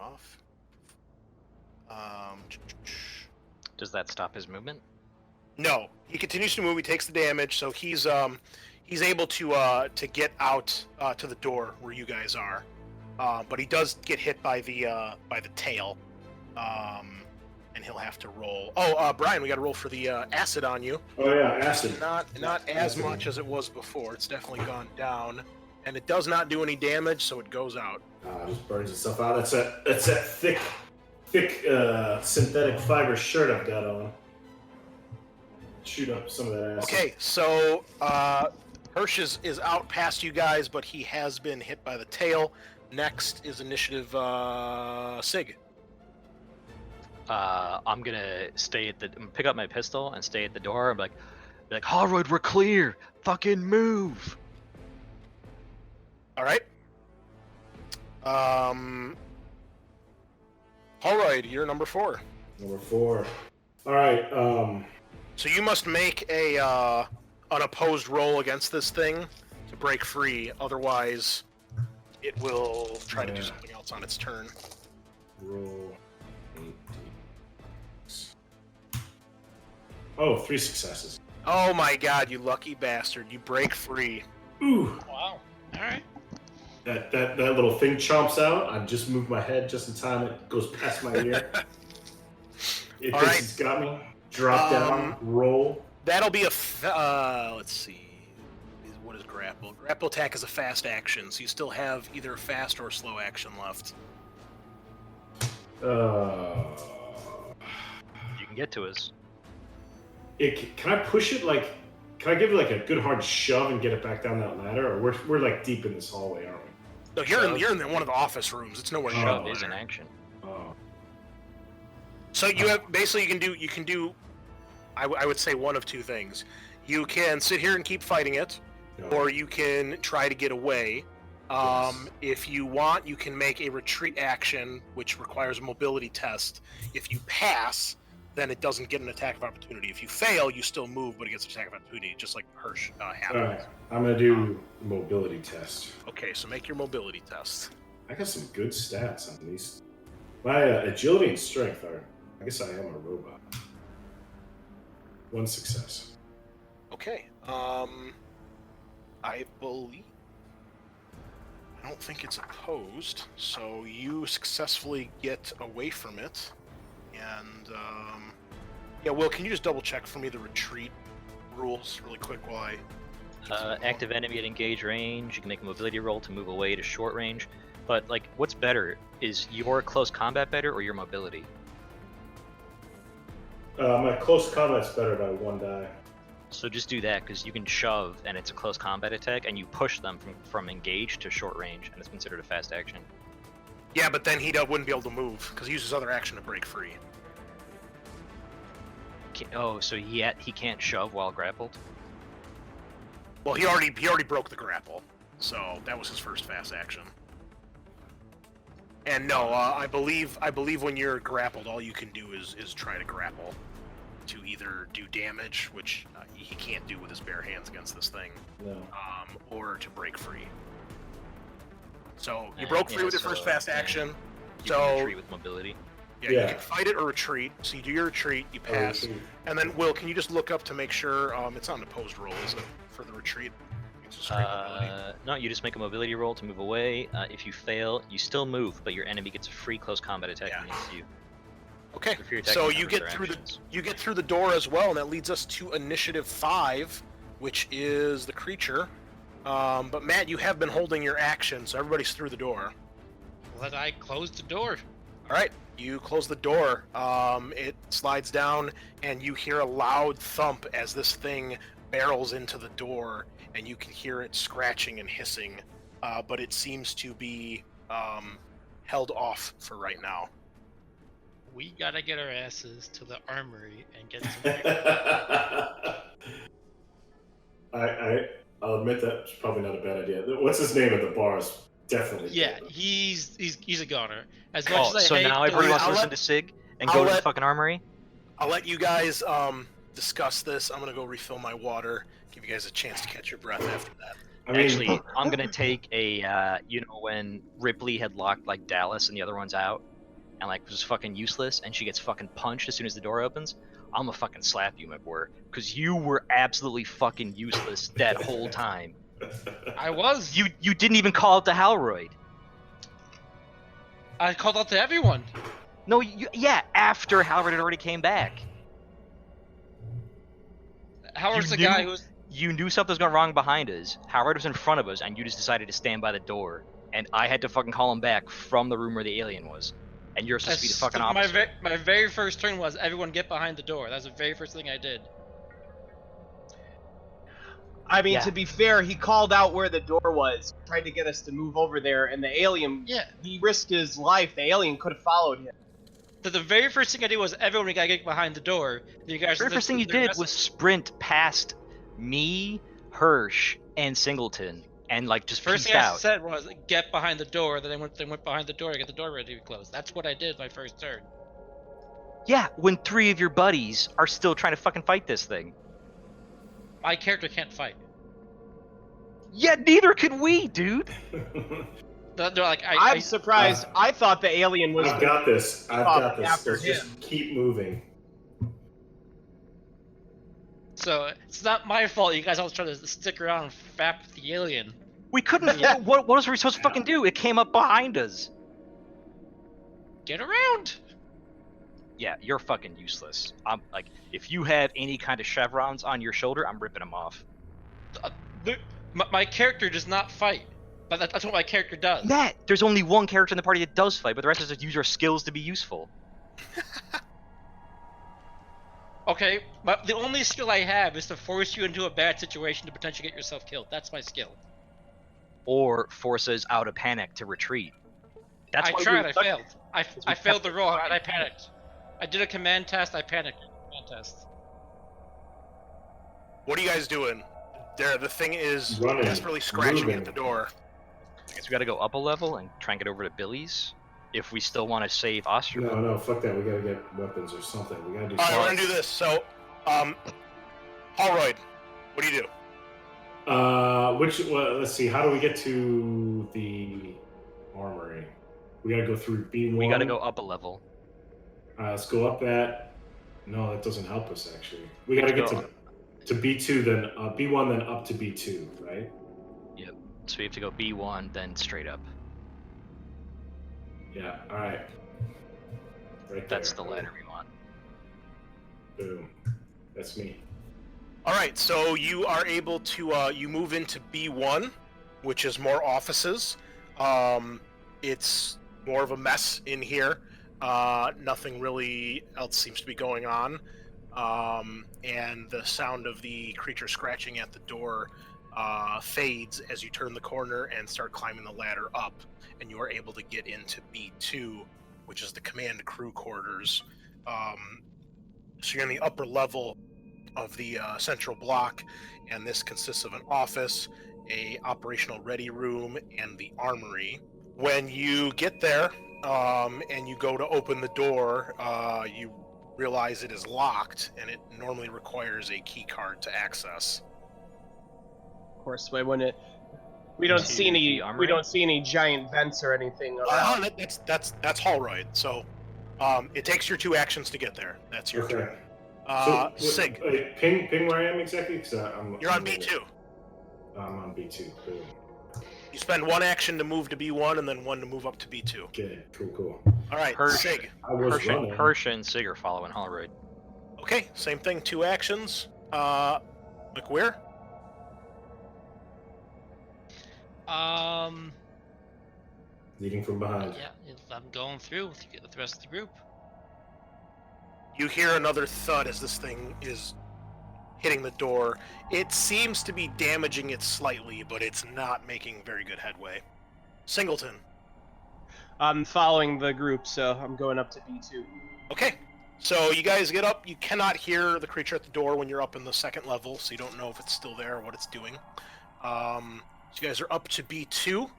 off. Does that stop his movement? No, he continues to move. He takes the damage, so he's able to get out to the door where you guys are. But he does get hit by the tail, and he'll have to roll. Oh, Brian, we got to roll for the acid on you. Oh yeah, acid. Not as Acid. much as it was before. It's definitely gone down, and it does not do any damage, so it goes out. Just burns itself out. That's that thick synthetic fiber shirt I've got on. Shoot up some of that acid. Okay, so Hirsch is out past you guys, but he has been hit by the tail. Next is initiative Sig. I'm gonna pick up my pistol and stay at the door and be like, Holroyd, we're clear. Fucking move. All right. Holroyd, you're number 4. Number 4. All right. So you must make a unopposed roll against this thing to break free. Otherwise, it will try to do something else on its turn. Roll 8. Oh, 3 successes. Oh my god, you lucky bastard. You break free. Ooh. Wow. All right. That little thing chomps out. I just moved my head just in time. It goes past my ear. It All thinks right. it's got me. Drop down, roll. That'll be let's see. What is grapple? Grapple attack is a fast action, so you still have either a fast or a slow action left. You can get to us. Can I push it like? Can I give it like a good hard shove and get it back down that ladder? Or we're like deep in this hallway, aren't we? No, you're in one of the office rooms. It's nowhere near. Shove the is an ladder. action. Oh. So you have basically you can do. I would say one of two things. You can sit here and keep fighting it, No. or you can try to get away. Yes. If you want, you can make a retreat action, which requires a mobility test. If you pass, then it doesn't get an attack of opportunity. If you fail, you still move, but it gets an attack of opportunity, just like Hirsch happened. All right. I'm gonna do mobility test. Okay, so make your mobility test. I got some good stats on these. My agility and strength are. I guess I am a robot. 1 success. Okay. I believe. I don't think it's opposed, so you successfully get away from it. And yeah, Will, can you just double check for me the retreat rules really quick while I Active enemy at engage range. You can make a mobility roll to move away to short range. But like, what's better? Is your close combat better or your mobility? My close combat's better by 1 die. So just do that, because you can shove and it's a close combat attack, and you push them from engage to short range, and it's considered a fast action. Yeah, but then he wouldn't be able to move because he uses other action to break free. Oh, so he can't shove while grappled? Well, he already broke the grapple, so that was his first fast action. And no, I believe when you're grappled, all you can do is try to grapple to either do damage, which he can't do with his bare hands against this thing, No. or to break free. So you broke free with your first fast action. You So can retreat with mobility. yeah, Yeah. you can fight it or retreat. So you do your retreat, you pass, and then Will, can you just look up to make sure it's on the opposed roll, is it, for the retreat? It's a straight mobility. No, you just make a mobility roll to move away. If you fail, you still move, but your enemy gets a free close combat attack Yeah. against you. Okay, If you're attacking so members you get or through actions. you get through the door as well, and that leads us to initiative 5, which is the creature. But Matt, you have been holding your action, so everybody's through the door. Let I close the door. All right, you close the door. It slides down, and you hear a loud thump as this thing barrels into the door, and you can hear it scratching and hissing. But it seems to be held off for right now. We gotta get our asses to the armory and get some. I'll admit that's probably not a bad idea. What's his name at the bars? Definitely. Yeah, good. he's a goner. As Oh, much as so I hate now the- everybody wants to I'll listen let- to Sig and I'll go to the let- fucking armory? I'll let you guys discuss this. I'm gonna go refill my water. Give you guys a chance to catch your breath after that. I mean, Actually, I'm gonna take a, when Ripley had locked like Dallas and the other one's out, and like was fucking useless, and she gets fucking punched as soon as the door opens, I'm gonna fucking slap you, my boy, because you were absolutely fucking useless that whole time. I was. You didn't even call it to Halroyd. I called out to everyone. No, yeah, after Halroyd had already came back. Howard's You the guy knew- who's. You knew something was going wrong behind us. Howard was in front of us, and you just decided to stand by the door. And I had to fucking call him back from the room where the alien was. And you're supposed to be the fucking opposite. My very first turn was everyone get behind the door. That's the very first thing I did. I mean, Yeah. to be fair, he called out where the door was, tried to get us to move over there, and the alien, Yeah. he risked his life. The alien could have followed him. The very first thing I did was everyone gotta get behind the door. You guys. The very first thing you did was sprint past me, Hirsch, and Singleton, and like just First peaced thing I out. said was get behind the door. Then I went behind the door to get the door ready to be closed. That's what I did my first turn. Yeah, when 3 of your buddies are still trying to fucking fight this thing. My character can't fight. Yeah, neither could we, dude. They're like I'm surprised. I thought the alien was. I've got this. I've up got this. after Let's him. just keep moving. So it's not my fault. You guys always try to stick around and fap with the alien. We couldn't. What was we supposed to fucking do? It came up behind us. Get around. Yeah, you're fucking useless. I'm like, if you have any kind of chevrons on your shoulder, I'm ripping them off. My character does not fight, but that's what my character does. Matt, there's only one character in the party that does fight, but the rest of us just use our skills to be useful. Okay, but the only skill I have is to force you into a bad situation to potentially get yourself killed. That's my skill. Or force us out of panic to retreat. That's I why tried. we- I failed. I failed the roll, and I panicked. I did a command test. I panicked. Command test. What are you guys doing? There, the thing is Running, desperately scratching moving. at the door. I guess we gotta go up a level and try and get over to Billy's if we still want to save Oster. No, fuck that. We gotta get weapons or something. We gotta do All right, we're something. gonna do this. So, Holroyd, what do you do? Well, let's see. How do we get to the armory? We gotta go through B1. We gotta go up a level. Let's go up that. No, that doesn't help us actually. We gotta get Go to B2, then B1, then up to B2, right? So we have to go B1, then straight up. Yeah. All right. Right That's there. the ladder we want. Boom. That's me. All right, so you are able to you move into B1, which is more offices. It's more of a mess in here. Nothing really else seems to be going on. And the sound of the creature scratching at the door fades as you turn the corner and start climbing the ladder up, and you are able to get into B2, which is the command crew quarters. So you're in the upper level of the central block, and this consists of an office, a operational ready room, and the armory. When you get there and you go to open the door, you realize it is locked, and it normally requires a key card to access. Of course, why wouldn't it? We don't To see any. the armory? We don't see any giant vents or anything. around. That's Holroyd. So it takes your 2 actions to get there. That's your Okay. turn. Sig, wait, ping where I am exactly? Because you're on B2. I'm on B2. Boom. You spend 1 action to move to B1, and then 1 to move up to B2. Okay. Cool. All right, Hirsch. Sig. I was running. Hirsch and Sig are following Holroyd. Okay, same thing. 2 actions. McWeir. Leading from behind. Yeah, I'm going through with the rest of the group. You hear another thud as this thing is hitting the door. It seems to be damaging it slightly, but it's not making very good headway. Singleton. I'm following the group, so I'm going up to B2. Okay, so you guys get up. You cannot hear the creature at the door when you're up in the 2nd level, so you don't know if it's still there or what it's doing. So you guys are up to B2,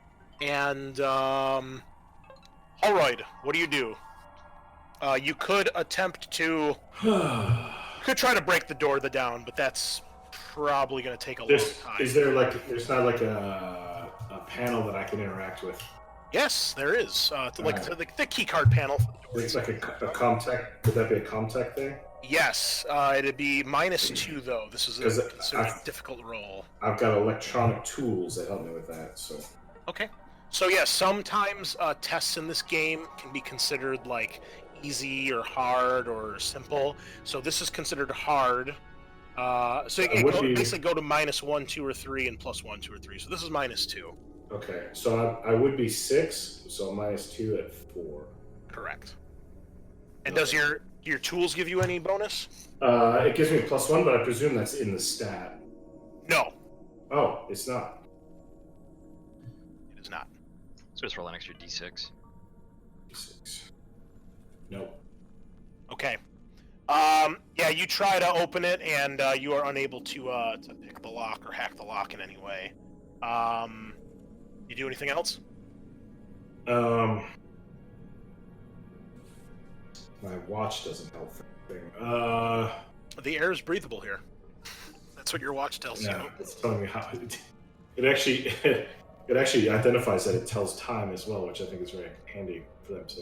and Holroyd, what do you do? You could attempt to... could try to break the door down, but that's probably going to take a long time. Is there like... There's not like a panel that I can interact with? Yes, there is. Like Alright. the key card panel. It's like a Comtech. Would that be a Comtech thing? Yes, it'd be -2 though. This is 'Cause considered a difficult roll. I've got electronic tools that help me with that. So Okay. So yeah, sometimes tests in this game can be considered like easy or hard or simple. So this is considered hard. So it basically go to -1, 2, or 3, and +1, 2, or 3. So this is -2. okay, so I would be 6. So -2 at 4. Correct. And does your tools give you any bonus? It gives me +1, but I presume that's in the stat. No, Oh, it's not. it is not. So just roll an extra d6. 6. Nope. Okay. Yeah, you try to open it, and you are unable to pick the lock or hack the lock in any way. You do anything else? My watch doesn't help for anything. The air is breathable here. That's what your watch tells Yeah, you. it's telling me how. It actually identifies that it tells time as well, which I think is very handy for them to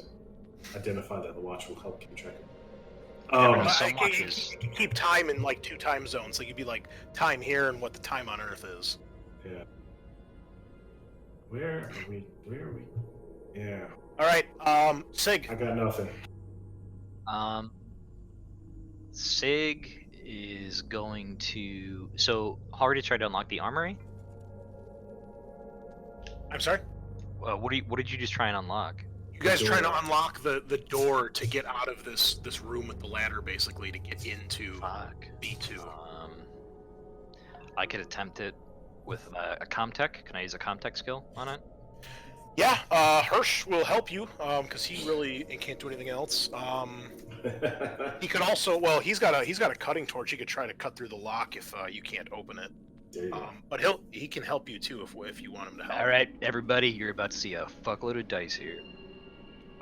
identify that the watch will help keep track of. So You much is- can keep time in like 2 time zones. Like you'd be like time here and what the time on Earth is. Yeah. Where are we? Yeah. All right, Sig. I got nothing. Sig is going to. So Hardy tried to unlock the armory. I'm sorry. What did you just try and unlock? You guys are door. trying to unlock the door to get out of this room with the ladder, basically, to get into Fuck. B2. I could attempt it with a Comtech. Can I use a Comtech skill on it? Yeah, Hirsch will help you because he really can't do anything else. He could also, well, he's got a cutting torch. He could try to cut through the lock if you can't open it. There you go. But he can help you too if you want him to help. All right, everybody, you're about to see a fuckload of dice here.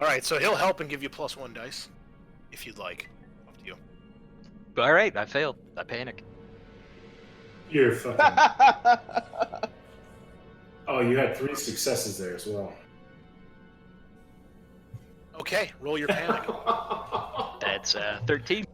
All right, so he'll help and give you +1 dice if you'd like. Up to you. All right, I failed. I panic. You're fucking. Oh, you had 3 successes there as well. Okay, roll your panic. That's 13.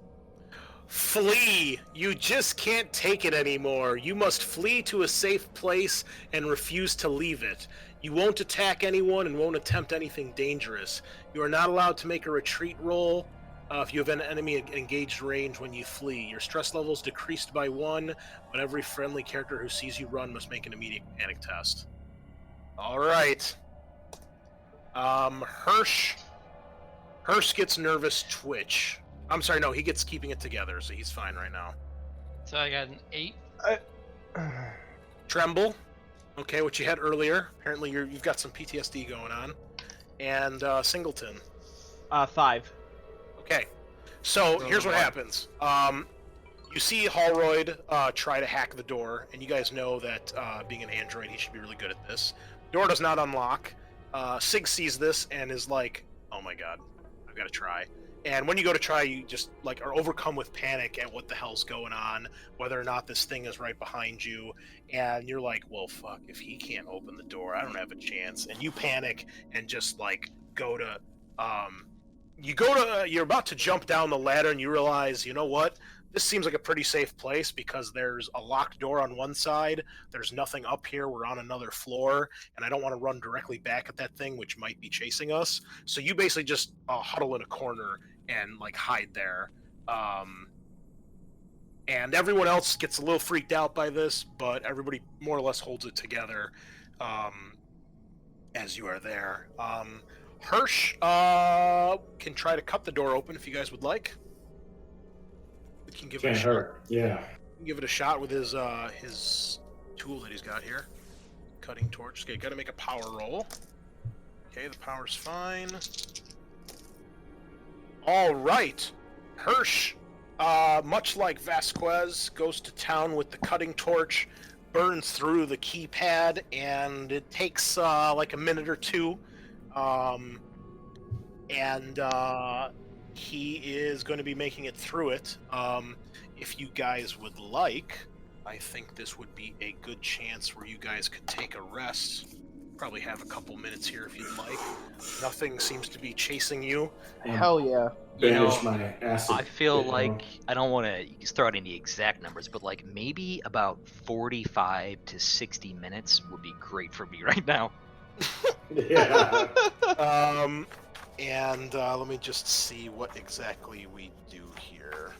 Flee! You just can't take it anymore. You must flee to a safe place and refuse to leave it. You won't attack anyone and won't attempt anything dangerous. You are not allowed to make a retreat roll if you have an enemy at engaged range when you flee. Your stress level is decreased by 1, but every friendly character who sees you run must make an immediate panic test. Alright. Hirsch gets nervous twitch. I'm sorry, no, he gets keeping it together, so he's fine right now. So I got an 8. Tremble. Okay, what you had earlier. Apparently you've got some PTSD going on. And Singleton. 5. Okay. So here's what happens. You see Holroyd try to hack the door, and you guys know that being an android, he should be really good at this. Door does not unlock. Sig sees this and is like, oh my god, I've got to try. And when you go to try, you just like are overcome with panic at what the hell's going on, whether or not this thing is right behind you. And you're like, well, fuck, if he can't open the door, I don't have a chance. And you panic and just like go to, you're about to jump down the ladder and you realize, you know what? This seems like a pretty safe place because there's a locked door on one side. There's nothing up here. We're on another floor, and I don't want to run directly back at that thing, which might be chasing us. So you basically just huddle in a corner and like hide there. And everyone else gets a little freaked out by this, but everybody more or less holds it together as you are there. Hirsch can try to cut the door open if you guys would like. We can give it a Can't shot. hurt. Yeah. Give it a shot with his tool that he's got here. Cutting torch. Okay, gotta make a power roll. Okay, the power's fine. Alright. Hirsch, much like Vasquez, goes to town with the cutting torch, burns through the keypad, and it takes like a minute or two. He is going to be making it through it. If you guys would like, I think this would be a good chance where you guys could take a rest probably have a couple minutes here if you'd like. Nothing seems to be chasing you. Hell yeah. You know, Banish my acid. I feel hit like on- I don't want to throw out any exact numbers, but like maybe about 45 to 60 minutes would be great for me right now. Yeah. And let me just see what exactly we do here.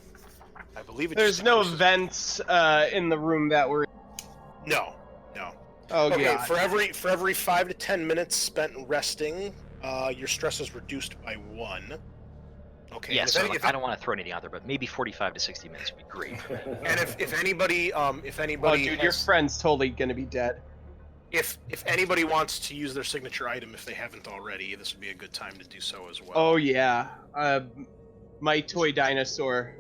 I believe it There's just no increases- vents in the room that we're. No. Oh Okay, god. for every 5 to 10 minutes spent resting, your stress is reduced by 1. Okay. Yeah, and so if, like, I don't want to throw anything out there, but maybe 45 to 60 minutes would be great. and if anybody Oh, dude, your friend's totally gonna be dead. if anybody wants to use their signature item if they haven't already, this would be a good time to do so as well. Oh yeah. My toy dinosaur.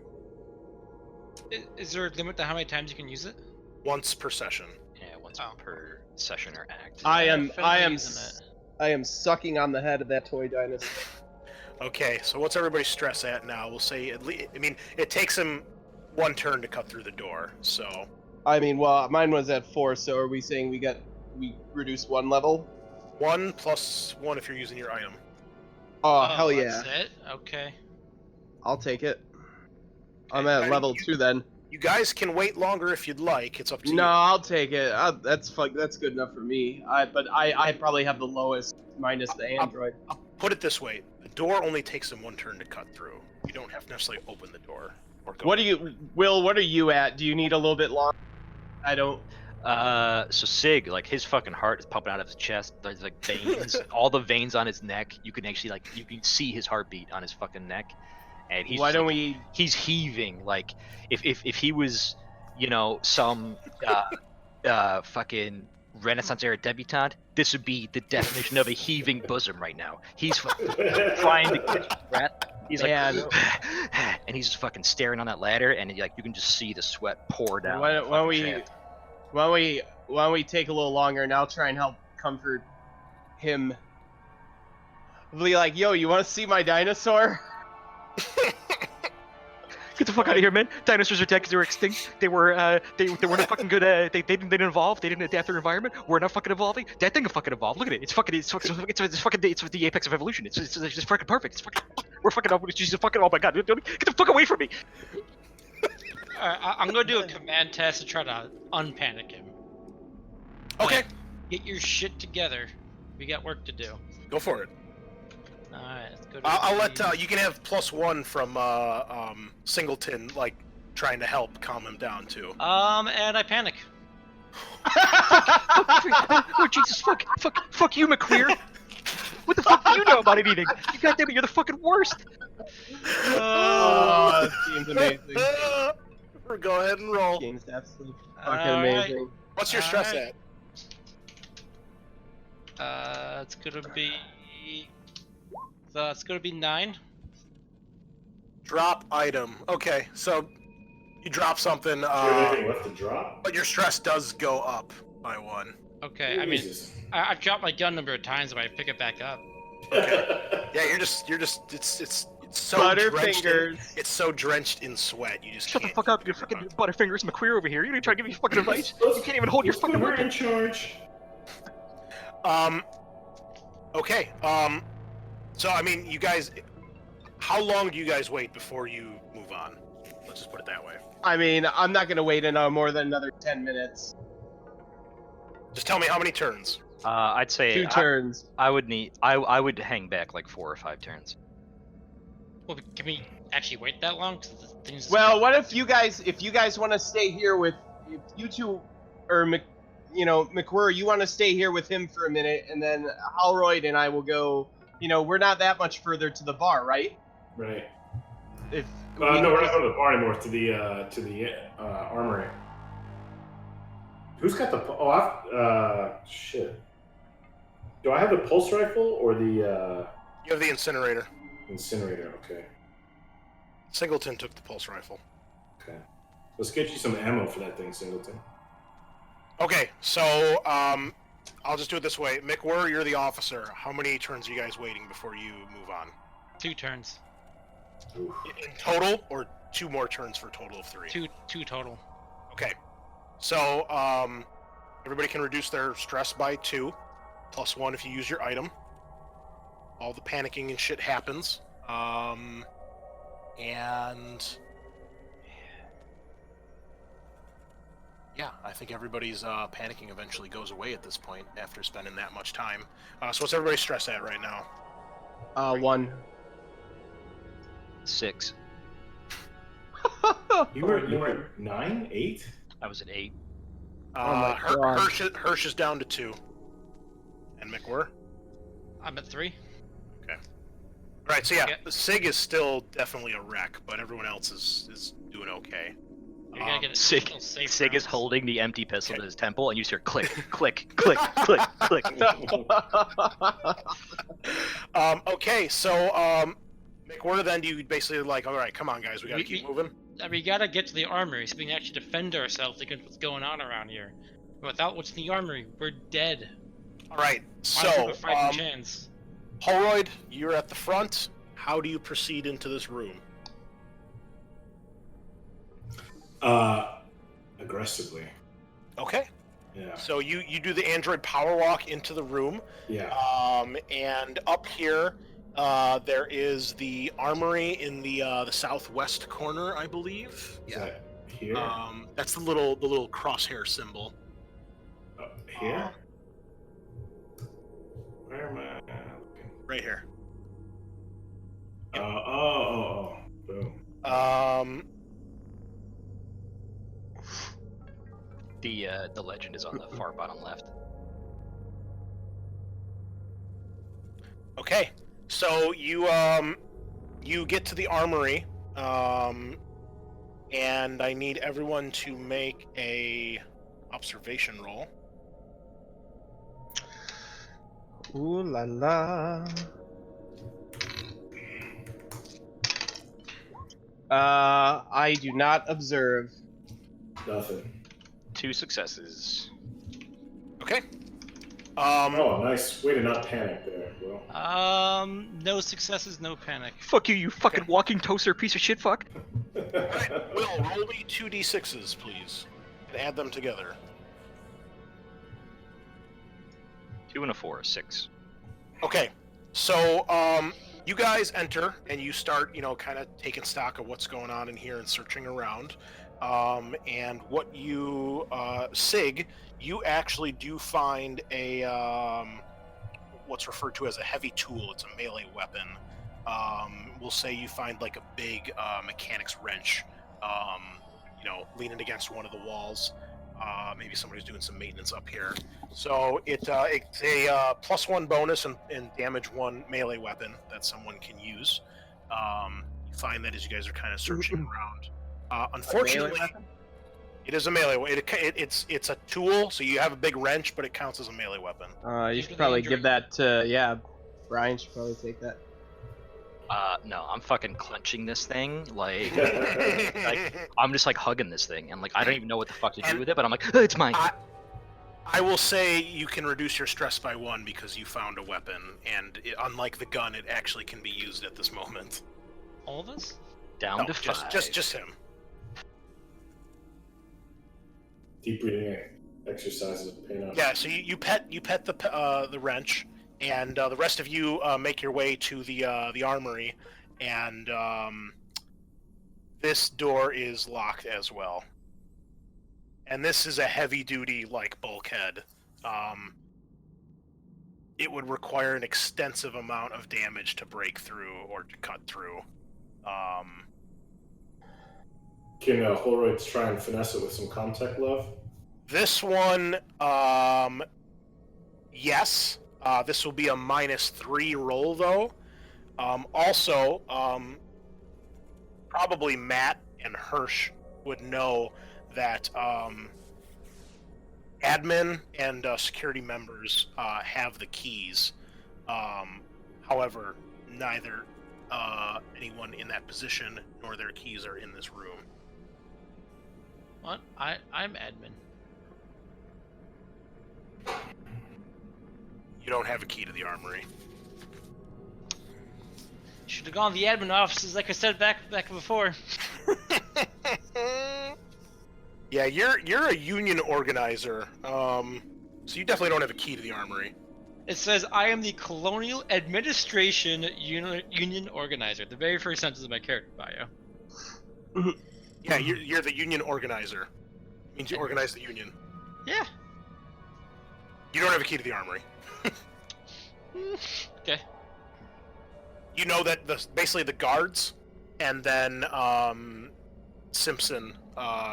Is there a limit to how many times you can use it? Once per session. Yeah, once Oh. per session or act. I am using I am sucking on the head of that toy dinosaur. Okay, so what's everybody's stress at now? We'll say at least. I mean, it takes him 1 turn to cut through the door. So I mean, well, mine was at 4, so are we saying we reduced 1 level? 1 plus 1 if you're using your item. Oh, hell yeah. That's it? Okay. I'll take it. I'm Okay, at level 2 then. You guys can wait longer if you'd like. It's up to No, you. I'll take it. That's good enough for me. But I probably have the lowest minus the android. I'll put it this way: the door only takes him 1 turn to cut through. You don't have to necessarily open the door. Or go What do you, Will? What are you at? Do you need a little bit long? I don't. So Sig, like his fucking heart is pumping out of his chest. There's like veins, all the veins on his neck. You can actually you can see his heartbeat on his fucking neck, and he's Why just, don't like, we? he's heaving like if he was, you know, some fucking Renaissance era debutante, this would be the definition of a heaving bosom right now. He's fucking trying to catch his breath. He's like, Man. and he's just fucking staring on that ladder, and like you can just see the sweat pour down. Why the don't fucking we? shaft. Why don't we take a little longer and I'll try and help comfort him. Be like, yo, you want to see my dinosaur? Get the fuck out of here, man! Dinosaurs are dead because they were extinct. They were they weren't fucking good. They didn't evolve. They didn't adapt their environment. We're not fucking evolving. That thing will fucking evolve. Look at it. It's the apex of evolution. It's just fucking perfect. It's fucking we're fucking up. She's fucking. Oh my god! Get the fuck away from me! Alright, I'm gonna do a command test to try to unpanic him. Okay, Get your shit together. We got work to do. go for it. Alright, let's go to I'll the- let you can have +1 from Singleton, like trying to help calm him down too. And I panic. Oh Jesus! Fuck you, McQueer! What the fuck do you know about anything? You goddamn it! You're the fucking worst. Oh, that seems amazing. Go ahead and roll. Game's absolutely fucking Alright. amazing. What's your stress Alright. at? It's gonna be. It's gonna be 9. Drop item. Okay, so you drop something, Do you have anything left to drop? but your stress does go up by 1. Okay, I mean, Jesus. I've dropped my gun a number of times, but I pick it back up. Yeah, you're just. It's so drenched. Butterfingers. It's so drenched in sweat. You just Shut the can't. fuck up, you fucking Butterfingers McQueer over here. You didn't try to give me fucking advice. You can't even hold your fucking We're word. in charge. Okay. So I mean, you guys. How long do you guys wait before you move on? Let's just put it that way. I mean, I'm not gonna wait more than another 10 minutes. Just tell me how many turns. I'd say 2 turns. I would hang back like 4 or 5 turns. Well, can we actually wait that long? 'Cause the thing's- Well, what if you guys want to stay here with if you two, or McQuarrie, you want to stay here with him for a minute, and then Halroyd and I will go. We're not that much further to the bar, right? Right. If No, we're not going to the bar anymore. To the armory. Who's got the? Shit. Do I have the pulse rifle or the You have the incinerator. incinerator? Okay. Singleton took the pulse rifle. Okay. Let's get you some ammo for that thing, Singleton. Okay, so I'll just do it this way. McWhirr, you're the officer. How many turns are you guys waiting before you move on? 2 turns. Oof. In total, or 2 more turns for a total of 3? 2 total. Okay. So everybody can reduce their stress by 2. +1 if you use your item. All the panicking and shit happens. And yeah, I think everybody's panicking eventually goes away at this point after spending that much time. So what's everybody's stress at right now? 1. 6. You were 9, 8. I was at 8. my God. Hirsch is down to 2. And McWhirr? I'm at 3. All right, so yeah, Yeah. Sig is still definitely a wreck, but everyone else is doing okay. You're gonna get Sig, little safe Sig is rounds. holding the empty pistol to his temple, and you just hear click, click, click, click, click. Okay, so McWhirr, then you basically like, all right, come on, guys, we gotta keep moving. We gotta get to the armory so we can actually defend ourselves against what's going on around here. Without what's in the armory, we're dead. All right, Might so as well have a fighting chance. Holroyd, you're at the front. How do you proceed into this room? Aggressively. Okay, Yeah. so you do the android power walk into the room. Yeah. And up here, there is the armory in the southwest corner, I believe. Is that here? That's the little crosshair symbol. Here? Where am I looking? Right here. Oh. Boom. The legend is on the far bottom left. Okay, so you get to the armory, and I need everyone to make a observation roll. Ooh la la. I do not observe. Nothing. 2 successes. Okay. Oh, nice. Way to not panic there, Will. No successes, no panic. Fuck you, you fucking walking toaster piece of shit fuck. Alright, Will, roll me 2d6s, please, and add them together. 2 and a 4, 6. Okay, so you guys enter and you start, kind of taking stock of what's going on in here and searching around. And what you, Sig, you actually do find a what's referred to as a heavy tool. It's a melee weapon. We'll say you find like a big mechanic's wrench, leaning against one of the walls. Maybe somebody's doing some maintenance up here. So it's a +1 bonus and damage 1 melee weapon that someone can use. You find that as you guys are kind of searching around. Unfortunately, it is a melee weapon. It's a tool, so you have a big wrench, but it counts as a melee weapon. You should probably give that to, Brian should probably take that. No, I'm fucking clenching this thing, like I'm just like hugging this thing, and like I don't even know what the fuck to do with it, but I'm like, oh, it's mine. I will say you can reduce your stress by 1 because you found a weapon, and unlike the gun, it actually can be used at this moment. All of us? Down to 5. Just him. Deep breathing exercises pay off. Yeah, so you pet the wrench, and the rest of you make your way to the armory, and this door is locked as well. And this is a heavy-duty bulkhead. It would require an extensive amount of damage to break through or to cut through. Can Holroyd try and finesse it with some contact love? This one, yes. This will be a -3 roll, though. Also, probably Matt and Hirsch would know that admin and security members have the keys. However, neither anyone in that position nor their keys are in this room. What? I'm admin. You don't have a key to the armory. Should have gone to the admin offices like I said back before. Yeah, you're a union organizer, so you definitely don't have a key to the armory. It says, I am the Colonial Administration Union Organizer. The very first sentence of my character bio. Yeah, you're the union organizer. Means you organize the union. Yeah. You don't have a key to the armory. Okay. You know that basically the guards, and then Simpson,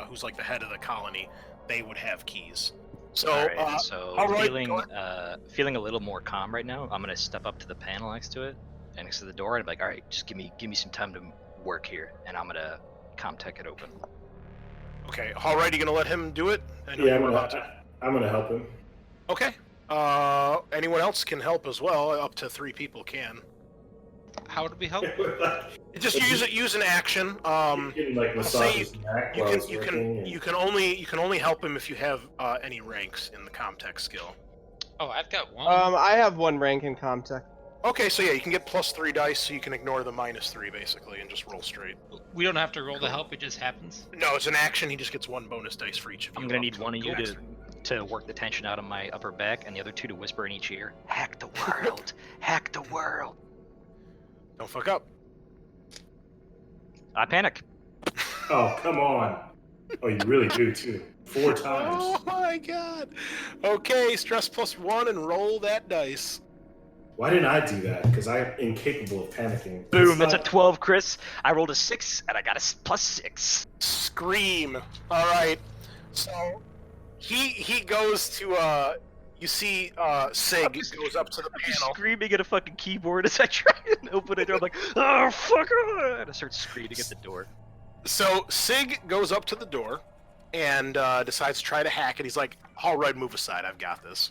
who's like the head of the colony, they would have keys. So, Alright, so all right, feeling a little more calm right now. I'm gonna step up to the panel next to it, and next to the door, and I'm like, all right, just give me some time to work here, and I'm gonna tech it open. Okay, all right, you gonna let him do it? I know Yeah, you were about to. I'm gonna help him. Okay. Anyone else can help as well. Up to 3 people can. How would we help? Just use an action. You can, like, massage say his neck You while can he's you working, can and- you can only help him if you have any ranks in the Comtech skill. Oh, I've got one. I have 1 rank in Comtech. Okay, so yeah, you can get +3 dice, so you can ignore the -3 basically, and just roll straight. We don't have to roll to help, it just happens. No, it's an action. He just gets 1 bonus dice for each of you. I'm gonna up need to one of you max. to work the tension out of my upper back, and the other 2 to whisper in each ear. Hack the world, hack the world. Don't fuck up. I panic. Oh, come on. Oh, you really do too. 4 times. Oh my god. Okay, stress +1 and roll that dice. Why didn't I do that? Because I'm incapable of panicking. Boom, It's that's a not- 12, Chris. I rolled a 6, and I got a +6. Scream. All right. So he goes to you see Sig goes up to the I'm just panel. screaming at a fucking keyboard as I try and open it. I'm like, oh, fuck! And I start screaming at the door. So Sig goes up to the door and decides to try to hack it. He's like, "All right, move aside. I've got this."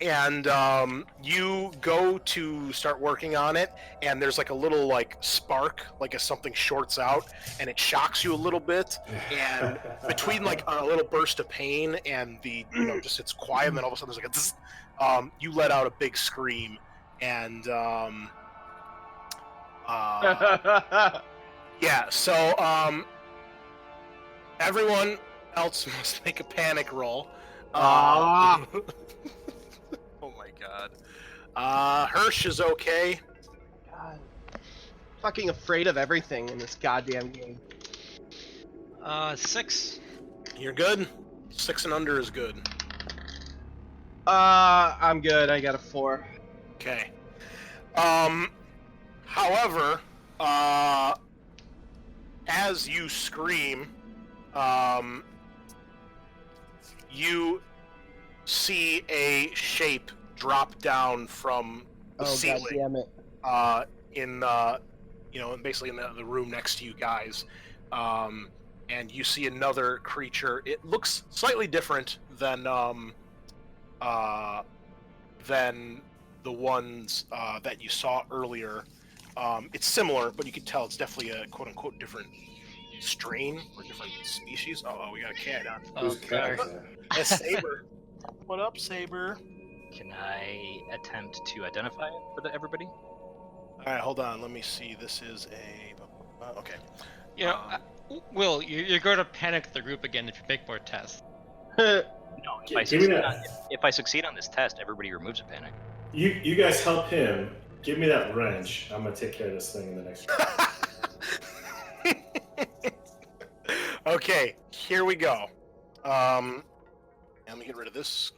And you go to start working on it, and there's like a little like spark, like as something shorts out, and it shocks you a little bit. And between like a little burst of pain and the just it's quiet, and then all of a sudden there's like a zzz, you let out a big scream, and yeah. So everyone else must make a panic roll. Ah. Oh my god. Hirsch is okay. God. Fucking afraid of everything in this goddamn game. 6. You're good. 6 and under is good. I'm good. I got a 4. Okay. However, as you scream, you see a shape drop down from the Oh, ceiling. God damn it. In basically in the room next to you guys, and you see another creature. It looks slightly different than the ones that you saw earlier. It's similar, but you can tell it's definitely a quote-unquote different strain or different species. Oh, we got a cat on. Who's cat is that? That's Saber. What up, Saber? Can I attempt to identify it for everybody? All right, hold on. Let me see. This is a okay. Will, you're going to panic the group again if you make more tests. No, if I, Give me succeed that. if I succeed on this test, everybody removes a panic. You guys help him. Give me that wrench. I'm gonna take care of this thing in the next round. Okay, here we go. And let me get rid of this.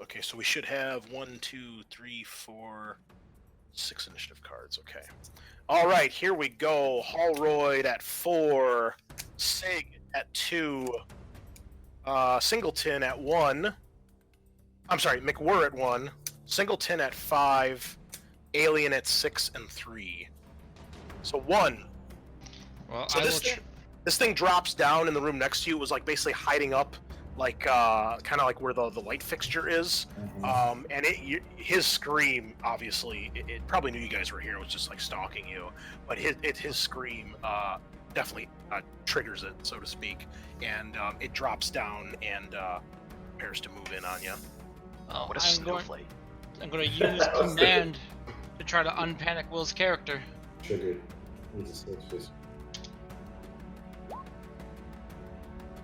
Okay, so we should have 1, 2, 3, 4, 6 initiative cards. Okay. All right, here we go. Holroyd at 4, Sig at 2, Singleton at 1. I'm sorry, McWhirr at 1, Singleton at 5, Alien at 6 and 3. So 1. Well, So this thing drops down in the room next to you. It was like basically hiding up, like kind of like where the light fixture is. And his scream, obviously, it probably knew you guys were here. It was just like stalking you, but his scream definitely triggers it, so to speak, and it drops down and prepares to move in on you. Oh, What a snowflake. I'm going to use command to try to unpanic Will's character. Triggered. Jesus.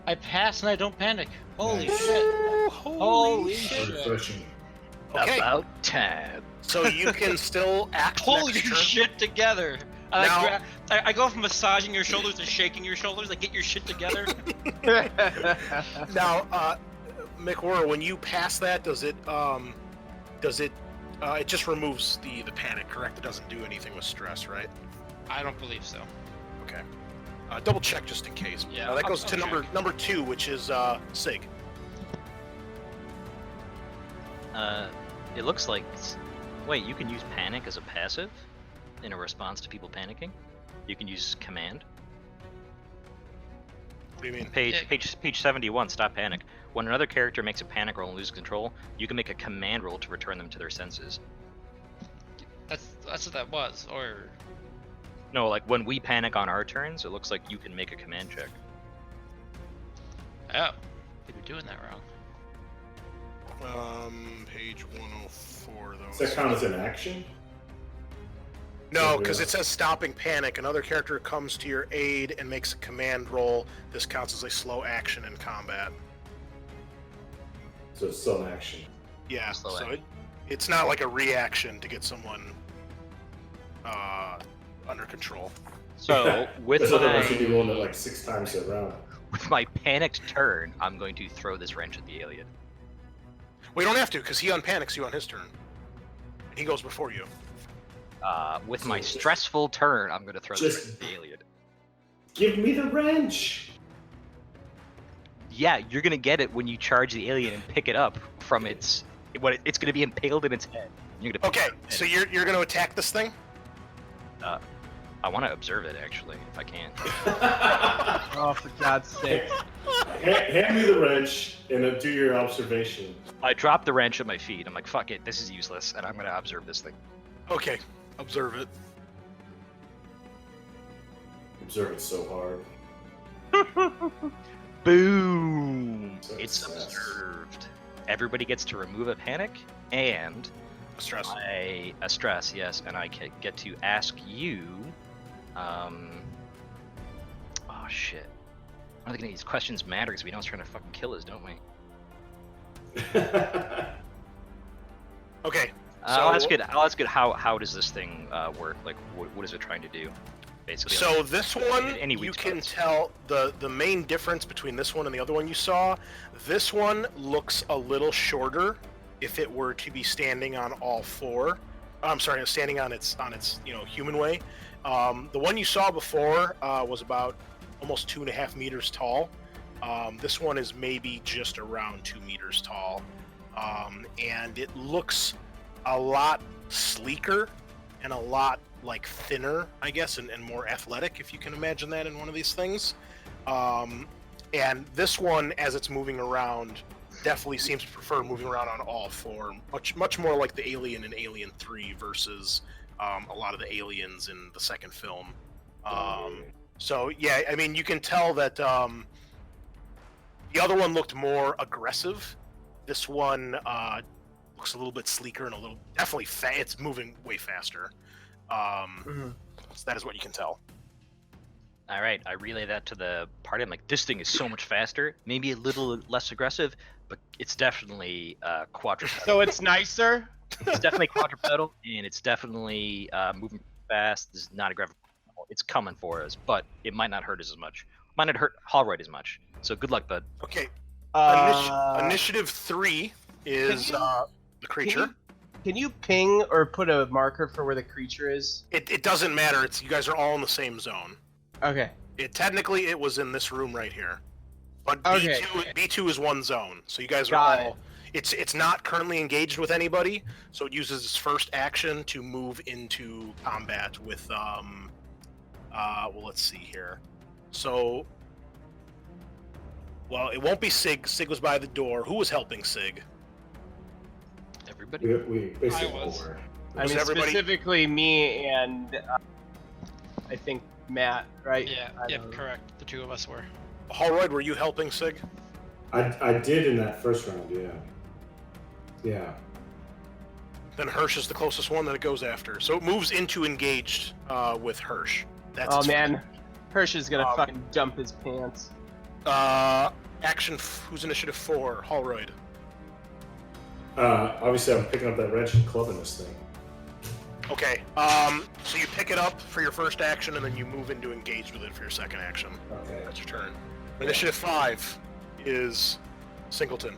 I pass and I don't panic. Holy Nice. shit. Holy Holy shit. shit. Refreshing. Okay, About time. so you can still act Pull next your turn. shit together. Now- I go from massaging your shoulders to shaking your shoulders. Like, get your shit together. Now, McWhirl, when you pass that, it just removes the panic, correct? It doesn't do anything with stress, right? I don't believe so. Okay. Double check just in case. Yeah, That I'll- goes to I'll check. number 2, which is Sig. It looks like. Wait, you can use panic as a passive in a response to people panicking. You can use command. What do you mean? Page 71. Stop panic. When another character makes a panic roll and loses control, you can make a command roll to return them to their senses. That's what that was. Or No, like when we panic on our turns, it looks like you can make a command check. oh, I think we're doing that wrong. Page 104, though. Does that count as an action? No, because it says stopping panic. Another character comes to your aid and makes a command roll. This counts as a slow action in combat. So it's still an action. Yeah, Slow so action. it's not like a reaction to get someone under control. So with Because otherwise you'd be my rolling it like 6 times a round. with my panicked turn, I'm going to throw this wrench at the alien. We don't have to, because he unpanics you on his turn. He goes before you. With my So- stressful turn, I'm going to throw this Just- wrench at the alien. Give me the wrench! Yeah, you're gonna get it when you charge the alien and pick it up from it's gonna be impaled in its head. You're gonna pick Okay, it up. so you're going to attack this thing? I want to observe it actually, if I can. Oh, for God's sake. Hand me the wrench and then do your observation. I drop the wrench at my feet. I'm like, fuck it, this is useless, and I'm gonna observe this thing. Okay, observe it. Observe it so hard. Boom! It's Success. observed. Everybody gets to remove a panic and Stress. a stress, yes, and I get to ask you. Oh shit! I don't think any of these questions matter because we know it's trying to fucking kill us, don't we? Okay. I'll ask it. How does this thing work? Like, what is it trying to do? Basically. So this one, Any you weak can spots? tell the main difference between this one and the other one you saw. This one looks a little shorter if it were to be standing on all four. I'm sorry, standing on its human way. The one you saw before was about almost 2.5 meters tall. This one is maybe just around 2 meters tall, and it looks a lot sleeker and a lot like thinner, I guess, and more athletic, if you can imagine that in one of these things. And this one, as it's moving around, definitely seems to prefer moving around on all four, much more like the Alien in Alien 3 versus a lot of the aliens in the second film. So yeah, I mean, you can tell that the other one looked more aggressive. This one looks a little bit sleeker and a little definitely it's moving way faster. So that is what you can tell. All right, I relay that to the party. I'm like, this thing is so much faster, maybe a little less aggressive, but it's definitely quadrupedal. So it's nicer? It's definitely quadrupedal, and it's definitely moving fast. This is not aggressive. It's coming for us, but it might not hurt us as much. Might not hurt Hallroyd as much. So good luck, bud. Okay. Uh, Initiative 3 is can you- the creature. Can you ping or put a marker for where the creature is? It doesn't matter. You guys are all in the same zone. Okay. Technically, it was in this room right here, but Okay. B2 is one zone. So you guys are Got all. It's not currently engaged with anybody, so it uses its first action to move into combat with well, let's see here. So, well, it won't be Sig. Sig was by the door. Who was helping Sig? Everybody. We basically I was. over. I Was mean, everybody- specifically me and I think Matt, right? Yeah, I yep, don't know. correct. The two of us were. Hallroyd, were you helping Sig? I did in that first round, yeah. Yeah. Then Hirsch is the closest one that it goes after. So it moves into engaged with Hirsch. That's Oh its man, Hirsch is gonna Um, fucking dump his pants. Action. Who's initiative 4? Hallroyd. Obviously, I'm picking up that wrench and clubbing this thing. Okay. So you pick it up for your first action, and then you move into engage with it for your second action. Okay. That's your turn. Initiative 5 is Singleton.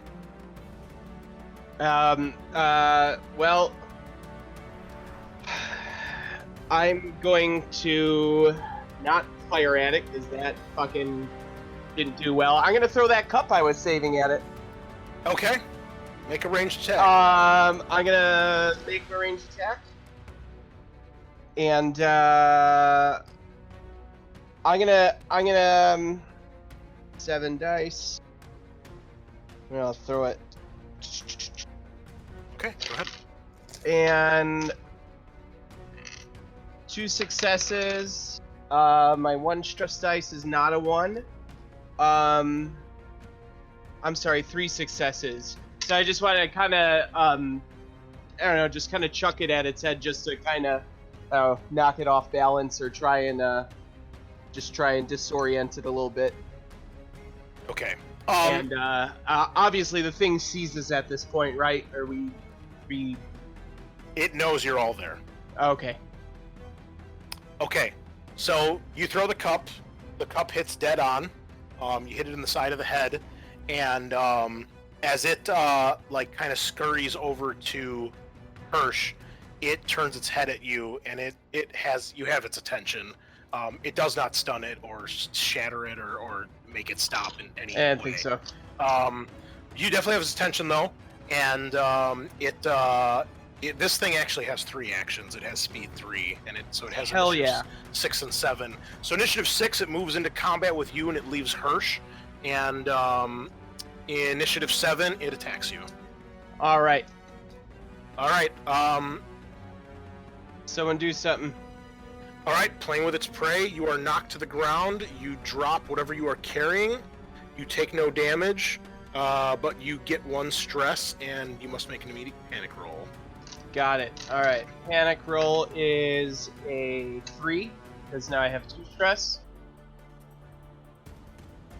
Well, I'm going to not fire at it because that fucking didn't do well. I'm gonna throw that cup I was saving at it. Okay. Make a ranged attack. I'm gonna make a ranged attack, and I'm gonna 7 dice. And I'll throw it, Okay, go ahead. and 2 successes. My 1 stress dice is not a 1. I'm sorry, 3 successes. So I just want to kind of, I don't know, just kind of chuck it at its head just to kind of knock it off balance or try and disorient it a little bit. Okay. And obviously the thing seizes at this point, right? Or we It knows you're all there. okay. Okay. So you throw the cup hits dead on. You hit it in the side of the head, and as it like kind of scurries over to Hirsch, it turns its head at you, and you have its attention. It does not stun it or shatter it or make it stop in any way. I don't think so. You definitely have its attention though, and this thing actually has 3 actions. It has speed 3, and it has Hell initiatives yeah. 6 and 7. So initiative 6, it moves into combat with you, and it leaves Hirsch. And initiative 7, it attacks you. All right. All right. Someone do something. All right. Playing with its prey, you are knocked to the ground. You drop whatever you are carrying. You take no damage, but you get 1 stress, and you must make an immediate panic roll. Got it. All right. Panic roll is a 3 because now I have 2 stress,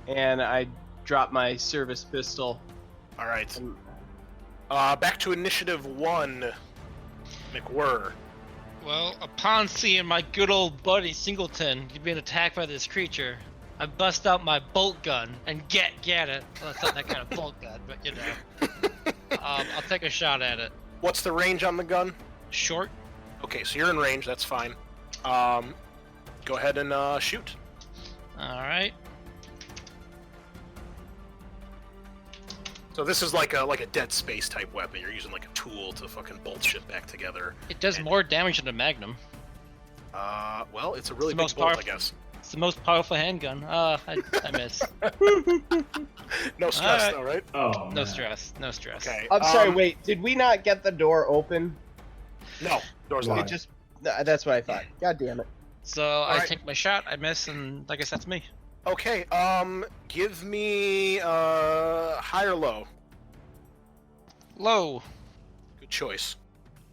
and I drop my service pistol. All right. Back to initiative 1, McWhirr. Well, upon seeing my good old buddy Singleton being attacked by this creature, I bust out my bolt gun and get it. Well, it's not that kind of bolt gun, but you know. I'll take a shot at it. What's the range on the gun? Short. Okay, so you're in range. That's fine. Go ahead and shoot. All right. So this is like a Dead Space type weapon. You're using like a tool to fucking bolt shit back together. It does more damage than a Magnum. Well, it's a really It's the big most bolt, I powerful- guess. It's the most powerful handgun. I miss. No stress, Alright. though, right? Oh, No man. stress. No stress. Okay. I'm sorry. Wait. Did we not get the door open? No, door's Why? locked. It just. That's what I thought. God damn it. So I Alright. take my shot, I miss, and I guess that's me. Okay. Give me high or low. Low. Good choice.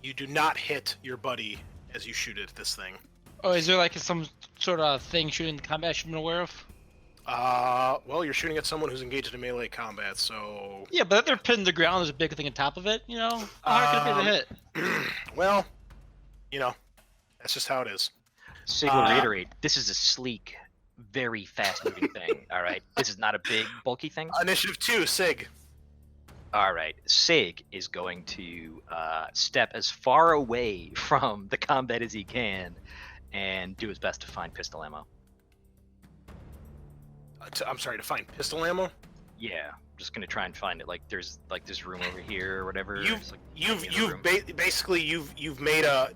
You do not hit your buddy as you shoot at this thing. Oh, is there like some sort of thing shooting the combat I should be aware of? Well, you're shooting at someone who's engaged in melee combat, so. Yeah, but if they're pinned to the ground, there's a big thing on top of it, you know? How hard could it be to hit? Well, you know, that's just how it is. Sig will reiterate, this is a sleek, very fast-moving thing, alright? This is not a big, bulky thing. Initiative 2, Sig. Alright, Sig is going to step as far away from the combat as he can and do his best to find pistol ammo. I'm sorry, to find pistol ammo? Yeah, I'm just gonna try and find it. Like there's like this room over here or whatever. It's, like, in the You've room. basically you've made a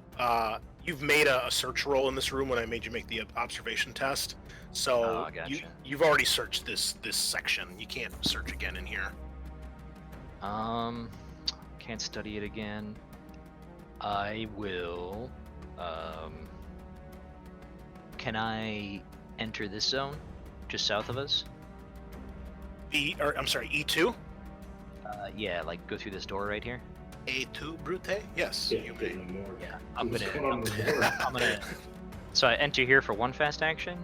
search roll in this room when I made you make the observation test. So Oh, gotcha. you've already searched this section. You can't search again in here. Can't study it again. I will. Can I enter this zone, just south of us? I'm sorry, E2? Yeah, like go through this door right here. A2 Brute? Yes, Yeah, you get may. in the morgue. Yeah, I'm What's gonna. going on with the door? I'm gonna. So I enter here for one fast action,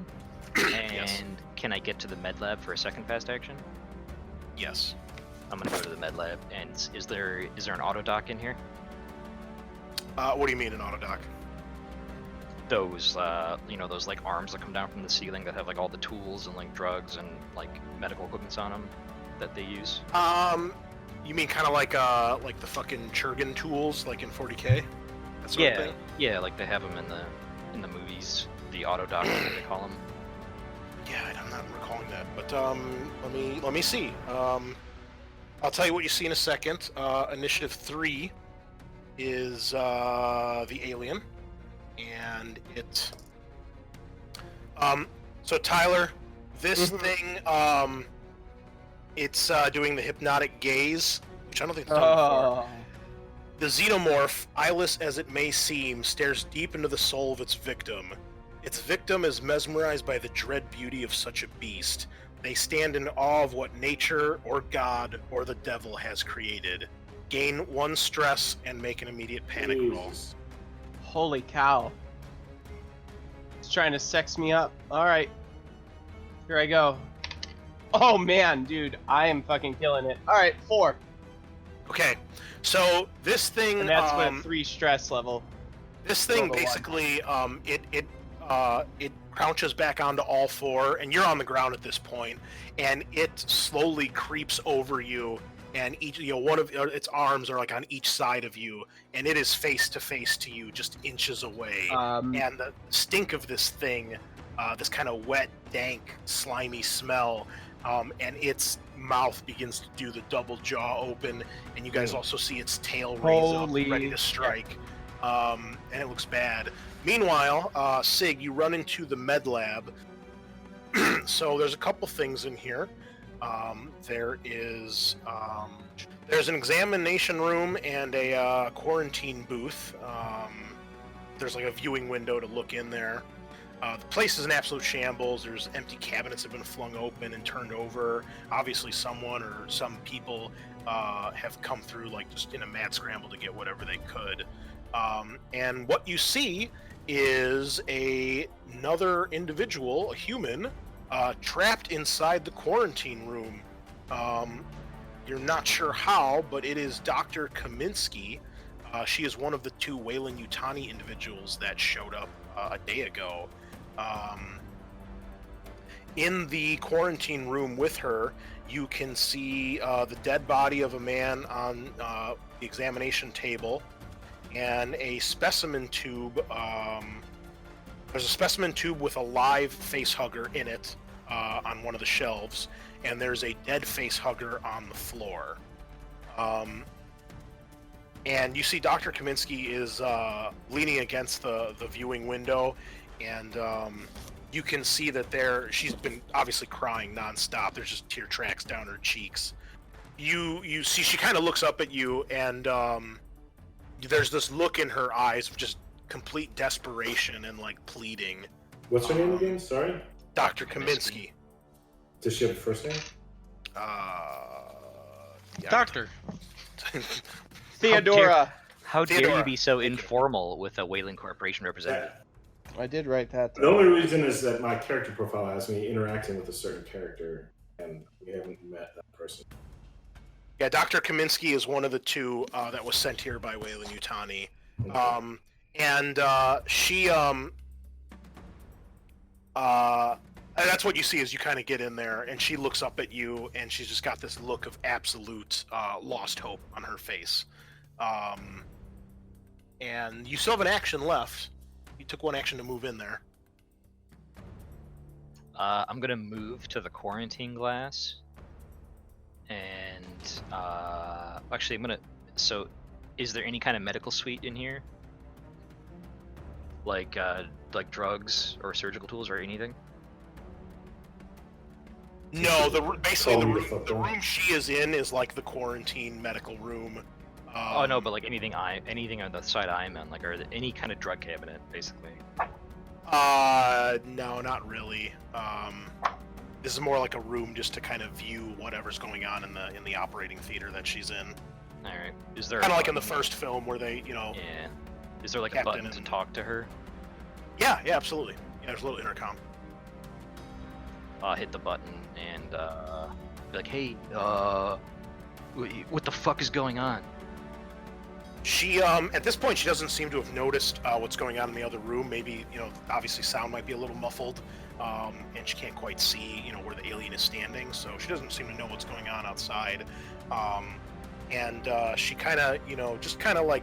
and Yes. can I get to the med lab for a second fast action? Yes. I'm gonna go to the med lab. And is there an auto dock in here? What do you mean an auto dock? Those those like arms that come down from the ceiling that have like all the tools and like drugs and like medical equipments on them that they use. You mean kind of like the fucking Churgan tools, like in 40K? That sort of thing? Yeah, like they have them in the movies. The auto dock, what they call them. Yeah, I'm not recalling that, but let me see. I'll tell you what you see in a second. Initiative 3 is the alien, and it. So Tyler, this thing, it's doing the hypnotic gaze, which I don't think it's done before. The xenomorph, eyeless as it may seem, stares deep into the soul of its victim. Its victim is mesmerized by the dread beauty of such a beast. They stand in awe of what nature, or God, or the devil has created. Gain 1 stress and make an immediate panic roll. Holy cow. It's trying to sex me up. Alright. Here I go. Oh man, dude, I am fucking killing it. Alright, 4. Okay, so this thing... And that's with 3 stress level. This thing Level 1. basically, it crouches back onto all 4, and you're on the ground at this point, and it slowly creeps over you, and one of its arms are like on each side of you, and it is face to face to you, just inches away. And the stink of this thing, this kind of wet, dank, slimy smell, and its mouth begins to do the double jaw open, and you guys also see its tail raise up, ready to strike. And it looks bad. Meanwhile, Sig, you run into the med lab. So there's a couple things in here. There's an examination room and a quarantine booth. There's like a viewing window to look in there. The place is an absolute shambles. There's empty cabinets have been flung open and turned over. Obviously someone or some people have come through like just in a mad scramble to get whatever they could. And what you see is another individual, a human, trapped inside the quarantine room. You're not sure how, but it is Dr. Kaminsky. She is one of the 2 Weyland-Yutani individuals that showed up a day ago. In the quarantine room with her, you can see the dead body of a man on the examination table, and a specimen tube. There's a specimen tube with a live face hugger in it on one of the shelves, and there's a dead face hugger on the floor. And you see Dr. Kaminsky is leaning against the viewing window, and you can see that she's been obviously crying nonstop. There's just tear tracks down her cheeks. You see she kind of looks up at you, and there's this look in her eyes of just complete desperation and like pleading. What's her name again? Sorry? Dr. Kaminsky. Does she have a first name? Yeah. Doctor. Theodora. How dare Theodora. you be so informal with a Wayland Corporation representative? I did write that. The only reason is that my character profile has me interacting with a certain character, and we haven't met that person. Yeah, Dr. Kaminsky is one of the 2 that was sent here by Weyland-Yutani. And she, and that's what you see as you kind of get in there, and she looks up at you, and she's just got this look of absolute lost hope on her face. And you still have an action left. You took 1 action to move in there. I'm gonna move to the quarantine glass, and actually I'm gonna. So, is there any kind of medical suite in here? Like drugs or surgical tools or anything? No, basically the room she is in is like the quarantine medical room. Oh no, but like anything on the side I'm in, like, or any kind of drug cabinet, basically. No, not really. This is more like a room just to kind of view whatever's going on in the operating theater that she's in. All right. Is there kind of like in the first film where they, Yeah. Is there like a Captain button to talk to her? Yeah, absolutely. Yeah, there's a little intercom. Hit the button and be like, hey, What the fuck is going on? She at this point she doesn't seem to have noticed what's going on in the other room. Maybe obviously sound might be a little muffled, and she can't quite see where the alien is standing. So she doesn't seem to know what's going on outside, and she kind of just kind of like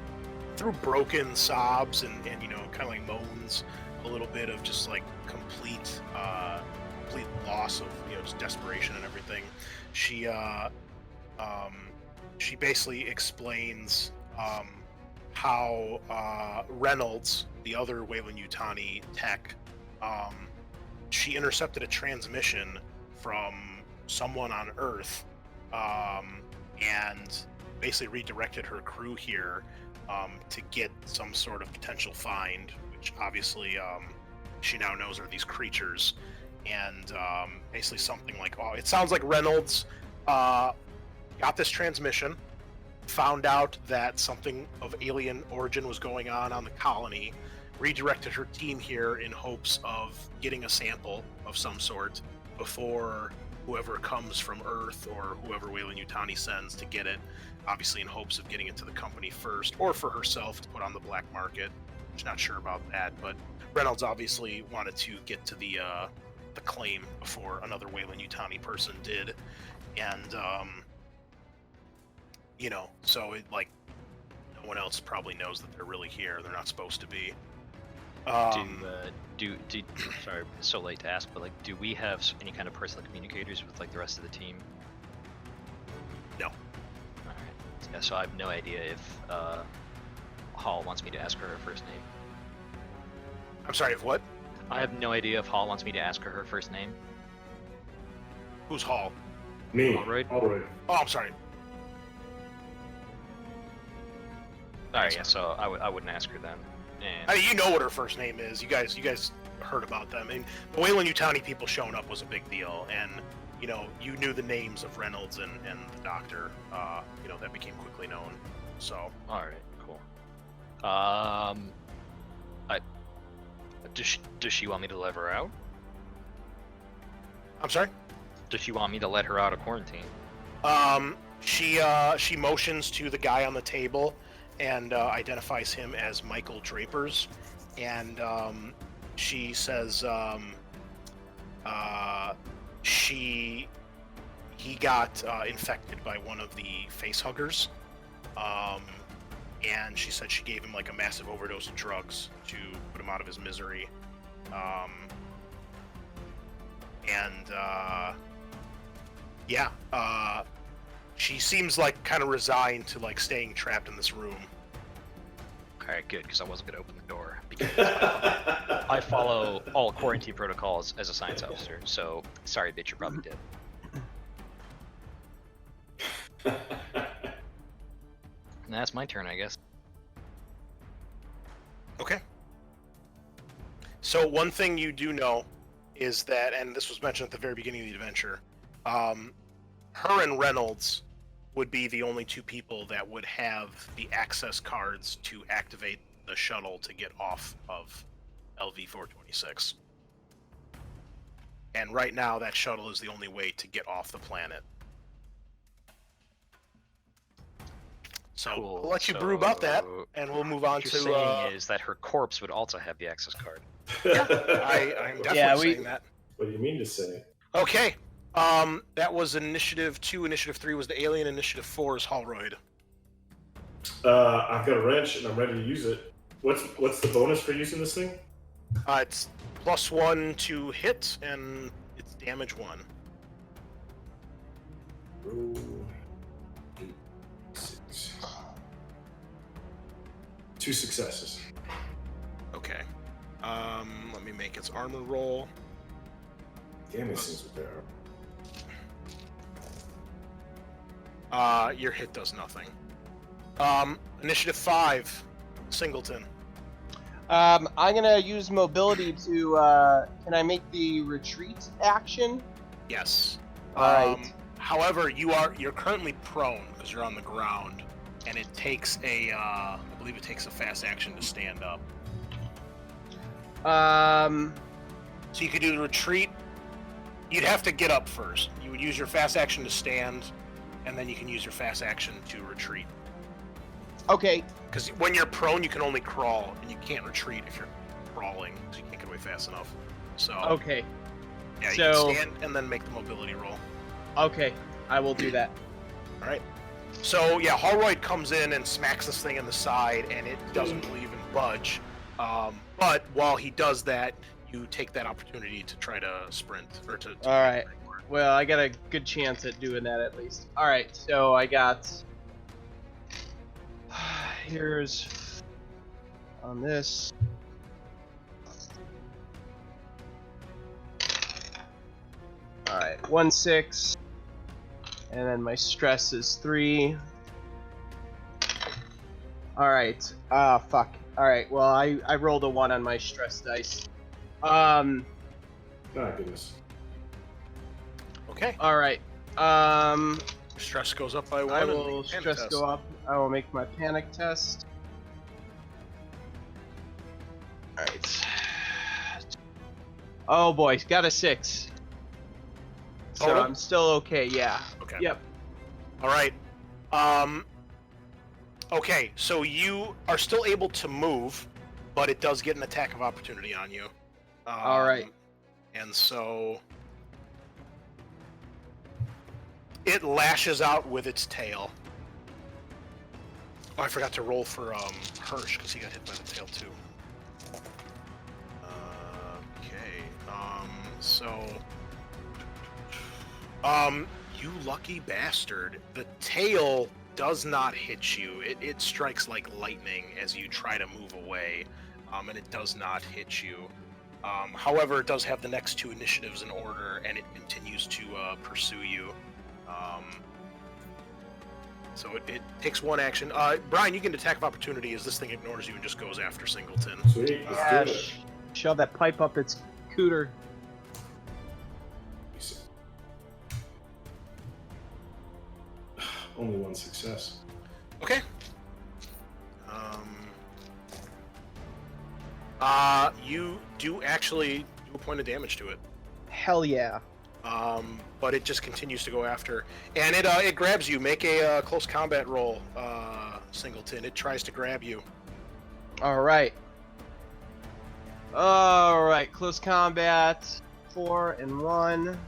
through broken sobs and kind of like moans a little bit of just like complete loss of just desperation and everything. She basically explains how Reynolds, the other Weyland-Yutani tech, she intercepted a transmission from someone on Earth, and basically redirected her crew here to get some sort of potential find, which obviously she now knows are these creatures, and basically something like, it sounds like Reynolds got this transmission, found out that something of alien origin was going on the colony, redirected her team here in hopes of getting a sample of some sort before whoever comes from Earth or whoever Weyland-Yutani sends to get it, obviously in hopes of getting it to the company first, or for herself to put on the black market. She's not sure about that, but Reynolds obviously wanted to get to the claim before another Weyland-Yutani person did, and so it like no one else probably knows that they're really here. They're not supposed to be. Do sorry, it's so late to ask, but like, do we have any kind of personal communicators with like the rest of the team? No. All right. Yeah, so I have no idea if Hall wants me to ask her first name. I'm sorry, if what? I have no idea if Hall wants me to ask her first name. Who's Hall? Me. Alright. Alright. Oh, I'm sorry. Alright, yeah, so I wouldn't ask her then. And I mean, you know what her first name is. You guys heard about them. I mean, the Weyland-Yutani people showing up was a big deal, and you knew the names of Reynolds and the doctor. That became quickly known. So. All right, cool. Does she want me to let her out? I'm sorry. Does she want me to let her out of quarantine? She motions to the guy on the table and identifies him as Michael Drapers, and she says he got infected by one of the face huggers, and she said she gave him like a massive overdose of drugs to put him out of his misery, she seems like kind of resigned to like staying trapped in this room. Alright, good, because I wasn't going to open the door, because I follow all quarantine protocols as a science officer, so sorry bitch, you're probably dead. And that's my turn, I guess. Okay. So one thing you do know is that, and this was mentioned at the very beginning of the adventure, her and Reynolds would be the only two people that would have the access cards to activate the shuttle to get off of LV-426. And right now, that shuttle is the only way to get off the planet. So Cool. we'll let you brew about that, and we'll move on What to. you're saying is that her corpse would also have the access card. Yeah, I'm definitely saying that. What do you mean to say? Okay. That was Initiative 2. Initiative 3 was the alien. Initiative 4 is Holroyd. I've got a wrench and I'm ready to use it. What's the bonus for using this thing? It's +1 to hit, and it's damage 1. Roll 6. 2 successes. Okay. Let me make its armor roll. Damn, these things are there. Your hit does nothing. Initiative 5, Singleton. I'm gonna use mobility to. Can I make the retreat action? Yes. Alright. However, you're currently prone because you're on the ground, and it takes I believe it takes a fast action to stand up. So you could do the retreat. You'd have to get up first. You would use your fast action to stand, and then you can use your fast action to retreat. Okay. Because when you're prone, you can only crawl, and you can't retreat if you're crawling, because you can't get away fast enough. So Okay. yeah, you So- can stand and then make the mobility roll. Okay. I will do that. All right. So yeah, Holroyd comes in and smacks this thing in the side, and it doesn't really even budge. But while he does that, you take that opportunity to try to sprint or to All right. Well, I got a good chance at doing that at least. All right. So I got. Here's on this. All right, 1-6, and then my stress is 3. All right. Fuck. All right. Well, I rolled a 1 on my stress dice. Oh, goodness. Okay. All right. Stress goes up by 1. I and will make a panic stress test. go up. I will make my panic test. Alright. Oh boy, got a 6. So Total? I'm still okay, yeah. Okay. Yep. All right. Okay, so you are still able to move, but it does get an attack of opportunity on you. All right. And so it lashes out with its tail. Oh, I forgot to roll for Hirsch because he got hit by the tail too. Okay. You lucky bastard. The tail does not hit you. It strikes like lightning as you try to move away, and it does not hit you. However, it does have the next 2 initiatives in order, and it continues to pursue you. So it takes 1 action. Brian, you get an attack of opportunity as this thing ignores you and just goes after Singleton. Sweet. Let's Yeah, do it. shove that pipe up its cooter. Only 1 success. Okay. You do actually do a point of damage to it. Hell yeah. But it just continues to go after, and it grabs you. Make a close combat roll, Singleton. It tries to grab you. Alright. Alright, close combat. 4 and 1.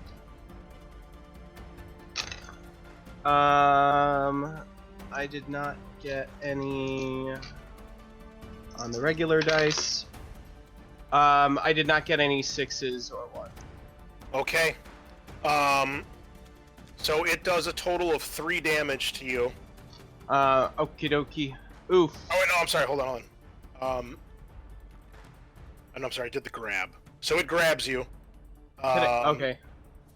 I did not get any on the regular dice. I did not get any 6s or 1. Okay. So it does a total of 3 damage to you. Okie dokie. Oof. Oh wait, no, I'm sorry. Hold on. And I'm sorry. I did the grab. So it grabs you. Okay.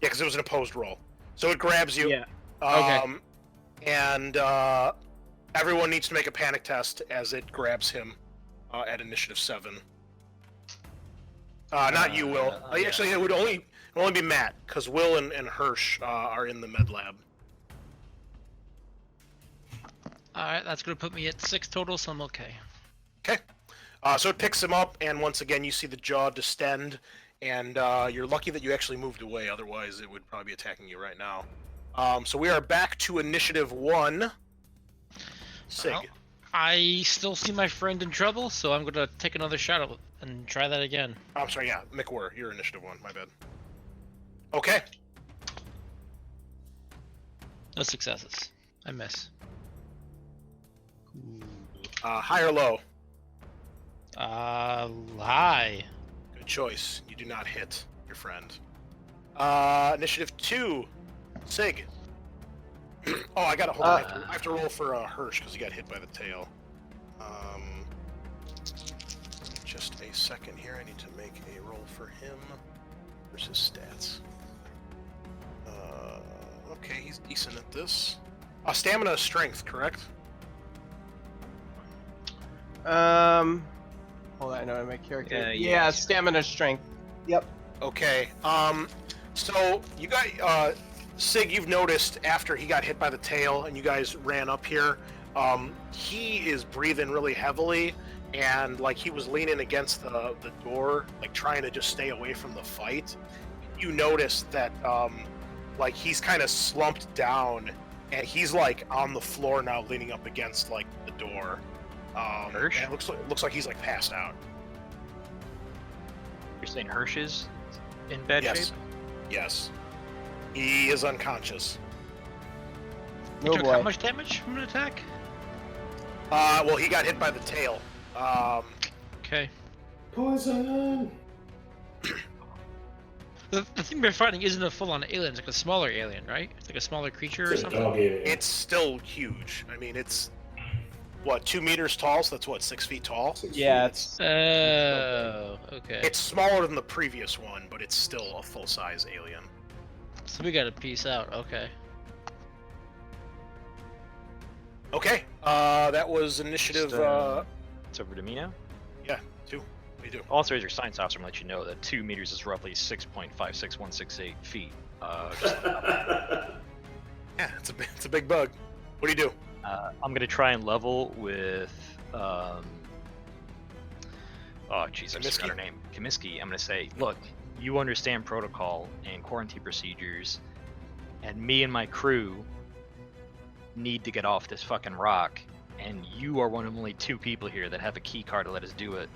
Yeah, because it was an opposed roll. So it grabs you. Yeah. Okay. And everyone needs to make a panic test as it grabs him at initiative 7. Not you, Will. yeah. Actually, it would only be Matt, because Will and Hirsch are in the med lab. Alright, that's gonna put me at 6 total, so I'm okay. Okay. So it picks him up, and once again, you see the jaw distend, and you're lucky that you actually moved away. Otherwise, it would probably be attacking you right now. So we are back to initiative 1. Sig. Well, I still see my friend in trouble, so I'm gonna take another shot at it and try that again. I'm sorry, yeah, McWhirr, you're initiative 1. My bad. Okay. No successes. I miss. High or low? High. Good choice. You do not hit your friend. Initiative 2. Sig. Oh, I gotta hold on. I have to roll for Hirsch because he got hit by the tail. Just a second here. I need to make a roll for him. Where's his stats? Okay, he's decent at this. Stamina is strength, correct? Hold on, I know my character. Yeah, stamina strength. Yep. Okay. So you got Sig. You've noticed after he got hit by the tail, and you guys ran up here. He is breathing really heavily, and like he was leaning against the door, like trying to just stay away from the fight. You notice that like he's kind of slumped down, and he's like on the floor now, leaning up against like the door. Hirsch? And it looks like he's like passed out. You're saying Hirsch is in bad Yes. shape? Yes. He is unconscious. He Oh took how boy. much damage from an attack? Well, he got hit by the tail. Okay. Poison. The thing we're fighting isn't a full-on alien; it's like a smaller alien, right? It's like a smaller creature or It's a something. dog alien. It's still huge. I mean, it's what, 2 meters tall? So that's what, 6 feet tall. 6 Yeah, feet. it's Oh, okay. It's smaller than the previous one, but it's still a full-size alien. So we gotta piece out. Okay. Okay. That was initiative. It's over to me now. Yeah, 2. We do. Also, as your science officer, I'm gonna let you know that 2 meters is roughly 6.56168 feet. Just, Yeah, it's a big bug. What do you do? I'm gonna try and level with. Oh, jeez, I just forgot her name. Kaminsky. I'm gonna say, look, you understand protocol and quarantine procedures, and me and my crew need to get off this fucking rock, and you are one of only 2 people here that have a key card to let us do it.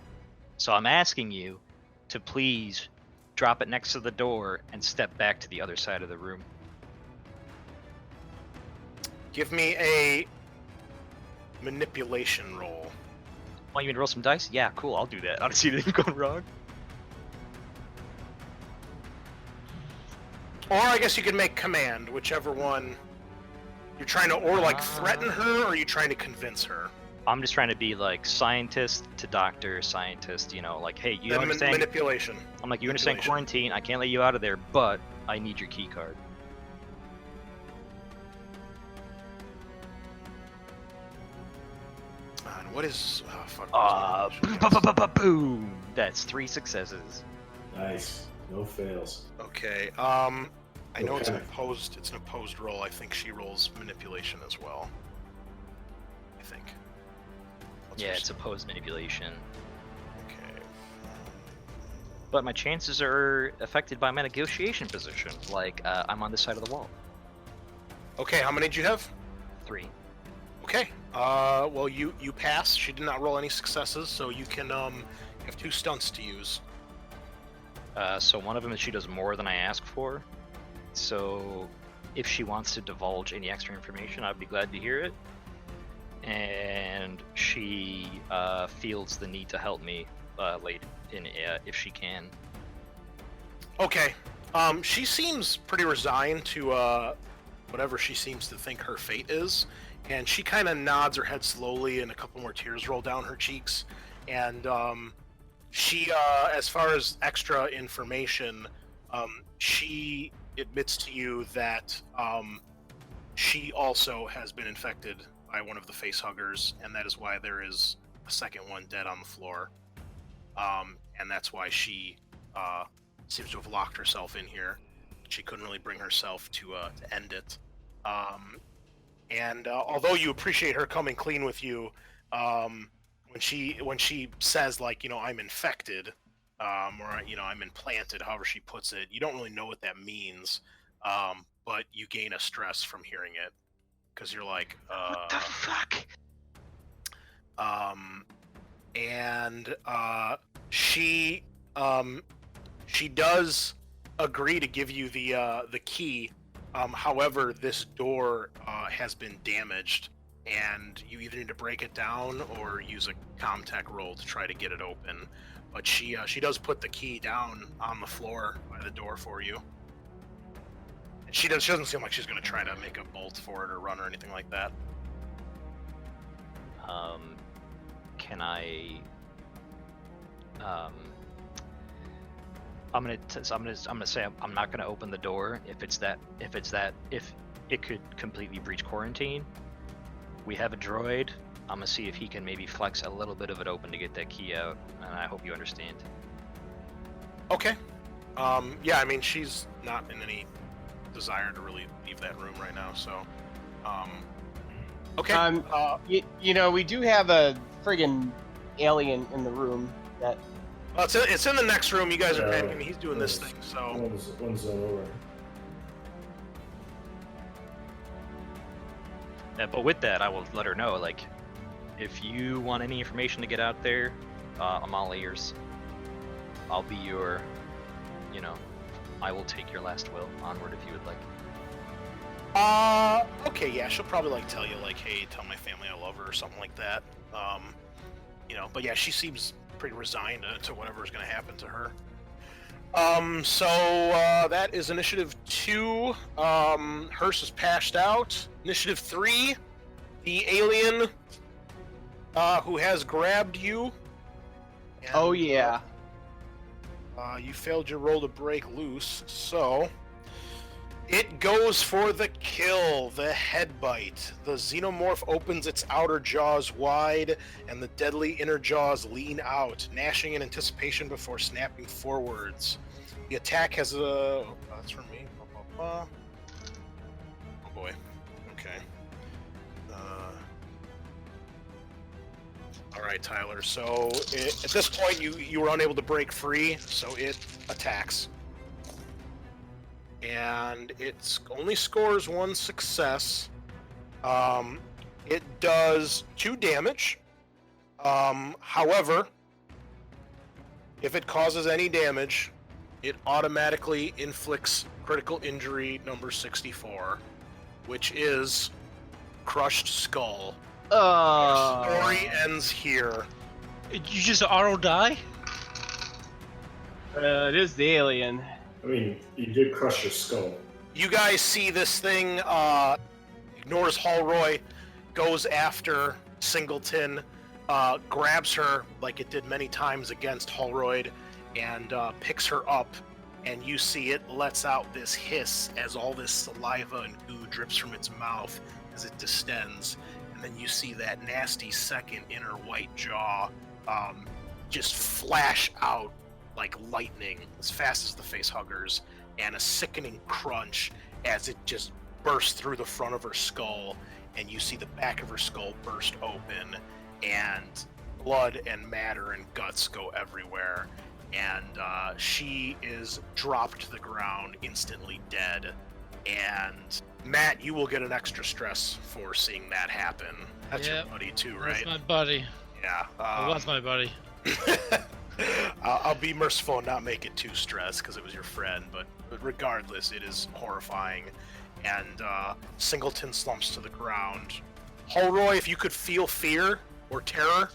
So I'm asking you to please drop it next to the door and step back to the other side of the room. Give me a manipulation roll. Want you to roll some dice? Yeah, cool, I'll do that. I don't see anything going wrong. Or I guess you could make command, whichever one. You're trying to, or like threaten her, or are you trying to convince her? I'm just trying to be like scientist to doctor, scientist, you know, like, hey, you Then understand? manipulation. I'm like, you understand manipulation. quarantine? I can't let you out of there, but I need your key card. And what is? Oh, fuck. Boom! That's 3 successes. Nice. No fails. Okay. I know it's an Okay. opposed. It's an opposed roll. I think she rolls manipulation as well. I think. What's Yeah, her it's opposed manipulation. Okay. But my chances are affected by my negotiation position. Like, I'm on this side of the wall. Okay. How many did you have? 3. Okay. Well, you pass. She did not roll any successes, so you can you have 2 stunts to use. So one of them is she does more than I ask for. So if she wants to divulge any extra information, I'd be glad to hear it. And she feels the need to help me late in if she can. Okay. She seems pretty resigned to whatever she seems to think her fate is, and she kind of nods her head slowly, and a couple more tears roll down her cheeks. And she, as far as extra information, she admits to you that she also has been infected by one of the facehuggers, and that is why there is a second one dead on the floor. And that's why she seems to have locked herself in here. She couldn't really bring herself to end it. And although you appreciate her coming clean with you, when she says, like, you know, I'm infected, or, you know, I'm implanted, however she puts it, you don't really know what that means, but you gain a stress from hearing it, because you're like, What the fuck? And she does agree to give you the key. However, this door has been damaged, and you either need to break it down or use a Comtech roll to try to get it open. But she does put the key down on the floor by the door for you. And she doesn't seem like she's going to try to make a bolt for it or run or anything like that. Can I? I'm gonna say I'm not gonna open the door if it could completely breach quarantine. We have a droid. I'm gonna see if he can maybe flex a little bit of it open to get that key out, and I hope you understand. Okay. Yeah, I mean, she's not in any desire to really leave that room right now, so. Okay. You know, we do have a friggin' alien in the room that. Well, it's in the next room. You guys are. Yeah, I mean, he's doing this thing, so. One zone over. But with that, I will let her know, like, if you want any information to get out there, I'm all ears. I'll be your, I will take your last will onward if you would like. Okay, yeah, she'll probably like tell you like, hey, tell my family I love her or something like that. But yeah, she seems pretty resigned to whatever's gonna happen to her. So that is initiative 2. Hearst is passed out. Initiative 3, the alien who has grabbed you. And, Oh yeah. You failed your roll to break loose, so it goes for the kill, the head bite. The xenomorph opens its outer jaws wide, and the deadly inner jaws lean out, gnashing in anticipation before snapping forwards. The attack has a... that's from me. Oh boy. Okay. Alright, Tyler. So, at this point, you were unable to break free, so it attacks. And it only scores 1 success. It does 2 damage. However, if it causes any damage, it automatically inflicts critical injury number 64, which is crushed skull. Our story ends here. You just auto die? It is the alien. I mean, you did crush your skull. You guys see this thing ignores Holroyd, goes after Singleton, grabs her like it did many times against Holroyd, and picks her up, and you see it lets out this hiss as all this saliva and goo drips from its mouth as it distends, and then you see that nasty second inner white jaw just flash out like lightning as fast as the face huggers, and a sickening crunch as it just bursts through the front of her skull, and you see the back of her skull burst open, and blood and matter and guts go everywhere, and she is dropped to the ground instantly dead. And Matt, you will get an extra stress for seeing that happen. That's your buddy too, right? That's my buddy. Yeah. It was my buddy. I'll be merciful and not make it too stressed because it was your friend, but regardless, it is horrifying. And Singleton slumps to the ground. Holroyd, if you could feel fear or terror,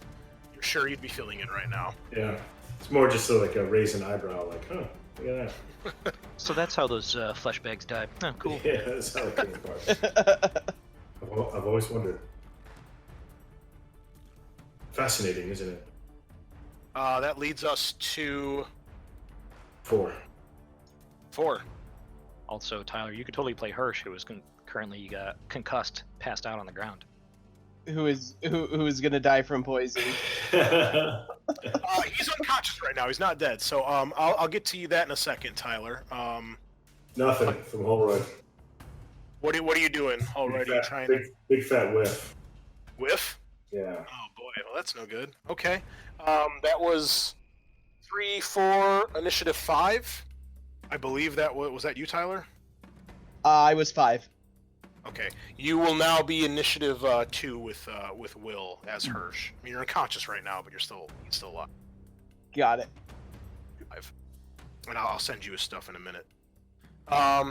you're sure you'd be feeling it right now. Yeah. It's more just like a raise an eyebrow, like, huh, look at that. So that's how those flesh bags die. Oh, cool. Yeah, that's how it came apart. I've always wondered. Fascinating, isn't it? That leads us to 4. 4. Also, Tyler, you could totally play Hirsch, who is currently concussed, passed out on the ground. Who is gonna die from poison? He's unconscious right now. He's not dead. So I'll get to you that in a second, Tyler. Nothing from Holroyd. What are you doing? Holroyd, are you trying to big fat whiff? whiff? Yeah. Oh boy, well that's no good. Okay, that was 3, 4, initiative 5. I believe that was that you, Tyler? I was 5. Okay, you will now be initiative 2 with Will as Hirsch. I mean, you're unconscious right now, but you're still alive. Got it. And I'll send you his stuff in a minute.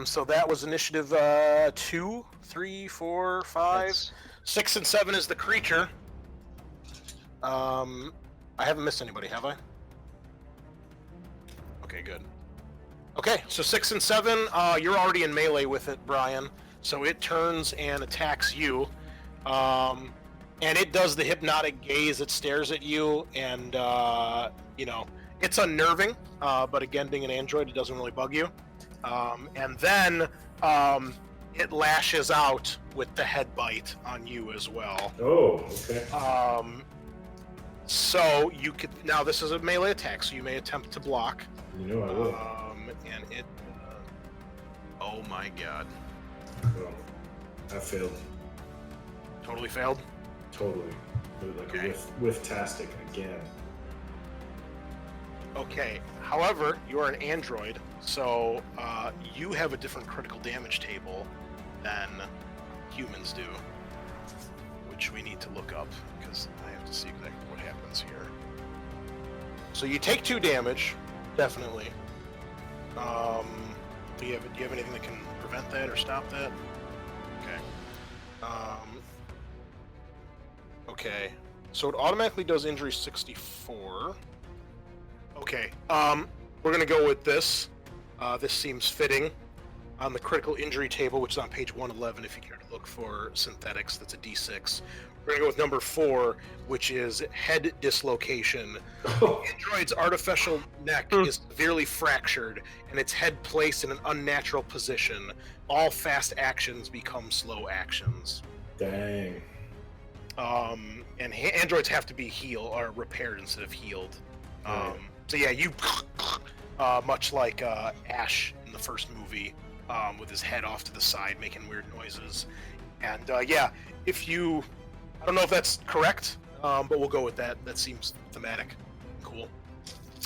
So that was initiative 2, 3, 4, 5, 6, and 7 is the creature. I haven't missed anybody, have I? Okay, good. Okay, so 6 and 7, you're already in melee with it, Brian. So it turns and attacks you. And it does the hypnotic gaze. It stares at you, and, it's unnerving. But again, being an android, it doesn't really bug you. And then it lashes out with the head bite on you as well. Oh, okay. So you could now. This is a melee attack, so you may attempt to block. You know I will. And it. Oh my god! Well, I failed. Totally failed. Totally. Like Okay. a whiff-tastic again. Okay. However, you are an android, so you have a different critical damage table than humans do. which we need to look up because I have to see exactly what happens here. So you take 2 damage, definitely. Do you have anything that can prevent that or stop that? Okay. Okay. So it automatically does injury 64. Okay. We're gonna go with this. This seems fitting. On the critical injury table, which is on page 111, if you care to look for synthetics, that's a D6. We're gonna go with number 4, which is head dislocation. Android's artificial neck is severely fractured, and its head placed in an unnatural position. All fast actions become slow actions. Dang. And androids have to be healed or repaired instead of healed. So yeah, you much like Ash in the first movie, with his head off to the side making weird noises. And yeah, if you, I don't know if that's correct, but we'll go with that. That seems thematic. Cool.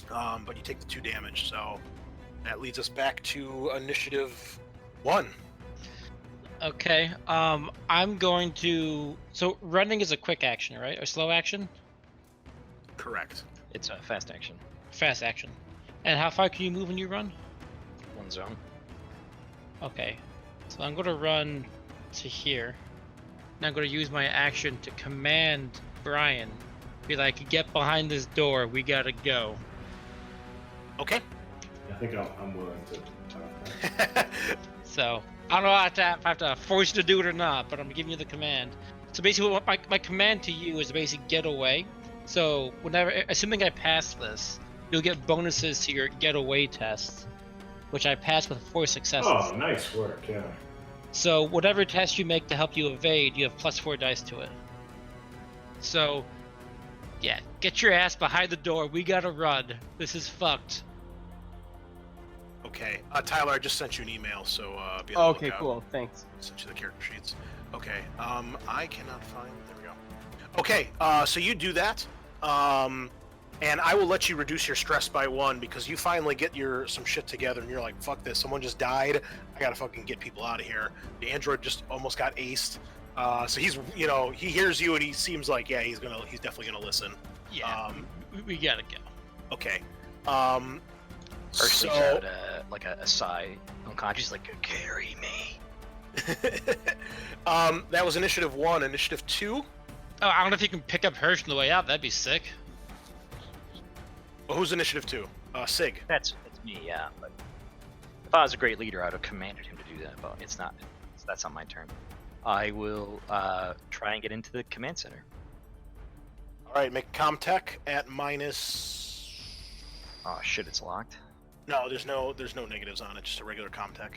But you take the 2 damage, so that leads us back to initiative 1. Okay. I'm going to. So running is a quick action, right? Or slow action? Correct. It's a fast action. Fast action. And how far can you move when you run? 1 zone. Okay. So I'm going to run to here. And I'm going to use my action to command Brian. Be like, get behind this door. We gotta go. Okay. I think I'm willing to. So I don't know if I have to force you to do it or not, but I'm giving you the command. So basically, what my command to you is basically get away. So whenever, assuming I pass this, you'll get bonuses to your get away test, which I passed with 4 successes. Oh, nice work, yeah. So whatever test you make to help you evade, you have +4 dice to it. So, yeah, get your ass behind the door. We gotta run. This is fucked. Okay. Tyler, I just sent you an email, so be on the Okay, lookout. cool. Thanks. Sent you the character sheets. Okay. I cannot find. There we go. Okay. So you do that. And I will let you reduce your stress by 1 because you finally get some shit together and you're like, fuck this, someone just died. I gotta fucking get people out of here. The android just almost got aced. So he's, he hears you and he seems like, yeah, he's definitely gonna listen. Yeah, we gotta go. Okay. First So... leaves out like a sigh, unconscious, like, carry me. That was initiative 1. Initiative 2? Oh, I don't know if you can pick up Hirsch on the way out. That'd be sick. Well, who's initiative 2? Sig. That's me, yeah. But if I was a great leader, I'd have commanded him to do that, but it's not. That's not my turn. I will try and get into the command center. All right, make Comtech at minus. Oh shit, it's locked. No, there's no negatives on it. Just a regular Comtech.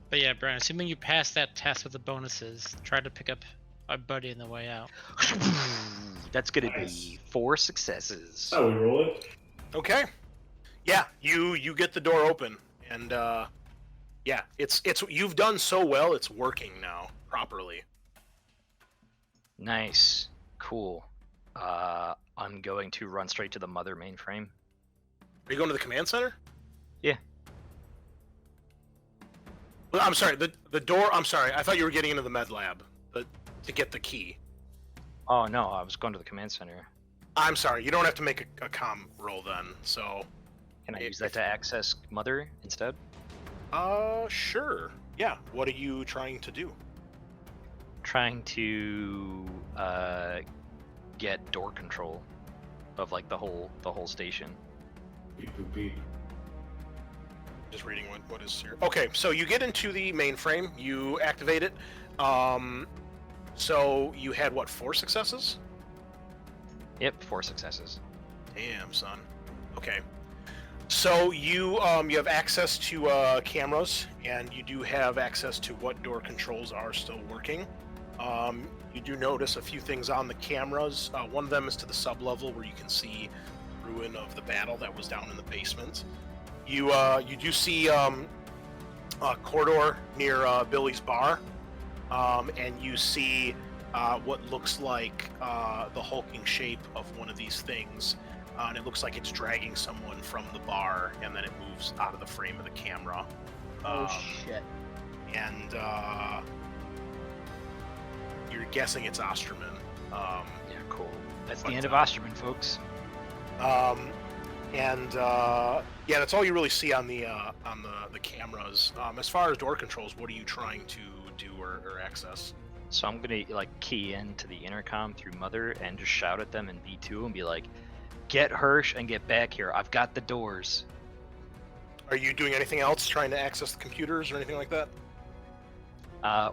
But yeah, Brian, assuming you pass that test with the bonuses, try to pick up our buddy on the way out. That's gonna Nice. be 4 successes. Oh, we roll it? Okay. Yeah, you get the door open, and yeah, it's you've done so well. It's working now properly. Nice, cool. I'm going to run straight to the mother mainframe. Are you going to the command center? Yeah. Well, I'm sorry. The door. I'm sorry. I thought you were getting into the med lab, to get the key. Oh no, I was going to the command center. I'm sorry. You don't have to make a comm roll then. So. Can I use that to access mother instead? Sure. Yeah. What are you trying to do? Trying to get door control of like the whole station. Beep, boop, beep. Just reading what is here. Okay, so you get into the mainframe. You activate it. So you had what, 4 successes? Yep, 4 successes. Damn, son. Okay. So you have access to cameras, and you do have access to what door controls are still working. You do notice a few things on the cameras. One of them is to the sub-level where you can see the ruin of the battle that was down in the basement. You do see a corridor near Billy's bar, and you see what looks like the hulking shape of one of these things. And it looks like it's dragging someone from the bar, and then it moves out of the frame of the camera. Oh shit. And you're guessing it's Osterman. Yeah, cool. That's the But, end of Osterman, folks. Yeah, that's all you really see on the cameras. As far as door controls, what are you trying to do or access? So I'm gonna like key into the intercom through Mother and just shout at them in B2 and be like, "Get Hirsch and get back here. I've got the doors." Are you doing anything else, trying to access the computers or anything like that?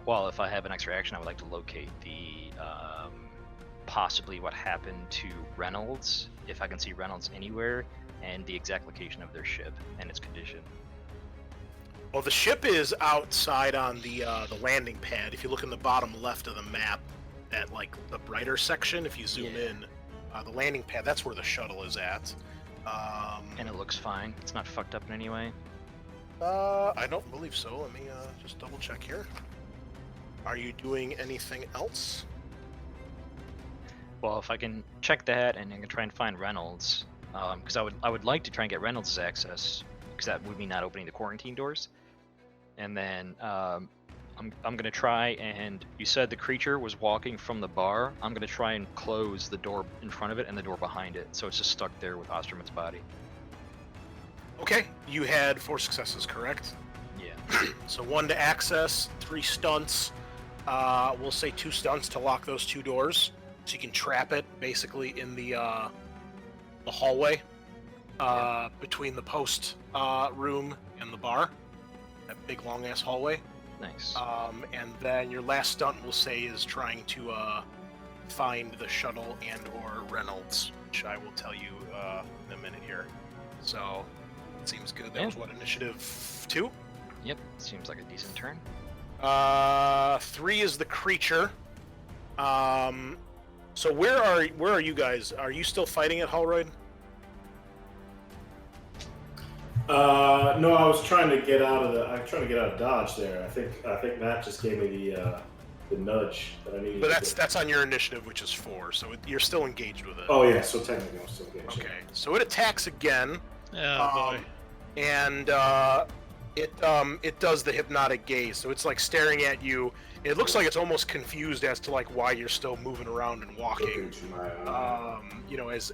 Well, if I have an extra action, I would like to locate the possibly what happened to Reynolds, if I can see Reynolds anywhere, and the exact location of their ship and its condition. Well, the ship is outside on the landing pad. If you look in the bottom left of the map, at like the brighter section, if you zoom in, the landing pad, that's where the shuttle is at. And it looks fine. It's not fucked up in any way. I don't believe so. Let me just double check here. Are you doing anything else? Well, if I can check that and I can try and find Reynolds, because I would like to try and get Reynolds' access, because that would mean not opening the quarantine doors. And then I'm gonna try and you said the creature was walking from the bar. I'm gonna try and close the door in front of it and the door behind it, so it's just stuck there with Osterman's body. Okay, you had 4 successes, correct? Yeah. So 1 to access, 3 stunts. We'll say 2 stunts to lock those 2 doors, so you can trap it basically in the hallway between the post room and the bar. That big long ass hallway. Nice. And then your last stunt, we'll say, is trying to find the shuttle and or Reynolds, which I will tell you in a minute here. So it seems good. That was what, initiative 2? Yep. Seems like a decent turn. 3 is the creature. So where are you guys? Are you still fighting at Holroyd? No, I was trying to get out of Dodge there. I think Matt just gave me the nudge that I needed. But that's on your initiative, which is 4. So you're still engaged with it. Oh yeah, so technically I'm still engaged. Okay. So it attacks again. Oh boy. And it does the hypnotic gaze. So it's like staring at you. It looks like it's almost confused as to like why you're still moving around and walking.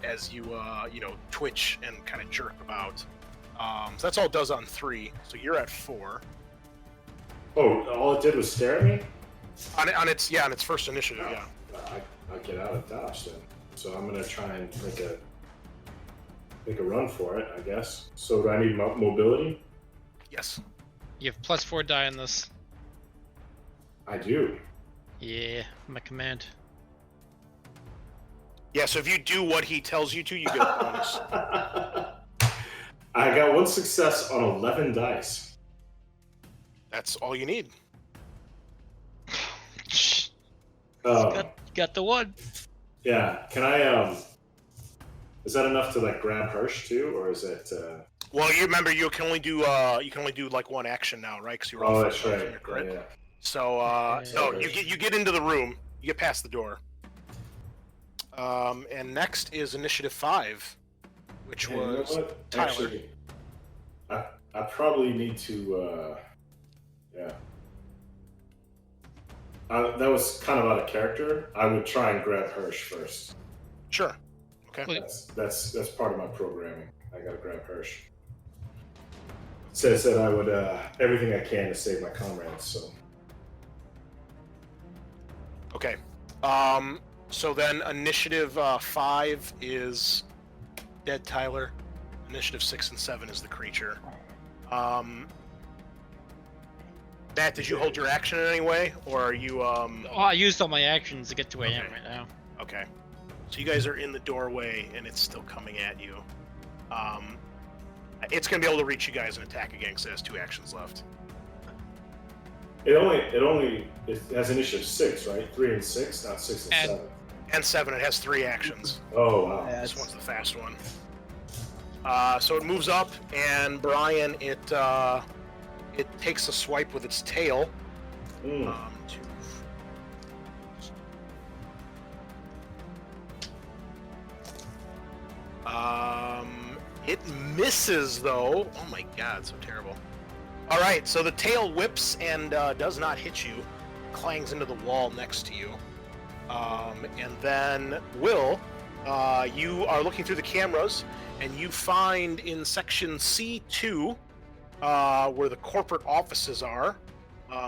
As you twitch and kind of jerk about. So that's all it does on 3. So you're at 4. Oh, all it did was stare at me? On its first initiative, yeah. I get out of Dodge then. So I'm gonna try and make a run for it, I guess. So do I need mobility? Yes. You have +4 die on this. I do. Yeah, my command. Yeah, so if you do what he tells you to, you get a bonus. I got 1 success on 11 dice. That's all you need. Got the 1. Yeah. Can I is that enough to like grab Hirsch too, or is it Well, you remember you can only do like 1 action now, right? Because you're Oh, off that's from right. your crit. Yeah. So you get into the room, you get past the door. And next is initiative 5, which Hey, you know was what? Tyler. Actually, I probably need to yeah. That was kind of out of character. I would try and grab Hirsch first. Sure. Okay. Wait. That's part of my programming. I gotta grab Hirsch. Says that I would everything I can to save my comrades. So. Okay. So then initiative 5 is dead Tyler. Initiative 6 and 7 is the creature. Matt, did you hold your action in any way, or are you Oh, I used all my actions to get to where I am Okay. right now. Okay. So you guys are in the doorway, and it's still coming at you. It's gonna be able to reach you guys and attack again, because it has 2 actions left. It has initiative 6, right? 3 and 6, not 6 and And- 7. And 7, it has 3 actions. Oh wow. This one's the fast one. So it moves up, and Brian, it takes a swipe with its tail. Mm. It misses though. Oh my god, so terrible. All right, so the tail whips and does not hit you. Clangs into the wall next to you. And then, Will, you are looking through the cameras, and you find in section C2, where the corporate offices are.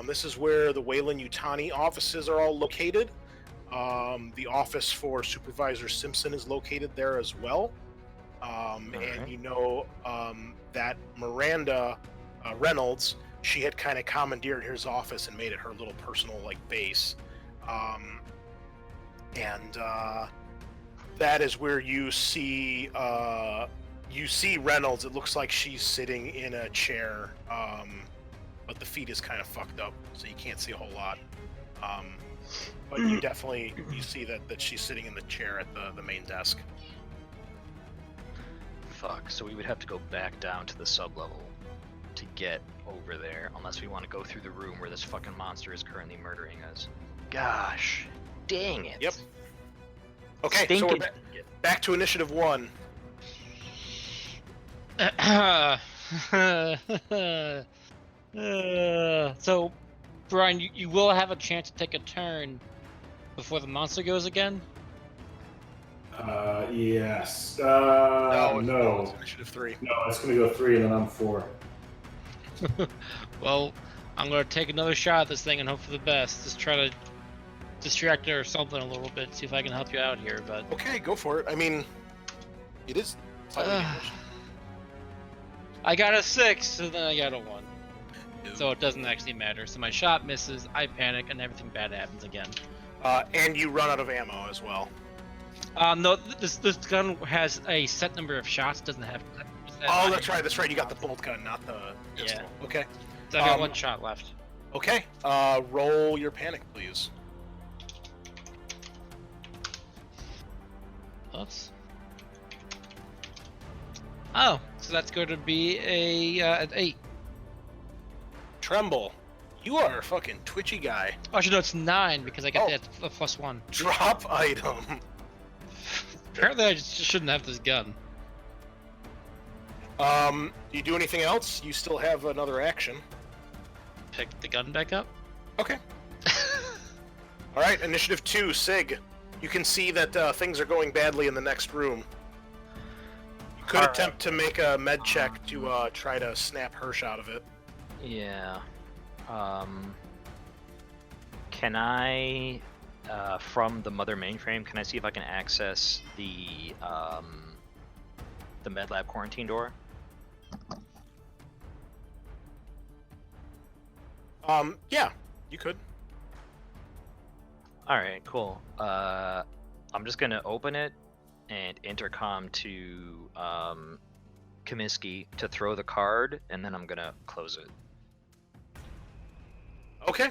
This is where the Wayland Yutani offices are all located. The office for Supervisor Simpson is located there as well. And you know that Miranda Reynolds, she had kind of commandeered his office and made it her little personal base. And that is where you see Reynolds. It looks like she's sitting in a chair, but the feet is kind of fucked up, so you can't see a whole lot. But you definitely see that she's sitting in the chair at the main desk. Fuck, so we would have to go back down to the sublevel to get over there, unless we want to go through the room where this fucking monster is currently murdering us. Gosh, dang it. Yep. Okay, so we're back to initiative 1. So, Brian, you will have a chance to take a turn before the monster goes again? Yes. No, No. it's initiative 3. No, it's going to go 3 and then I'm 4. Well, I'm going to take another shot at this thing and hope for the best. Just try to distract her or something a little bit, see if I can help you out here, but... Okay, go for it. I mean, it is slightly damaged. I got a 6, and then I got a 1. So it doesn't actually matter. So my shot misses, I panic, and everything bad happens again. And you run out of ammo as well. No, this gun has a set number of shots. Doesn't have. Oh, that's right. You got the bolt gun, not the pistol. Yeah. Okay. So I got 1 shot left. Okay. Roll your panic, please. Oops. Oh, so that's going to be an 8. Tremble. You are a fucking twitchy guy. Oh, actually, no, it's 9 because I got that +1. Drop item. Apparently, I just shouldn't have this gun. Do you do anything else? You still have another action. Pick the gun back up. Okay. All right, initiative 2, Sig. You can see that things are going badly in the next room. You could attempt to make a med check to try to snap Hirsch out of it. Yeah. Can I, from the mother mainframe, can I see if I can access the med lab quarantine door? Yeah, you could. Alright, cool. I'm just gonna open it and intercom to Kaminsky to throw the card, and then I'm gonna close it. Okay.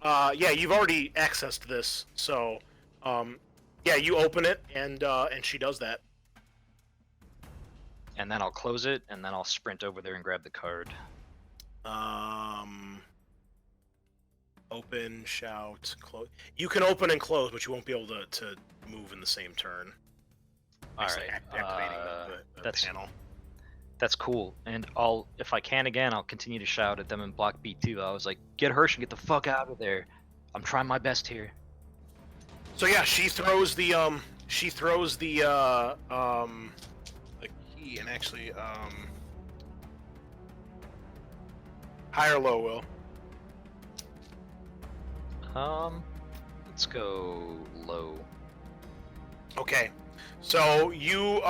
Yeah, you've already accessed this, so yeah, you open it and she does that. And then I'll close it, and then I'll sprint over there and grab the card. Open, shout, close. You can open and close, but you won't be able to move in the same turn. Alright, Activating the panel. That's cool. And if I can again, I'll continue to shout at them in block B2. I was like, get Hirsch and get the fuck out of there. I'm trying my best here. So yeah, she throws the key, and actually high or low, Will? Let's go low. Okay, so you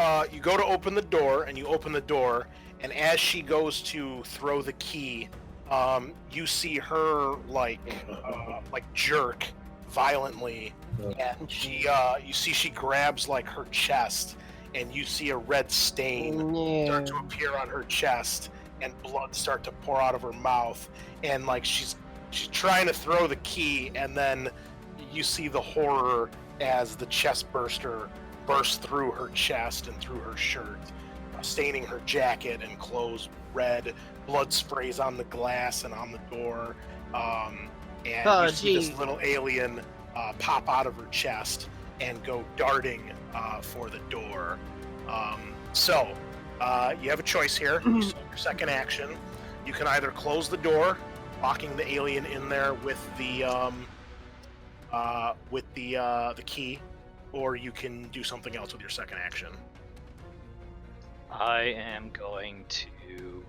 go to open the door, and you open the door, and as she goes to throw the key, you see her like jerk violently, and she grabs like her chest, and you see a red stain start to appear on her chest, and blood start to pour out of her mouth, and like she's trying to throw the key, and then you see the horror as the chest burster bursts through her chest and through her shirt, staining her jacket and clothes red. Blood sprays on the glass and on the door, and you see this little alien pop out of her chest and go darting for the door. So you have a choice here. So your second action, you can either close the door, locking the alien in there with the with the key, or you can do something else with your second action. I am going to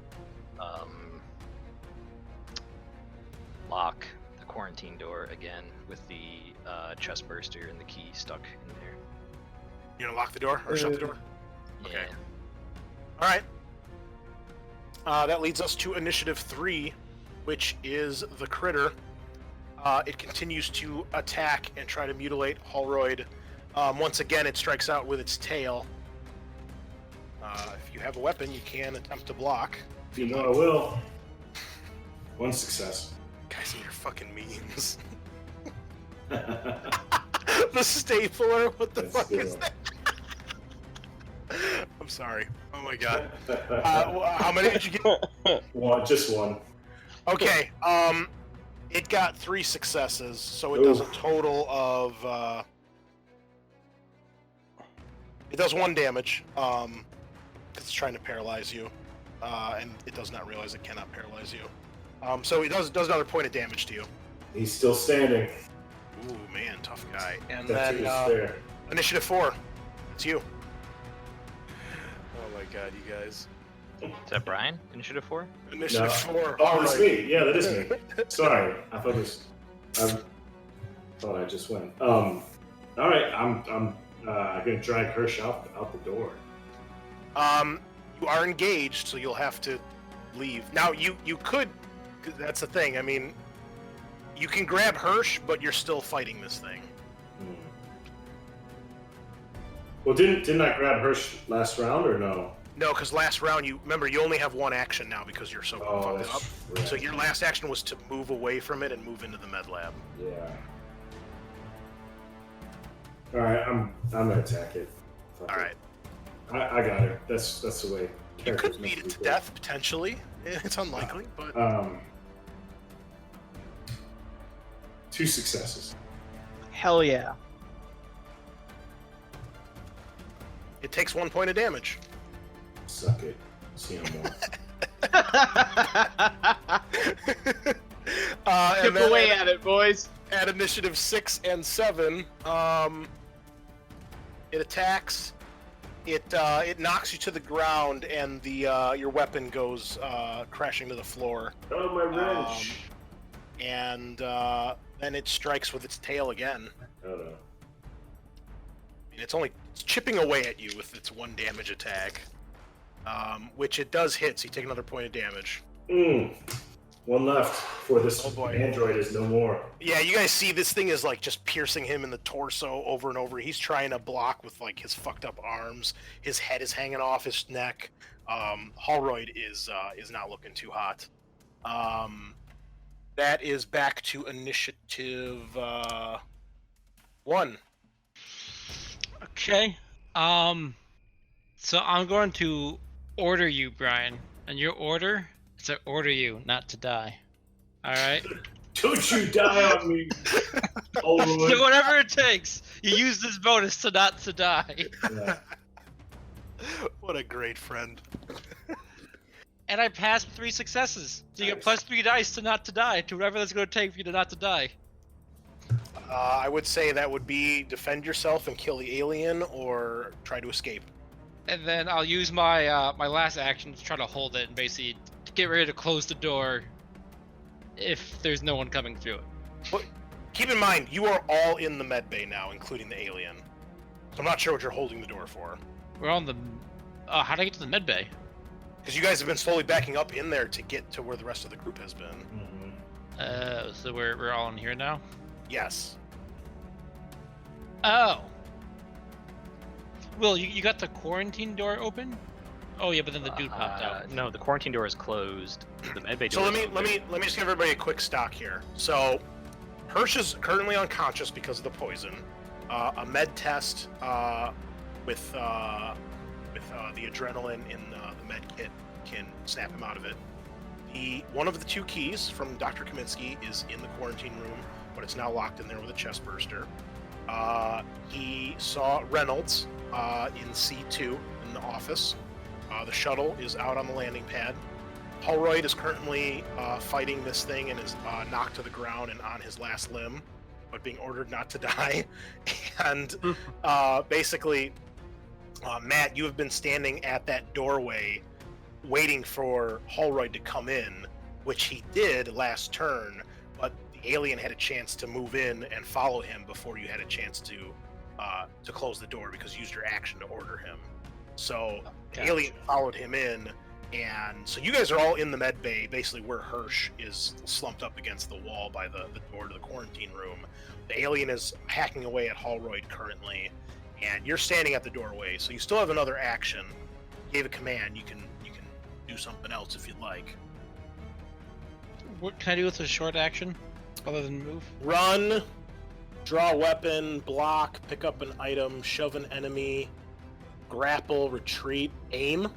lock the quarantine door again with the chest burster and the key stuck in there. You're gonna lock the door or shut the door? Okay. Yeah. All right. That leads us to initiative 3, which is the critter. It continues to attack and try to mutilate Holroyd. Once again, it strikes out with its tail. If you have a weapon, you can attempt to block. You know I will. 1 success. Guys, and your fucking memes. The stapler? What the fuck is that? I'm sorry. Oh my god. How many did you get? Just one. Okay. It got 3 successes, so it does a total of. It does 1 damage. Because it's trying to paralyze you, and it does not realize it cannot paralyze you. So it does another point of damage to you. He's still standing. Ooh, man, tough guy. And That then too is fair. initiative 4. It's you. Oh my god, you guys. Is that Brian? Initiative 4? Initiative No. 4. Oh, it's me. Yeah, that is me. Sorry, I thought I thought I just went. All right, I'm gonna drag Hirsch out the door. You are engaged, so you'll have to leave. Now, you could. That's the thing. I mean, you can grab Hirsch, but you're still fighting this thing. Well, didn't I grab Hirsch last round or no? No, because last round you only have 1 action now because you're so fucked that's up. right. So your last action was to move away from it and move into the med lab. Yeah. All right, I'm gonna attack it. Fuck All it. right. I got it. That's the way. You characters could beat must it to be death potentially. It's unlikely, but built. 2 successes. Hell yeah. it takes 1 point of damage. Suck it. See no more. And Chip then away at it, boys. at initiative 6 and 7, it attacks. It knocks you to the ground, and your weapon goes crashing to the floor. Oh, my wrench. And then it strikes with its tail again. Oh no. I mean, it's chipping away at you with its 1 damage attack, which it does hit. So you take another point of damage. 1 left for this Oh, boy. android is no more. Yeah, you guys see this thing is like just piercing him in the torso over and over. He's trying to block with like his fucked up arms. His head is hanging off his neck. Holroyd is not looking too hot. That is back to initiative 1. Okay. So I'm going to order you, Brian, and your order is to order you not to die. All right. Don't you die on me. Holroyd. So whatever it takes, you use this bonus to not to die. Yeah. What a great friend. And I passed with 3 successes. So you get Nice. +3 dice to not to die, to whatever that's going to take for you to not to die. I would say that would be defend yourself and kill the alien, or try to escape. And then I'll use my my last action to try to hold it and basically get ready to close the door if there's no one coming through it. But keep in mind, you are all in the med bay now, including the alien. So I'm not sure what you're holding the door for. We're on the... how do I get to the med bay? Because you guys have been slowly backing up in there to get to where the rest of the group has been. Mhm. So we're all in here now? Yes. Oh. Will, you got the quarantine door open? Oh yeah, but then the dude popped out. No, the quarantine door is closed. The medbay So door let is me open. just give everybody a quick stock here. So Hirsch is currently unconscious because of the poison. A med test with the adrenaline in the med kit can snap him out of it. One of the 2 keys from Dr. Kaminsky is in the quarantine room, but it's now locked in there with a chest burster. He saw Reynolds in C2 in the office. The shuttle is out on the landing pad. Holroyd is currently fighting this thing and is knocked to the ground and on his last limb. but being ordered not to die. And basically, Matt, you have been standing at that doorway waiting for Holroyd to come in, which he did last turn, but the alien had a chance to move in and follow him before you had a chance to close the door because you used your action to order him. So the alien followed him in, and so you guys are all in the med bay, basically where Hirsch is slumped up against the wall by the door to the quarantine room. The alien is hacking away at Holroyd currently, and you're standing at the doorway, so you still have another action. You gave a command, you can do something else if you'd like. What can I do with a short action other than move? Run, draw a weapon, block, pick up an item, shove an enemy, grapple, retreat, aim,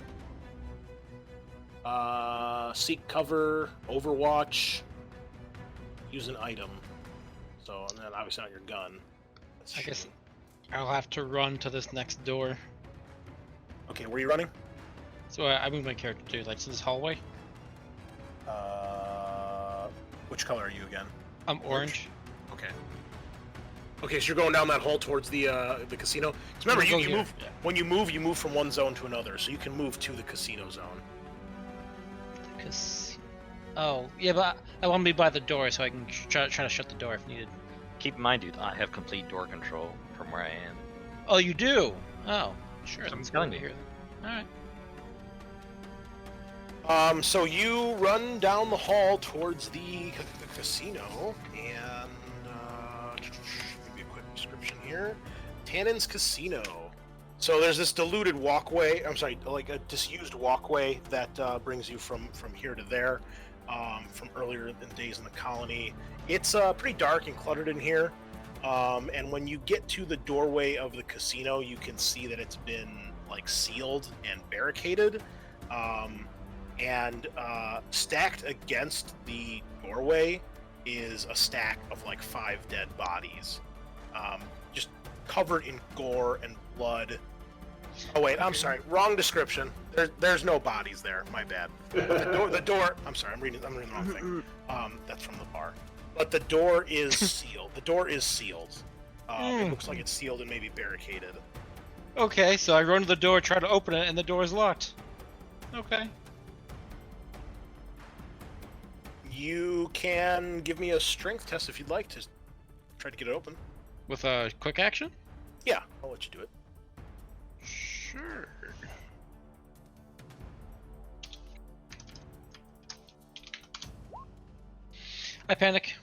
seek cover, overwatch, use an item. So, and then obviously not your gun. I guess I'll have to run to this next door. Okay, where are you running? So I move my character to like to this hallway. Which color are you again? I'm orange. Okay. Okay, so you're going down that hole towards the casino. 'Cause remember, We'll you go here, move yeah. when you move from one zone to another, so you can move to the casino zone. Oh, yeah, but I want to be by the door so I can try to shut the door if needed. Keep in mind, dude, I have complete door control from where I am. Oh, you do? Oh, sure. I'm Let's telling go you. here. All right. So you run down the hall towards the casino, and give me a quick description here. Tannen's Casino. So there's this diluted walkway. I'm sorry, like a disused walkway that brings you from here to there, from earlier in the days in the colony. It's pretty dark and cluttered in here, and when you get to the doorway of the casino, you can see that it's been like sealed and barricaded. And stacked against the doorway is a stack of like 5 dead bodies, just covered in gore and blood. Oh wait, I'm sorry, wrong description. There's no bodies there. My bad. But the door. I'm sorry, I'm reading the wrong thing. That's from the bar. But the door is sealed. The door is sealed. It looks like it's sealed and maybe barricaded. Okay, so I run to the door, try to open it, and the door is locked. Okay. You can give me a strength test if you'd like to try to get it open. With a quick action? Yeah, I'll let you do it. Sure. I panic.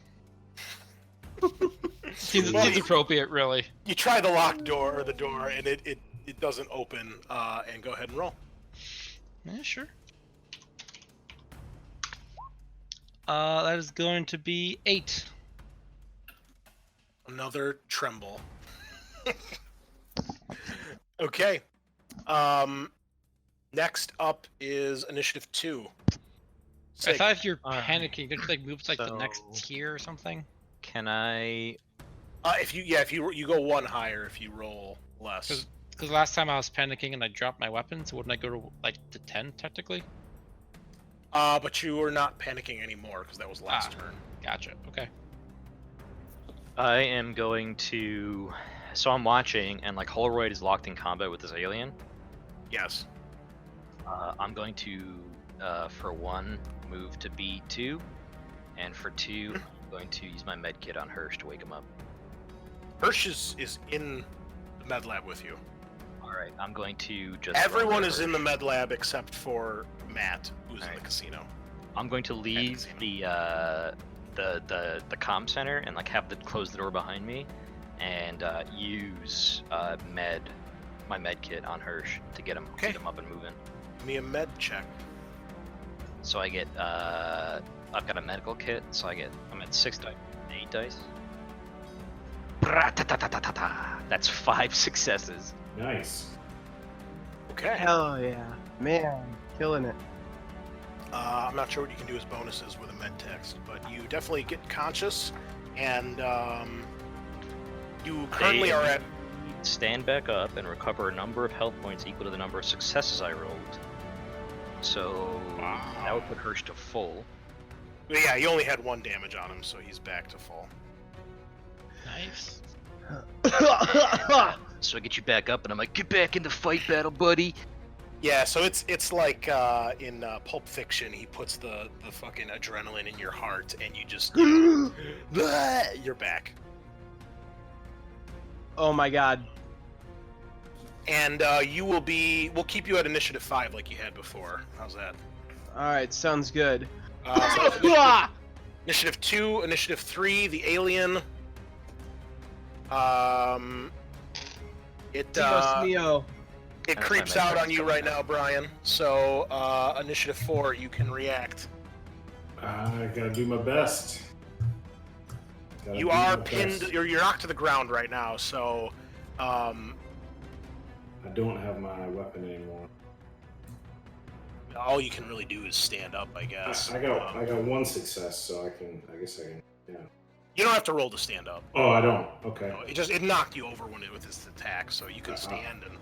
Seems appropriate, really. You try the locked door or the door, and it doesn't open. And go ahead and roll. Yeah, sure. That is going to be 8. Another tremble. Okay. Next up is initiative 2. I Sig. thought if you're panicking, don't you like move to like the so- next tier or something? Can I? If you go one higher if you roll less. Because last time I was panicking and I dropped my weapon, so wouldn't I go to like to 10 technically? But you were not panicking anymore because that was last turn. Gotcha. Okay. I am going to. So I'm watching, and like Holroyd is locked in combat with this alien. Yes. I'm going to, for 1, move to B2, and for 2, I'm going to use my med kit on Hirsch to wake him up. Hirsch is in the med lab with you. Alright, I'm going to just. Everyone is in the med lab except for Matt, who's in the casino. I'm going to leave the comm center and like have to close the door behind me, and use my med kit on Hirsch to get him up and moving. Give me a med check. So I get I've got a medical kit, so I'm at 6 dice, 8 dice. That's 5 successes. Nice. Okay. Hell yeah. Man, killing it. I'm not sure what you can do as bonuses with a med text, but you definitely get conscious, and you currently are at. Stand back up and recover a number of health points equal to the number of successes I rolled. So that would put Hirsch to full. Yeah, you only had 1 damage on him, so he's back to full. Nice. So I get you back up, and I'm like, get back in the fight battle, buddy. Yeah, so it's like in Pulp Fiction, he puts the fucking adrenaline in your heart, and you just you're back. Oh my god. And we'll keep you at initiative 5 like you had before. How's that? Alright, sounds good. So initiative 2, initiative 3, the alien. Dios mío. It creeps out on you right now, Brian. So initiative 4, you can react. I gotta do my best. You are pinned. You're knocked to the ground right now. So I don't have my weapon anymore. all you can really do is stand up, I guess. I got one success, so I guess I can. Yeah. You don't have to roll to stand up. Oh, I don't. Okay. No, it knocked you over with its attack, so you can stand and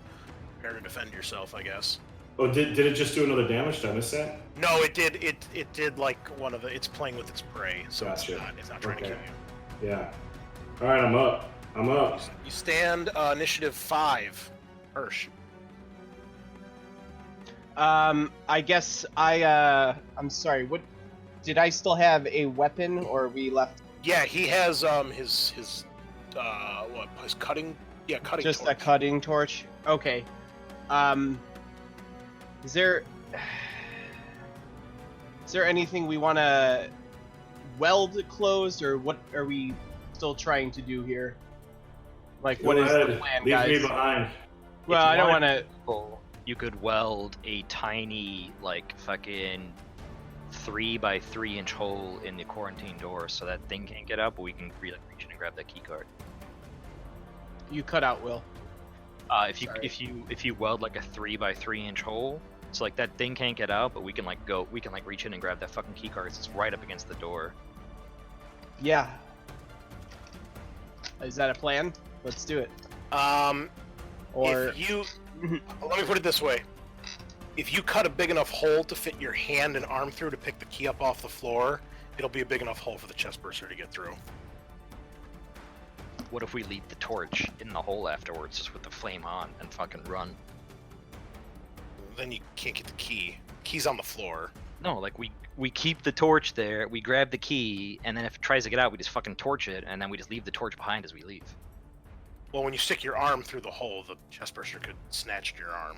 prepare to defend yourself, I guess. Oh, did it just do another damage? Did I miss that? No, it did. It did like one of the. It's playing with its prey, so Gotcha. it's not trying to kill you. Yeah. All right, I'm up. I'm up. You stand initiative 5, Hirsch. I guess I'm sorry. What did I still have a weapon, or we left? Yeah, he has his cutting. Yeah, cutting. Just torch. a cutting torch. Okay. Is there anything we want to weld closed, or what are we still trying to do here? Like, what Go is ahead. the plan, Leave guys? me behind. Well, I don't want to. You could weld a tiny, like, fucking 3x3 inch hole in the quarantine door so that thing can't get out, but we can reach in and grab that key card. You cut out, Will. If you weld like a 3x3 inch hole, so like that thing can't get out, but we can reach in and grab that fucking key card. It's right up against the door. Yeah. Is that a plan? Let's do it. Or if you let me put it this way: if you cut a big enough hole to fit your hand and arm through to pick the key up off the floor, it'll be a big enough hole for the chest burster to get through. What if we leave the torch in the hole afterwards, just with the flame on, and fucking run? Then you can't get the key. Key's on the floor. No, like we keep the torch there, we grab the key, and then if it tries to get out, we just fucking torch it, and then we just leave the torch behind as we leave. Well, when you stick your arm through the hole, the chest burster could snatch at your arm.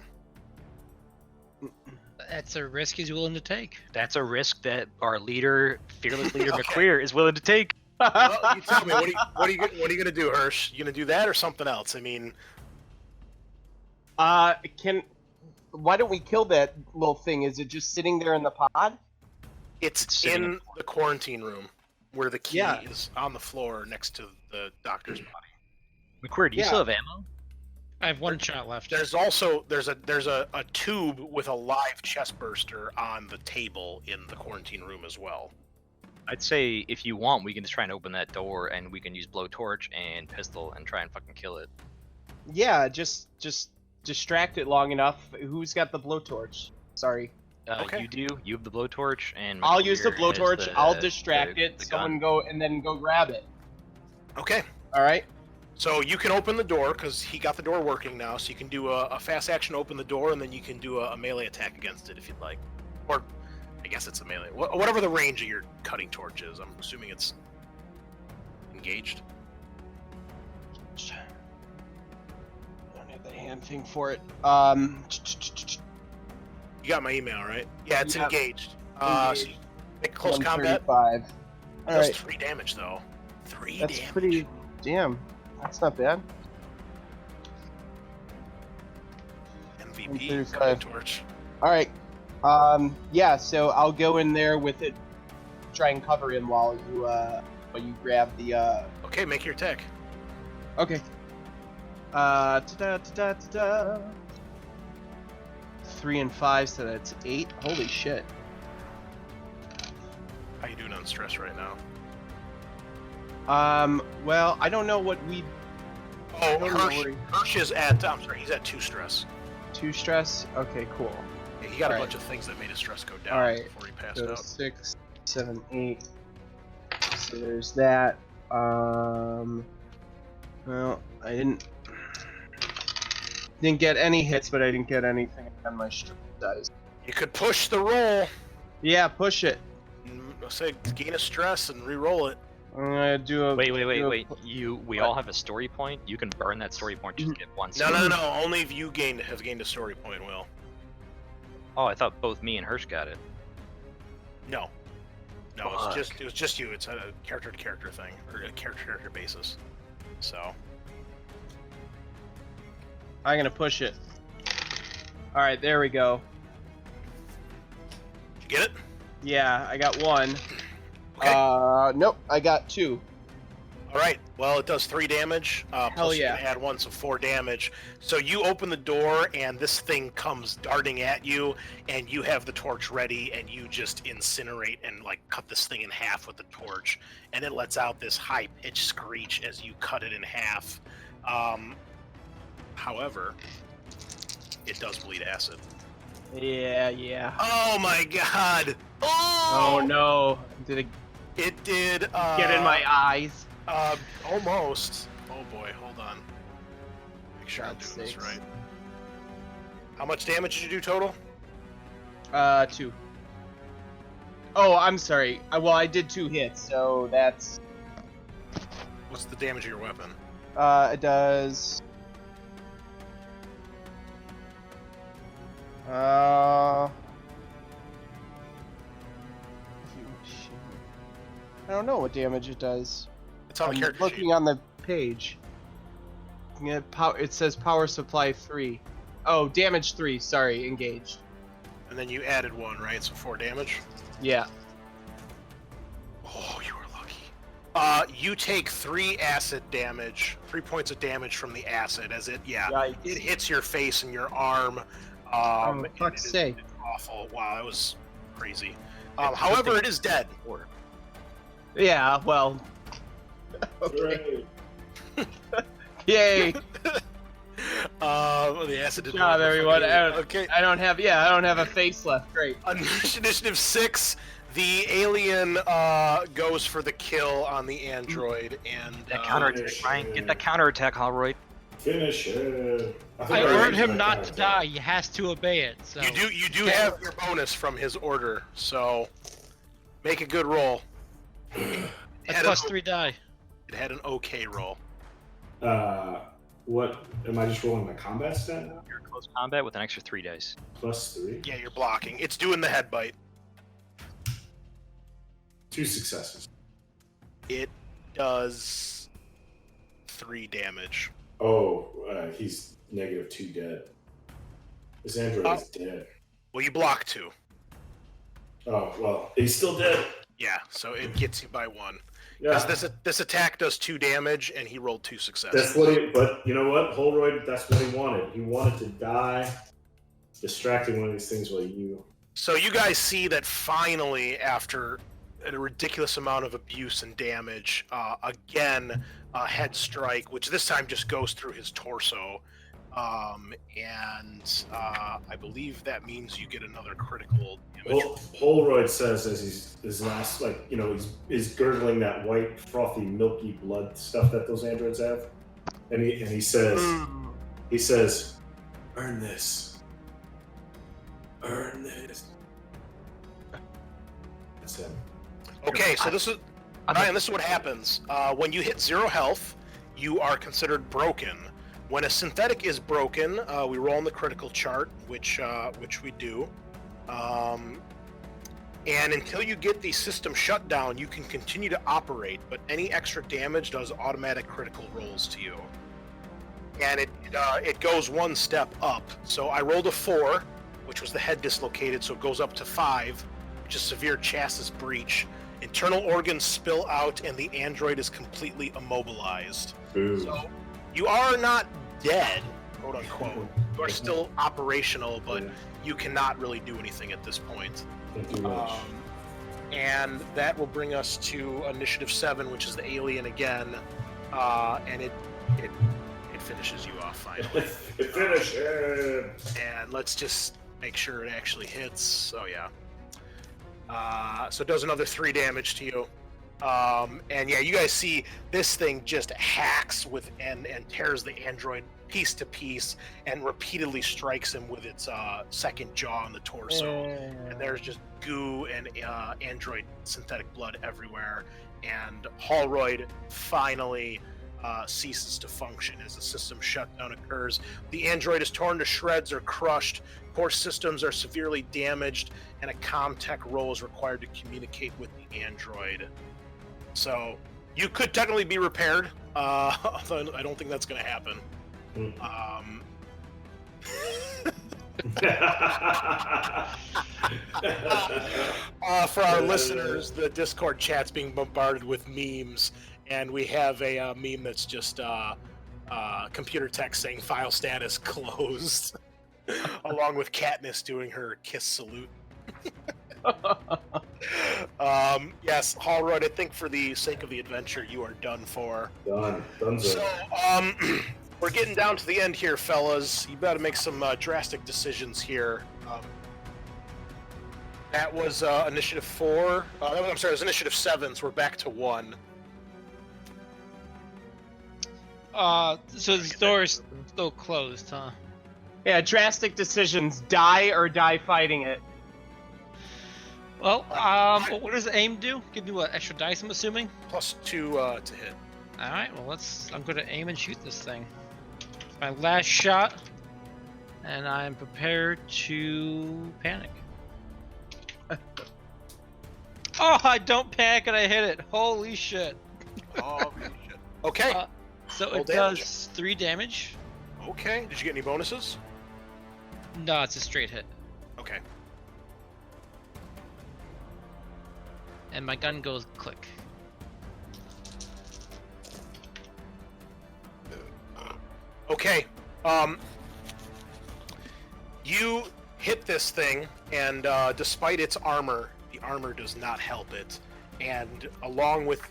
That's a risk he's willing to take. That's a risk that our leader, fearless leader Okay. McQueer, is willing to take. Well, you tell me, what are you gonna do, Hirsch? You gonna do that or something else? I mean, why don't we kill that little thing? Is it just sitting there in the pod? it's sitting in the quarantine room where the key Yeah. is on the floor next to the doctor's body. McQueer, do you Yeah. still have ammo? I have one shot left. There's also there's a tube with a live chest burster on the table in the quarantine room as well. I'd say if you want, we can just try and open that door, and we can use blowtorch and pistol and try and fucking kill it. Yeah, just distract it long enough. Who's got the blowtorch? Sorry. Okay. You do. You have the blowtorch, and I'll use the McQueer has blowtorch. the- I'll distract the it. gun. Someone go and then go grab it. Okay. All right. So you can open the door because he got the door working now. So you can do a fast action, open the door, and then you can do a melee attack against it if you'd like, or I guess it's a melee. Whatever the range of your cutting torch is. I'm assuming it's engaged. I don't have the hand thing for it. You got my email, right? Yeah, it's Yeah. engaged. So you make close combat. 135. All Does right. 3 damage though. 3 That's damage. pretty. Damn. That's not bad. MVP 135. cutting torch. All right. Yeah. So I'll go in there with it. Try and cover him while you grab the. Okay, make your attack. Okay. Ta-da. 3 and 5, so that's 8. Holy shit. How you doing on stress right now? Well, I don't know what we. Oh, Don't worry. Hirsch is at. I'm sorry, he's at 2 stress. 2 stress. Okay, cool. Yeah, he got a Alright. bunch of things that made his stress go down Alright. before he passed So out. 6, 7, 8. So there's that. Well, I didn't get any hits, but I didn't get anything on my strength dice. You could push the roll. Yeah, push it. Say gain a stress and re-roll it. I'm gonna do a. Wait. We all What? have a story point. You can burn that story point just to get one. No. Only if you have gained a story point, Will. Oh, I thought both me and Hirsch got it. No, Fuck. it was just you. It's a character to character thing, or a character to character basis. So I'm gonna push it. All right, there we go. did you get it? Yeah, I got one. Okay. Nope, I got two. All right. Well, it does 3 damage. Plus yeah. You can add 1, so 4 damage. So you open the door, and this thing comes darting at you, and you have the torch ready, and you just incinerate and like cut this thing in half with the torch, and it lets out this high-pitched screech as you cut it in half. However, it does bleed acid. Yeah. Oh my god! Oh no! Did it It did. get in my eyes? Almost. Oh boy, hold on. Make sure I'm God's doing this sakes. right. How much damage did you do total? 2. Oh, I'm sorry. Well, I did 2 hits, so that's. What's the damage of your weapon? It does. I don't know what damage it does. It's on the I'm character looking sheet. on the page. Yeah, it says power supply 3. Oh, damage 3. Sorry, engaged. And then you added 1, right? So 4 damage. Yeah. Oh, you were lucky. You take 3 acid damage, 3 points of damage from the acid as it Yikes. it hits your face and your arm. Oh, And fuck's it is- sake. it's awful. Wow, that was crazy. However, it is dead. Yeah. Well. Okay. Hooray. Yay. The acid did Good job, not- everyone. Okay. I don't have a face left. Great. On initiative 6, the alien goes for the kill on the android, and That counterattack, Ryan. Get that counterattack, Holroyd. Finish it. I warned him not to die. He has to obey it. So you do have your bonus from his order, so make a good roll. that's plus 3 die. It had an okay roll. What? Am I just rolling my combat stat now? You're in close combat with an extra 3 dice. +3. Yeah, you're blocking. It's doing the head bite. 2 successes. It does 3 damage. Oh, he's -2 dead. This android is dead. Well, you block 2. Oh, well, he's still dead. Yeah, so it gets you by 1. Yeah. Because this attack does 2 damage, and he rolled 2 successes. That's what he, but you know what? Holroyd, that's what he wanted. He wanted to die distracting one of these things while you. So you guys see that finally, after a ridiculous amount of abuse and damage, again, a head strike, which this time just goes through his torso. I believe that means you get another critical damage. Holroyd says as he's his last, like, you know, he's gurgling that white, frothy, milky blood stuff that those androids have, and he says, "Earn this. Earn this." That's him. Okay, so this is Ryan. This is what happens when you hit 0 health. You are considered broken. When a synthetic is broken, we roll on the critical chart, which we do. And until you get the system shut down, you can continue to operate, but any extra damage does automatic critical rolls to you. And it goes 1 step up. So I rolled a 4, which was the head dislocated, so it goes up to 5, which is severe chassis breach. Internal organs spill out, and the android is completely immobilized. Boo. So you are not dead, quote unquote. You are still operational, but you cannot really do anything at this point. Thank you much. And that will bring us to initiative 7, which is the alien again, and it finishes you off finally. Finish it. And let's just make sure it actually hits. Oh yeah. So it does another 3 damage to you. And yeah, you guys see this thing just hacks with and tears the android piece to piece and repeatedly strikes him with its second jaw on the torso. And there's just goo and android synthetic blood everywhere. And Holroyd finally ceases to function as the system shutdown occurs. The android is torn to shreds or crushed. Core systems are severely damaged, and a ComTech role is required to communicate with the android. So you could technically be repaired. Although I don't think that's going to happen. For our listeners, the Discord chat's being bombarded with memes, and we have a meme that's just computer text saying file status closed, along with Katniss doing her kiss salute. Yes, Hallroyd, I think for the sake of the adventure, you are done for. Done. So, we're getting down to the end here, fellas. You better make some drastic decisions here. That was initiative 4. I'm sorry, it was initiative 7, so we're back to 1. So the door's still closed, huh? Yeah, drastic decisions. Die or die fighting it. Well, what does aim do? Give me what, extra dice, I'm assuming? +2 to hit. Alright, well I'm gonna aim and shoot this thing. It's my last shot, and I'm prepared to panic. Oh, I don't panic and I hit it. Holy shit. Oh, shit. Okay. So Roll it damage. does 3 damage. Okay. Did you get any bonuses? No, it's a straight hit. Okay. And my gun goes click. Okay. You hit this thing, and despite its armor, the armor does not help it. And along with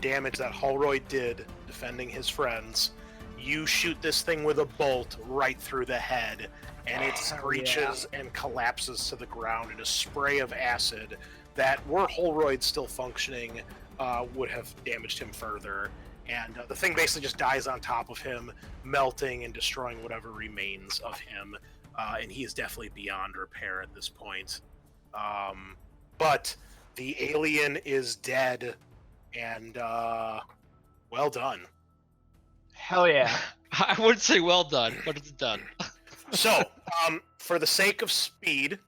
damage that Holroyd did defending his friends, you shoot this thing with a bolt right through the head, and it screeches and collapses to the ground in a spray of acid that, were Holroyd still functioning, would have damaged him further. And the thing basically just dies on top of him, melting and destroying whatever remains of him. And he is definitely beyond repair at this point. But the alien is dead, and well done. Hell yeah. I wouldn't say well done, but it's done. So, for the sake of speed,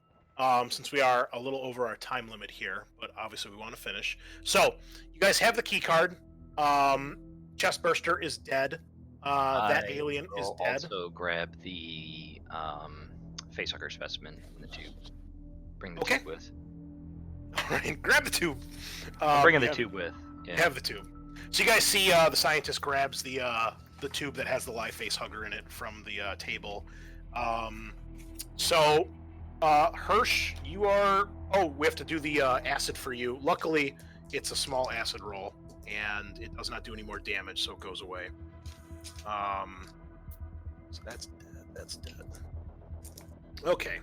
since we are a little over our time limit here, but obviously we want to finish. So, you guys have the key card. Chestburster is dead. That alien is dead. Also grab the facehugger specimen in the tube. Bring the Okay. tube with. Alright, grab the tube. I'm bringing the you tube with. Yeah. Have the tube. So you guys see the scientist grabs the tube that has the live face hugger in it from the table. So Hirsch, you are... Oh, we have to do the acid for you. Luckily, it's a small acid roll, and it does not do any more damage, so it goes away. So that's dead. That's dead. Okay.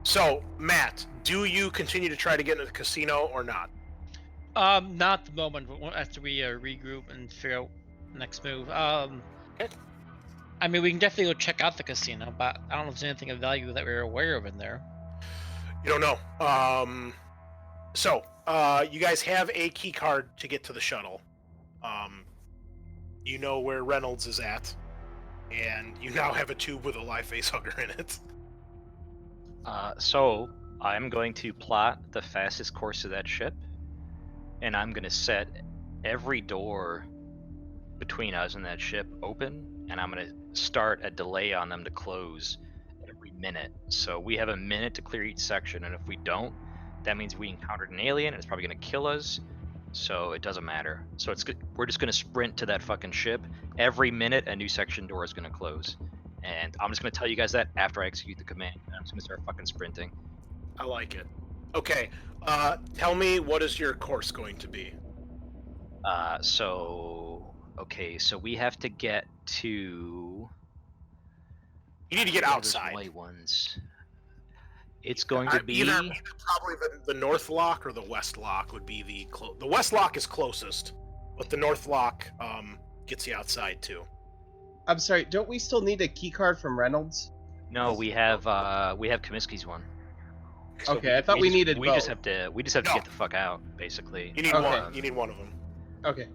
So, Matt, do you continue to try to get into the casino or not? Not at the moment, but after we regroup and figure out next move. Okay. I mean, we can definitely go check out the casino, but I don't know if there's anything of value that we're aware of in there. You don't know. So, you guys have a key card to get to the shuttle. You know where Reynolds is at, and you now have a tube with a live face hugger in it. So I'm going to plot the fastest course of that ship, and I'm going to set every door between us and that ship open, and I'm going to start a delay on them to close every minute. So we have a minute to clear each section, and if we don't, that means we encountered an alien, and it's probably going to kill us. So it doesn't matter. So we're just going to sprint to that fucking ship. Every minute, a new section door is going to close. And I'm just going to tell you guys that after I execute the command. I'm just going to start fucking sprinting. I like it. Okay, tell me, what is your course going to be? So we have to get to... You need to get What are those outside. white ones. It's going to be. Either probably the north lock or the west lock would be the west lock is closest, but the north lock gets you outside too. I'm sorry, don't we still need a key card from Reynolds? No, we have Kaminsky's one. So Okay, I thought we needed We both. just have to No. get the fuck out, basically. You need Okay. one. You need one of them. Okay.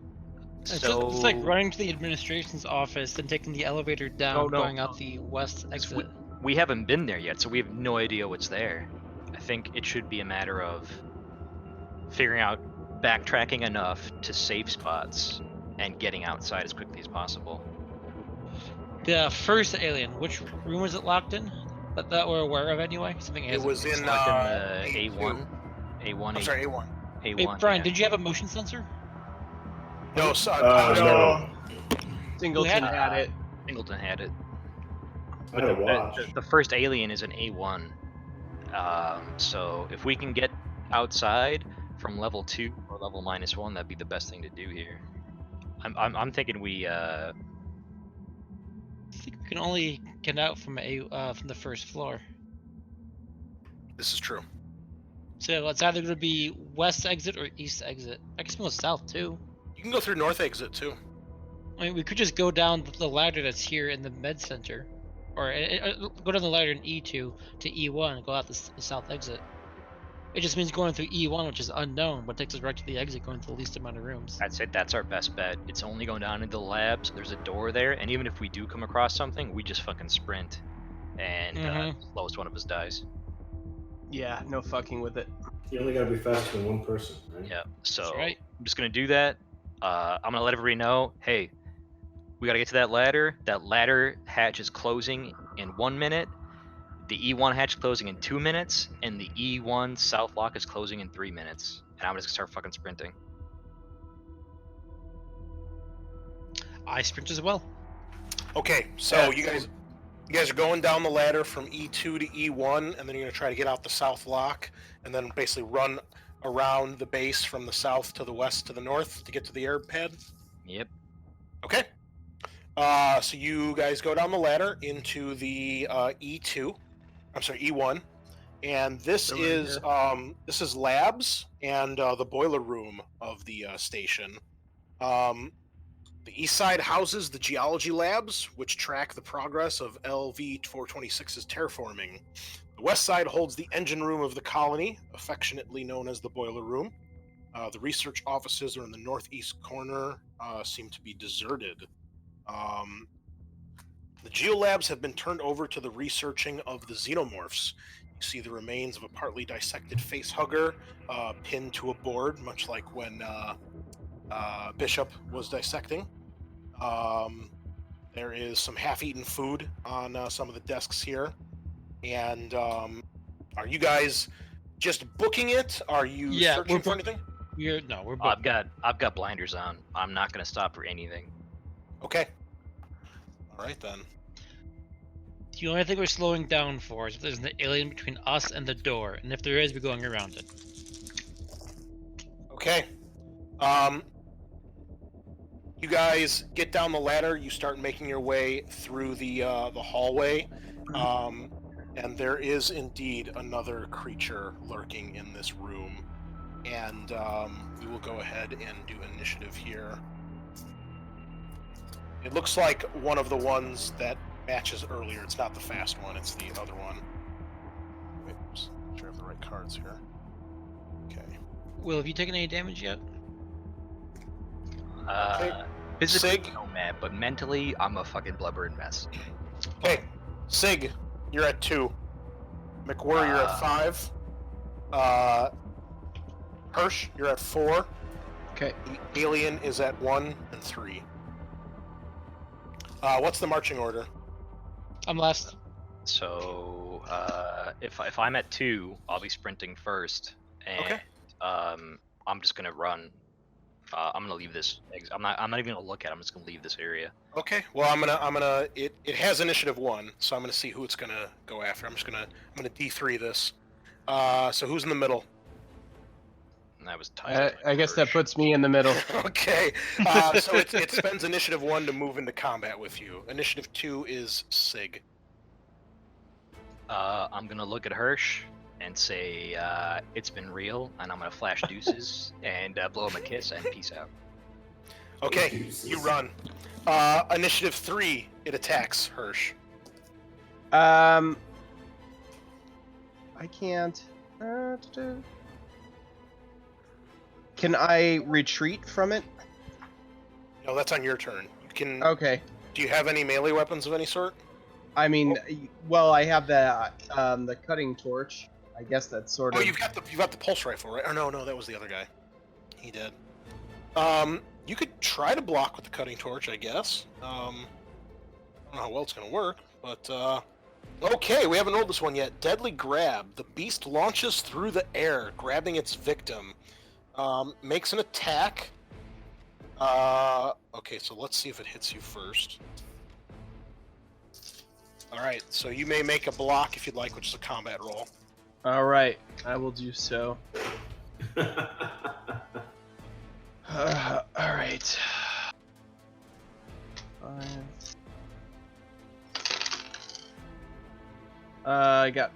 It's like running to the administration's office, then taking the elevator down, No. going out the west exit. We haven't been there yet, so we have no idea what's there. I think it should be a matter of figuring out backtracking enough to safe spots and getting outside as quickly as possible. The first alien, which room was it locked in? That we're aware of anyway? Something It was in Locked in A2. the A1. I'm sorry, A1. A1. Hey, Brian, yeah. did you have a motion sensor? No, so, No. Singleton We had- had it. Singleton had it. I had a watch. The first alien is an A1. So if we can get outside from level 2 or level -1, that'd be the best thing to do here. I'm thinking we I think we can only get out from from the first floor. This is true. So it's either going to be west exit or east exit. I guess we can go south too. You can go through north exit too. I mean, we could just go down the ladder that's here in the med center, or go down the ladder in E2 to E1 and go out the south exit. It just means going through E1, which is unknown, but takes us right to the exit, going to the least amount of rooms. I'd say that's our best bet. It's only going down into the labs. There's a door there, and even if we do come across something, we just fucking sprint, and lowest one of us dies. Yeah, no fucking with it. You only gotta be faster than one person, right? Yeah. So That's right. I'm just gonna do that. I'm gonna let everybody know. Hey, we gotta get to that ladder. That ladder hatch is closing in 1 minute. The E1 hatch is closing in 2 minutes, and the E1 south lock is closing in 3 minutes. And I'm just gonna start fucking sprinting. I sprint as well. Okay, so you guys are going down the ladder from E2 to E1, and then you're gonna try to get out the south lock, and then basically run around the base from the south to the west to the north to get to the air pad. Yep. Okay. So you guys go down the ladder into the E2. I'm sorry, E1, and this is labs and the boiler room of the station. The east side houses the geology labs, which track the progress of LV-426's terraforming. The west side holds the engine room of the colony, affectionately known as the boiler room. The research offices are in the northeast corner, seem to be deserted. The geolabs have been turned over to the researching of the xenomorphs. You see the remains of a partly dissected facehugger pinned to a board, much like when Bishop was dissecting. There is some half-eaten food on some of the desks here. And are you guys just booking it? Are you searching for anything? We're I've got blinders on. I'm not gonna stop for anything. Okay. All right then. The only thing we're slowing down for is if there's an alien between us and the door, and if there is, we're going around it. Okay. You guys get down the ladder. You start making your way through the hallway, and there is indeed another creature lurking in this room. And we will go ahead and do initiative here. It looks like one of the ones that matches earlier. It's not the fast one. It's the other one. Wait, oops. Make sure I have the right cards here. Okay. Will, have you taken any damage yet? Physically, Sig? no, man, but mentally, I'm a fucking blubbering mess. Okay, Sig, you're at 2. McWhirr, you're at 5. Hirsch, you're at 4. Okay. The Alien is at 1 and 3. What's the marching order? I'm last. So if I'm at 2, I'll be sprinting first, and Okay. I'm just gonna run. I'm gonna leave this. I'm not even gonna look at it. I'm just gonna leave this area. Okay. Well, I'm gonna. It has initiative 1, so I'm gonna see who it's gonna go after. I'm gonna D3 this. So who's in the middle? And that was tight. I guess that puts me in the middle. Okay. So it spends initiative 1 to move into combat with you. Initiative 2 is Sig. I'm gonna look at Hirsch and say it's been real, and I'm gonna flash deuces and blow him a kiss and peace out. Okay, you run. Initiative 3, it attacks Hirsch. I can't. Can I retreat from it? No, that's on your turn. You can. Okay. Do you have any melee weapons of any sort? I mean, well, I have the cutting torch. I guess that's sort Oh, of. you've got the pulse rifle, right? Or no, that was the other guy. He did. You could try to block with the cutting torch, I guess. I don't know how well it's gonna work, but okay, we haven't rolled this one yet. Deadly grab. The beast launches through the air, grabbing its victim. Makes an attack. Okay, so let's see if it hits you first. Alright, so you may make a block if you'd like, which is a combat roll. All right, I will do so. All right. 5. I got.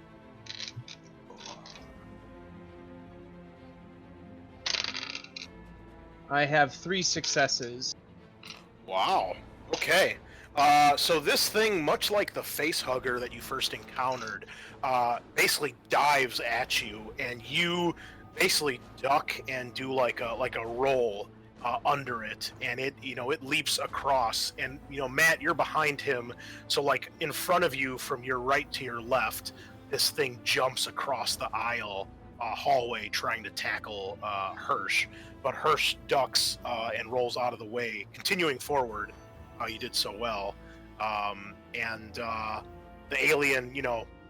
I have 3 successes. Wow. Okay. So this thing, much like the face hugger that you first encountered, basically dives at you, and you basically duck and do like a roll under it, and it leaps across. And Matt, you're behind him, so like in front of you, from your right to your left, this thing jumps across the aisle hallway trying to tackle Hirsch, but Hirsch ducks and rolls out of the way, continuing forward. You did so well, and the alien,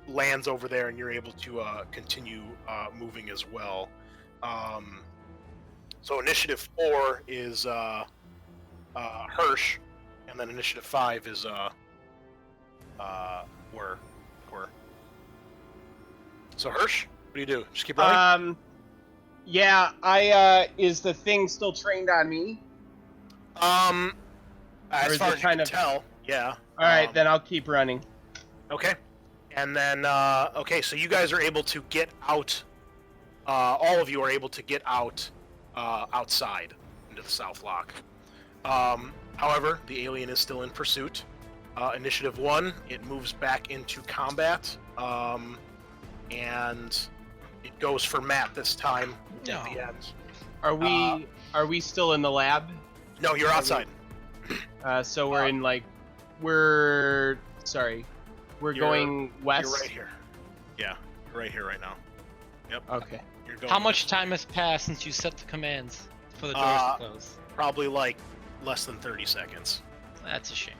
lands over there, and you're able to continue moving as well. So initiative 4 is Hirsch, and then initiative 5 is where. So Hirsch, what do you do? Just keep running. Yeah. Is the thing still trained on me? As is far it as you kind can of- tell, yeah. All right, then I'll keep running. Okay. And then, okay, so you guys are able to get out, all of you are able to get out outside into the South Lock. However, the alien is still in pursuit. Initiative 1, it moves back into combat, and it goes for Matt this time at the end. Are we still in the lab? No, you're outside. So we're in we're You're- going west. You're right here. Yeah, you're right here right now. Yep. Okay. You're going How much west. time has passed since you set the commands for the doors to close? Probably like less than 30 seconds. That's a shame.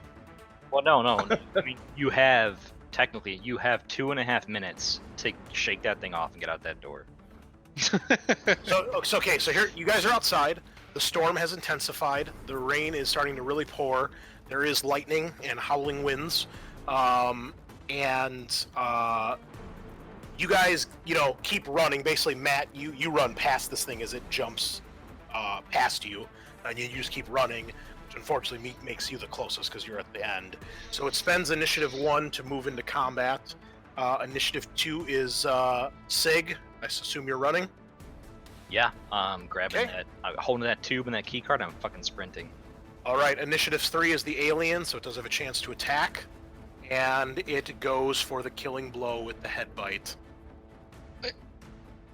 Well, no. I mean, you have 2.5 minutes to shake that thing off and get out that door. So okay, so here you guys are outside. The storm has intensified. The rain is starting to really pour. There is lightning and howling winds. You guys, keep running. Basically, Matt, you run past this thing as it jumps past you, and you just keep running, which unfortunately makes you the closest because you're at the end. So it spends initiative 1 to move into combat. Initiative 2 is Sig. I assume you're running. Yeah, grabbing Okay. holding that tube and that key card. I'm fucking sprinting. All right, initiative 3 is the alien, so it does have a chance to attack, and it goes for the killing blow with the head bite.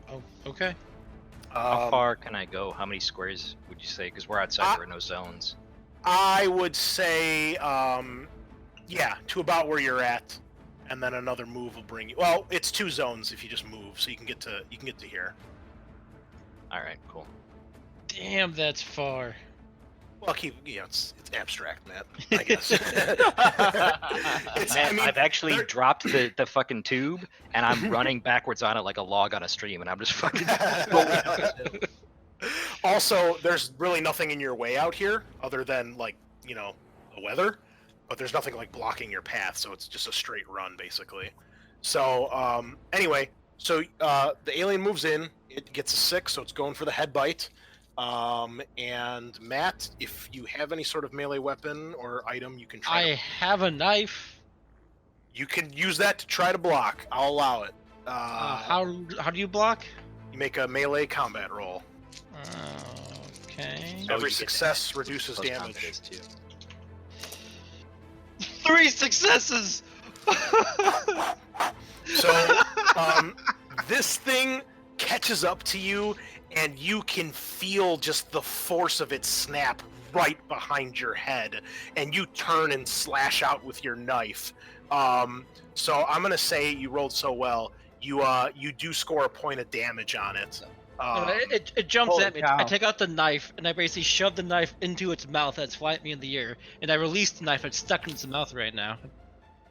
Oh, okay. How far can I go? How many squares would you say? Because we're outside, there are no zones. I would say, to about where you're at, and then another move will bring you. Well, it's 2 zones if you just move, so you can get to here. All right, cool. Damn, that's far. Well, it's abstract, Matt. I guess. Man, I've actually dropped the fucking tube, and I'm running backwards on it like a log on a stream, and I'm just fucking rolling down this hill. Also, there's really nothing in your way out here other than the weather, but there's nothing blocking your path, so it's just a straight run basically. So anyway, the alien moves in. It gets a 6, so it's going for the head bite. And Matt, if you have any sort of melee weapon or item, you can try. I have a knife. You can use that to try to block. I'll allow it. How do you block? You make a melee combat roll. Okay. So Every you get success reduces plus damage. confidence, too. 3 successes. So, this thing catches up to you, and you can feel just the force of it snap right behind your head, and you turn and slash out with your knife. So I'm gonna say you rolled so well. You do score a point of damage on it. It jumps Holy at me. cow. I take out the knife and I basically shove the knife into its mouth that's flying at me in the air, and I release the knife. It's stuck in its mouth right now.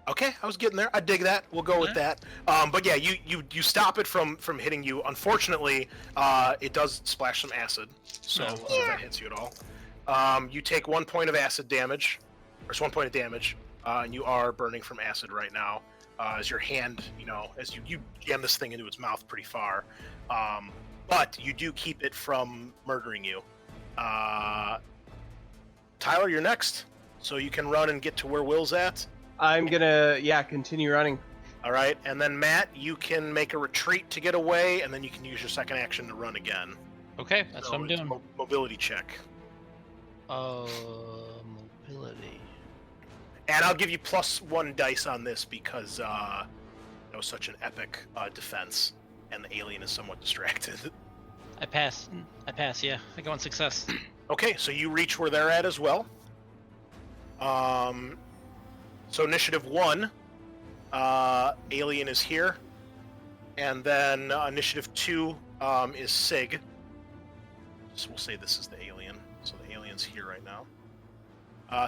Okay, I was getting there. I dig that. We'll go with that. But yeah, you stop it from hitting you. Unfortunately, it does splash some acid, so we'll see if that hits you at all. You take 1 point of acid damage, or it's 1 point of damage, and you are burning from acid right now. As your hand, as you jam this thing into its mouth pretty far, but you do keep it from murdering you. Tyler, you're next, so you can run and get to where Will's at. I'm gonna, continue running. All right, and then Matt, you can make a retreat to get away, and then you can use your second action to run again. Okay, that's what I'm it's doing. Mobility check, Mobility. and I'll give you +1 dice on this because such an epic defense, and the alien is somewhat distracted. I pass. Yeah. I go on success. Okay, so you reach where they're at as well. So initiative 1, alien is here, and then initiative 2 is Sig. So we'll say this is the alien. So the alien's here right now.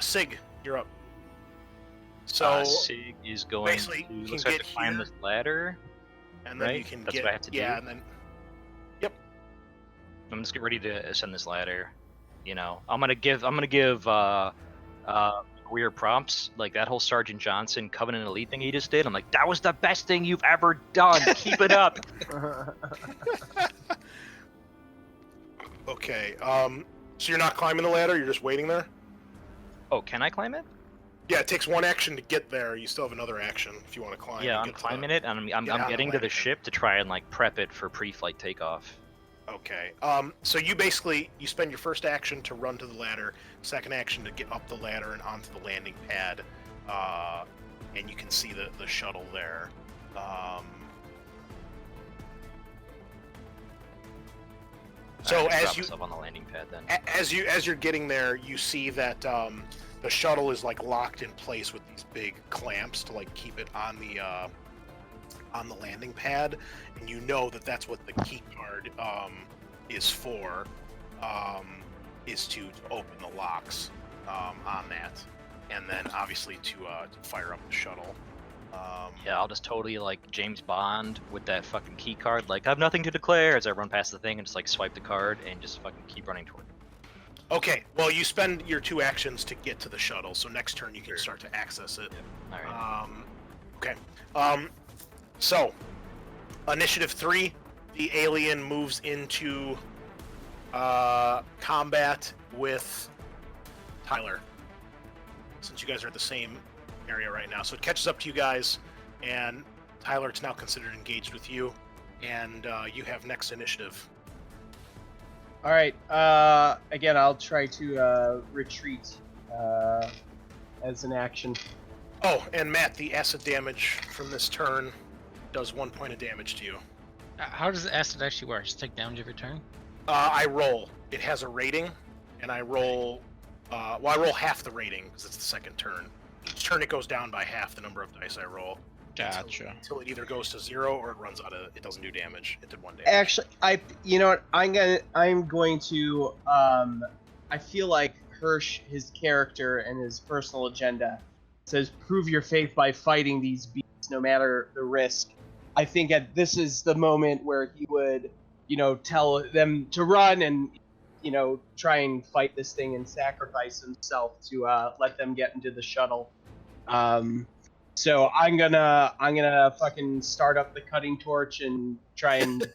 Sig, you're up. So Sig is going basically, to you looks can like get to climb here. this ladder. and then you right? can That's get what I have to do? and then I'm just get ready to ascend this ladder. I'm gonna give weird prompts, like that whole Sergeant Johnson Covenant Elite thing he just did. I'm like, that was the best thing you've ever done. Keep it up. Okay. So you're not climbing the ladder. You're just waiting there. Oh, can I climb it? Yeah, it takes 1 action to get there. You still have another action if you want to climb. Yeah, and I'm get to climbing the... it, and I'm get on the getting to ladder. the ship to try and prep it for pre-flight takeoff. Okay. So you basically spend your first action to run to the ladder, second action to get up the ladder and onto the landing pad, and you can see the shuttle there. So I as drop you myself on the landing pad, then. as you're getting there, you see that the shuttle is locked in place with these big clamps to keep it on the landing pad, and you know that that's what the key card is for, is to open the locks on that, and then obviously to fire up the shuttle. Yeah, I'll just totally James Bond with that fucking key card. I have nothing to declare as I run past the thing and just swipe the card and just fucking keep running toward it. Okay, well you spend your 2 actions to get to the shuttle, so next turn you can start to access it. All right. Okay. So, initiative 3, the alien moves into combat with Tyler. Since you guys are at the same area right now, so it catches up to you guys, and Tyler, it's now considered engaged with you, and you have next initiative. All right. Again, I'll try to retreat as an action. Oh, and Matt, the acid damage from this turn does 1 point of damage to you. How does the acid actually work? Just take damage every turn? I roll. It has a rating, and I roll. I roll half the rating because it's the second turn. Each turn it goes down by half the number of dice I roll. Gotcha. Until it either goes to 0 or it runs out of. It doesn't do damage. It did 1 damage. Actually, I'm going to. I feel like Hirsch, his character and his personal agenda, says, "Prove your faith by fighting these beasts, no matter the risk." I think this is the moment where he would, tell them to run and, try and fight this thing and sacrifice himself to let them get into the shuttle. So I'm gonna fucking start up the cutting torch and try and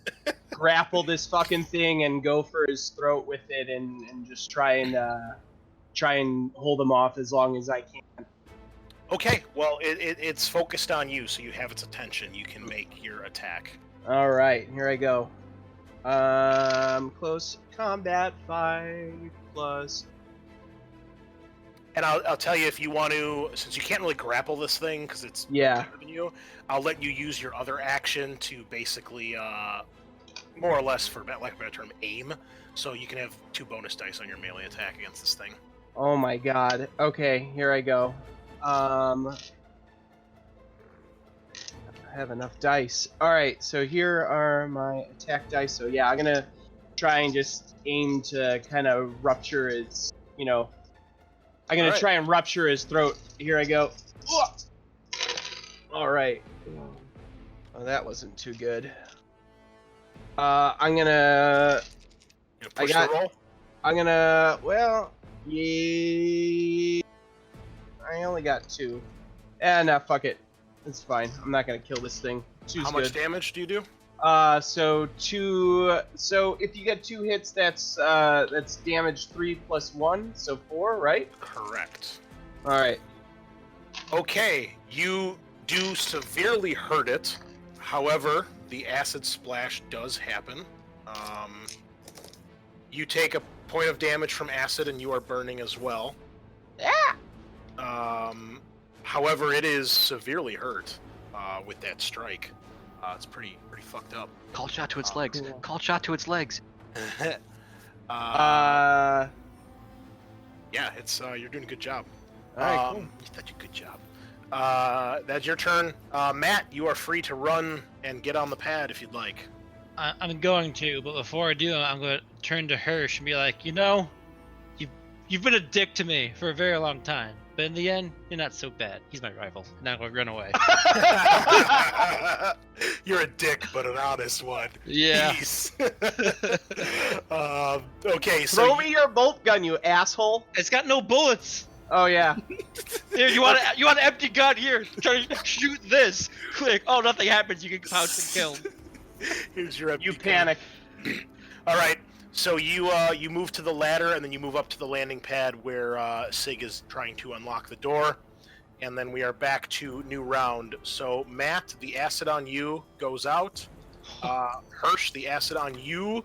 grapple this fucking thing and go for his throat with it and just try and hold him off as long as I can. Okay, well, it's focused on you, so you have its attention. You can make your attack. All right, here I go. Close combat 5 plus. And I'll tell you, if you want to, since you can't really grapple this thing because it's Yeah. bigger than you, I'll let you use your other action to basically, more or less, for lack of a better term, aim. So you can have 2 bonus dice on your melee attack against this thing. Oh my god. Okay, here I go. I have enough dice. Alright, so here are my attack dice. So yeah, I'm gonna try and just aim to kind of rupture his, I'm gonna Alright. try and rupture his throat. Here I go. Alright. Oh, that wasn't too good. I'm gonna... You know, push the roll? Yeah... I only got 2. Nah, fuck it. It's fine. I'm not gonna kill this thing. 2's How much good. damage do you do? So 2. So if you get 2 hits, that's damage 3 plus 1, so 4, right? Correct. All right. Okay, you do severely hurt it. However, the acid splash does happen. You take a point of damage from acid, and you are burning as well. Yeah. However, it is severely hurt with that strike. It's pretty fucked up. Call shot to its Oh, legs. cool. Call shot to its legs. Yeah, it's you're doing a good job. All right. Cool. You did a good job. That's your turn. Matt, you are free to run and get on the pad if you'd like. I'm going to, but before I do, I'm going to turn to Hirsch and be like, you've been a dick to me for a very long time, but in the end, you're not so bad. He's my rival. Now I'm going to run away. You're a dick, but an honest one. Yeah. Peace. Okay, so Throw me your bolt gun, you asshole. It's got no bullets. Oh yeah. Here, you want an empty gun? Here, try to shoot this. Click. Oh, nothing happens. You can pounce and kill. here's your You empty panic. All right. So you move to the ladder, and then you move up to the landing pad where Sig is trying to unlock the door, and then we are back to new round. So Matt, the acid on you goes out. Hirsch, the acid on you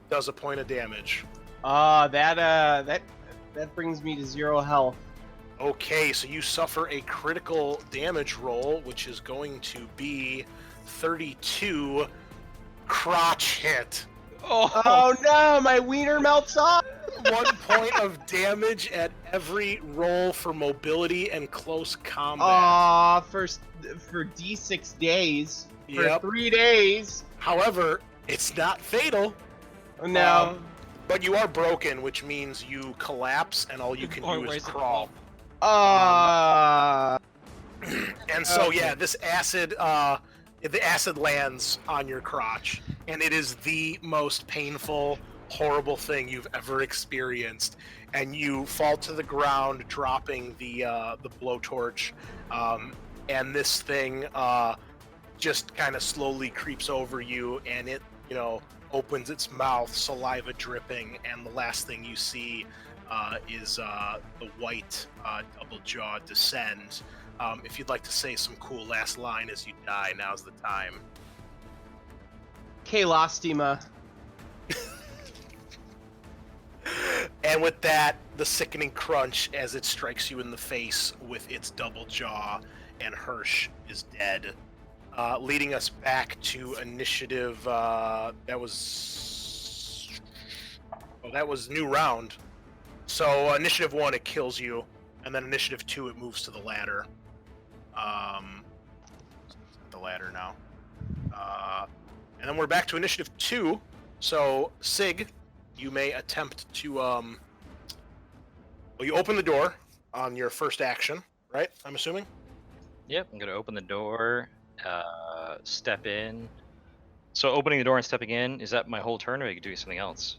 does a point of damage. That brings me to 0 health. Okay, so you suffer a critical damage roll, which is going to be 32 crotch hit. Oh no, my wiener melts off. 1 point of damage at every roll for mobility and close combat. Aw, for D6 days. For Yep. 3 days. However, it's not fatal. No. But you are broken, which means you collapse and all you can Or do is raise the crawl. And so, Okay. yeah, this acid, the acid lands on your crotch, and it is the most painful, horrible thing you've ever experienced. And you fall to the ground, dropping the blowtorch, and this thing just kind of slowly creeps over you, and it, opens its mouth, saliva dripping, and the last thing you see is the white double jaw descend. If you'd like to say some cool last line as you die, now's the time. Kalostima. And with that, the sickening crunch as it strikes you in the face with its double jaw, and Hirsch is dead. Leading us back to initiative. That was new round. So initiative 1, it kills you, and then initiative 2, it moves to the ladder. The ladder now. And then we're back to initiative 2. So Sig, you may attempt to. Well, you open the door on your first action, right? I'm assuming. Yep, I'm gonna open the door, step in. So opening the door and stepping in, is that my whole turn, or are you doing something else?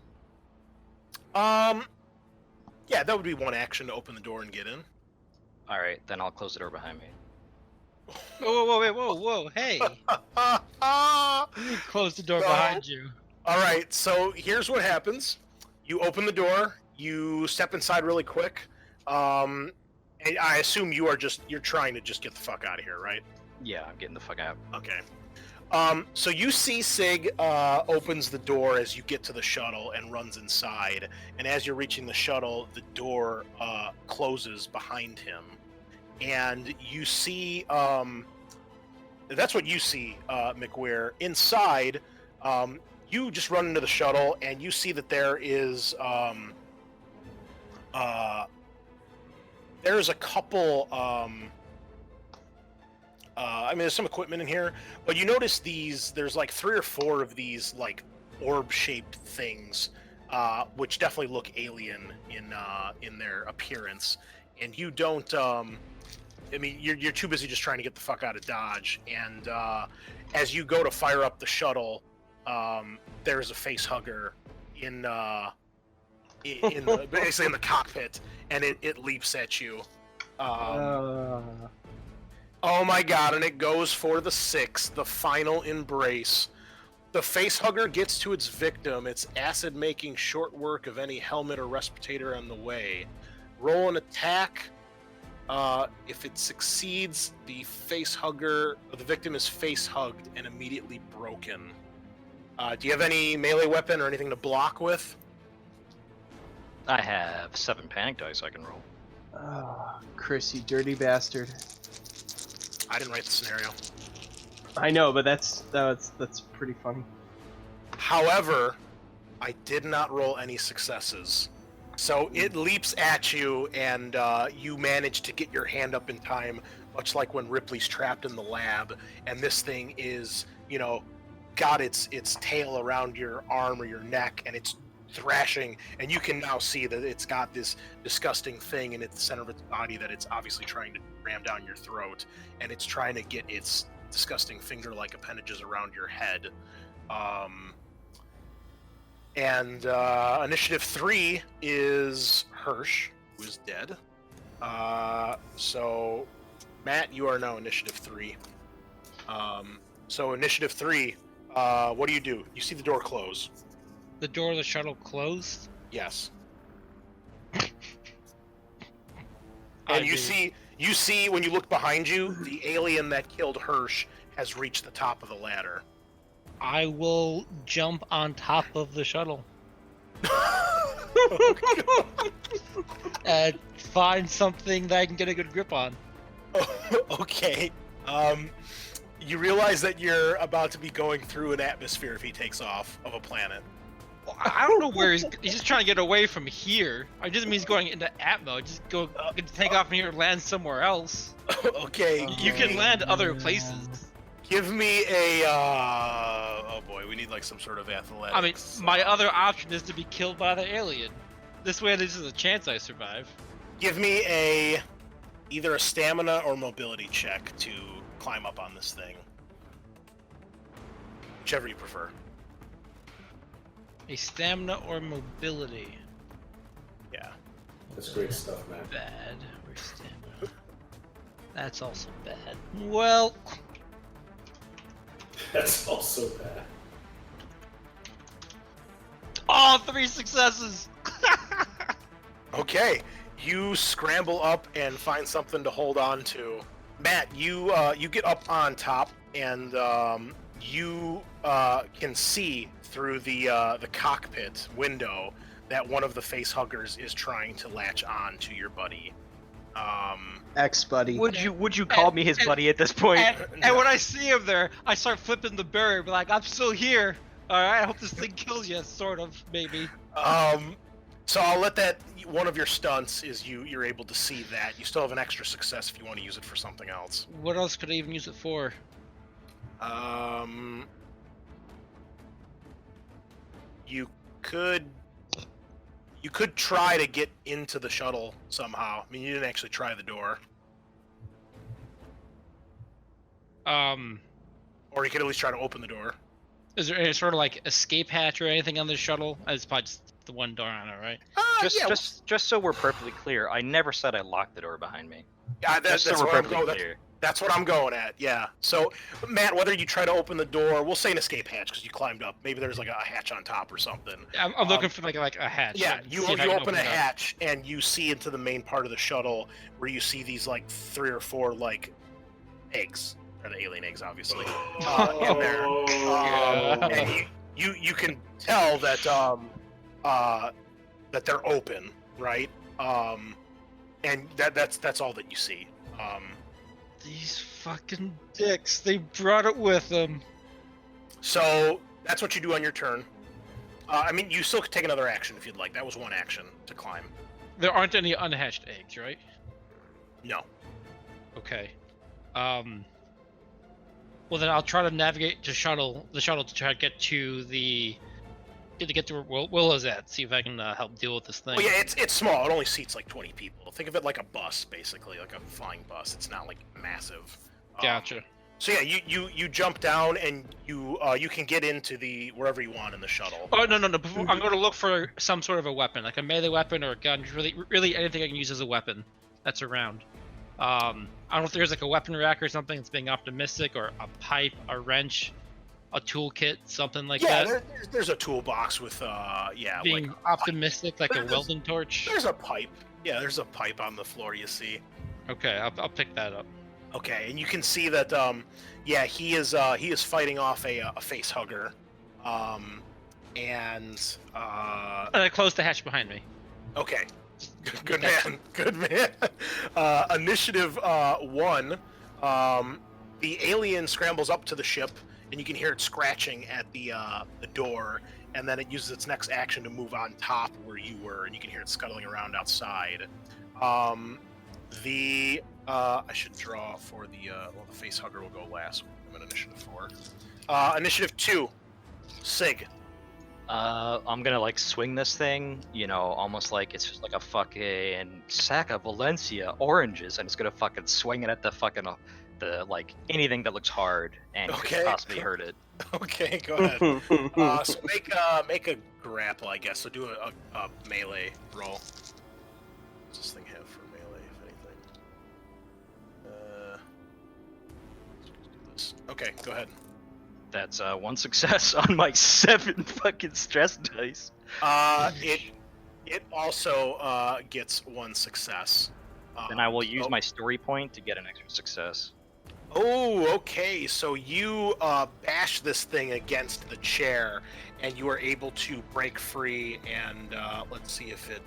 Yeah, that would be one action to open the door and get in. All right, then I'll close the door behind me. Whoa, hey. Close the door No. behind you. All right, so here's what happens. You open the door, you step inside really quick, and And I assume you're trying to just get the fuck out of here, right? Yeah, I'm getting the fuck out. Okay. So you see Sig opens the door as you get to the shuttle and runs inside. And as you're reaching the shuttle, the door closes behind him. And you see, that's what you see, McWeir. Inside, you just run into the shuttle and you see that there is, there's a couple, I mean, there's some equipment in here, but you notice there's like 3 or 4 of these like orb-shaped things, which definitely look alien in their appearance. And you don't, I mean, you're too busy just trying to get the fuck out of Dodge. And as you go to fire up the shuttle, there's a face hugger in basically in the cockpit, and it leaps at you. Oh my god, and it goes for the 6, the final embrace. The facehugger gets to its victim, its acid making short work of any helmet or respirator on the way. Roll an attack. If it succeeds, the victim is face hugged and immediately broken. Do you have any melee weapon or anything to block with? I have 7 panic dice I can roll. Oh, Chris, you dirty bastard. I didn't write the scenario. I know, but that's pretty funny. However, I did not roll any successes. So it leaps at you, and you manage to get your hand up in time, much like when Ripley's trapped in the lab, and this thing is, got its tail around your arm or your neck, and it's thrashing, and you can now see that it's got this disgusting thing in the center of its body that it's obviously trying to ram down your throat, and it's trying to get its disgusting finger-like appendages around your head. Initiative 3 is Hirsch, who is dead. So, Matt, you are now Initiative 3. So Initiative 3, what do? You see the door close. The door of the shuttle closed? Yes. And you see when you look behind you, the alien that killed Hirsch has reached the top of the ladder. I will jump on top of the shuttle. And find something that I can get a good grip on. Okay. You realize that you're about to be going through an atmosphere if he takes off of a planet. Well, I don't know where he's just trying to get away from here. It doesn't mean he's going into Atmo. Just take off from here and land somewhere else. Okay. You can land other places. Give me a, oh boy, we need like some sort of athletics. I mean, my other option is to be killed by the alien. This way, there's a chance I survive. Give me either a stamina or mobility check to climb up on this thing. Whichever you prefer. A stamina or mobility? Yeah. That's great stuff, man. Bad. Where's stamina? That's also bad. Well... That's also bad. Oh, 3 successes! Okay, you scramble up and find something to hold on to. Matt, you get up on top, and you can see through the cockpit window that one of the facehuggers is trying to latch on to your buddy. Ex-buddy. Would you call me his buddy at this point? And when I see him there, I start flipping the bird, be like, I'm still here. Alright, I hope this thing kills you, sort of, maybe. So I'll let that, one of your stunts is you're able to see that. You still have an extra success if you want to use it for something else. What else could I even use it for? You could try to get into the shuttle somehow. I mean, you didn't actually try the door. Or you could at least try to open the door. Is there any sort of like escape hatch or anything on the shuttle? It's probably just the one door on it, right? Just so we're perfectly clear, I never said I locked the door behind me. Yeah, Just so that's we're what I'm perfectly going. clear. That's what I'm going at, yeah. So, Matt, whether you try to open the door, we'll say an escape hatch because you climbed up. Maybe there's like a hatch on top or something. I'm looking for like a hatch. Yeah, and you see if I can open a it up. hatch and you see into the main part of the shuttle where you see these like 3 or 4 like eggs. Or the alien eggs, obviously. In there. And you can tell that that they're open, right? And that's all that you see. These fucking dicks, they brought it with them. So that's what you do on your turn. I mean, you still could take another action if you'd like. That was one action to climb. There aren't any unhatched eggs, right? No. Okay. Well, then I'll try to navigate the shuttle to try to get to where Will is at. See if I can help deal with this thing. Well, yeah, it's small. It only seats like 20 people. Think of it like a bus, basically, like a flying bus. It's not like massive. Gotcha. So yeah, you jump down and you can get into the wherever you want in the shuttle. Oh no! I'm going to look for some sort of a weapon, like a melee weapon or a gun. Really anything I can use as a weapon that's around. I don't know if there's like a weapon rack or something that's being optimistic, or a pipe, a wrench, a toolkit, something like that. Yeah, there's a toolbox with being like optimistic, like a welding torch. There's a pipe. Yeah, there's a pipe on the floor. You see. Okay, I'll pick that up. Okay, and you can see that he is fighting off a face hugger, and I closed the hatch behind me. okay. Good man. Good man. Initiative 1. The alien scrambles up to the ship, and you can hear it scratching at the door, and then it uses its next action to move on top where you were, and you can hear it scuttling around outside. I should draw for the face hugger will go last. I'm in initiative 4. Initiative 2. Sig. I'm gonna like swing this thing, almost like it's just like a fucking sack of Valencia oranges, and it's gonna fucking swing it at the fucking like anything that looks hard and could possibly hurt it. Okay, go ahead. So make a grapple, I guess. So do a melee roll. What's this thing have for melee, if anything? Let's do this. Okay, go ahead. That's 1 success on my 7 fucking stress dice. It also gets 1 success. Then I will use my story point to get an extra success. Oh, okay. So you bash this thing against the chair, and you are able to break free. And let's see if it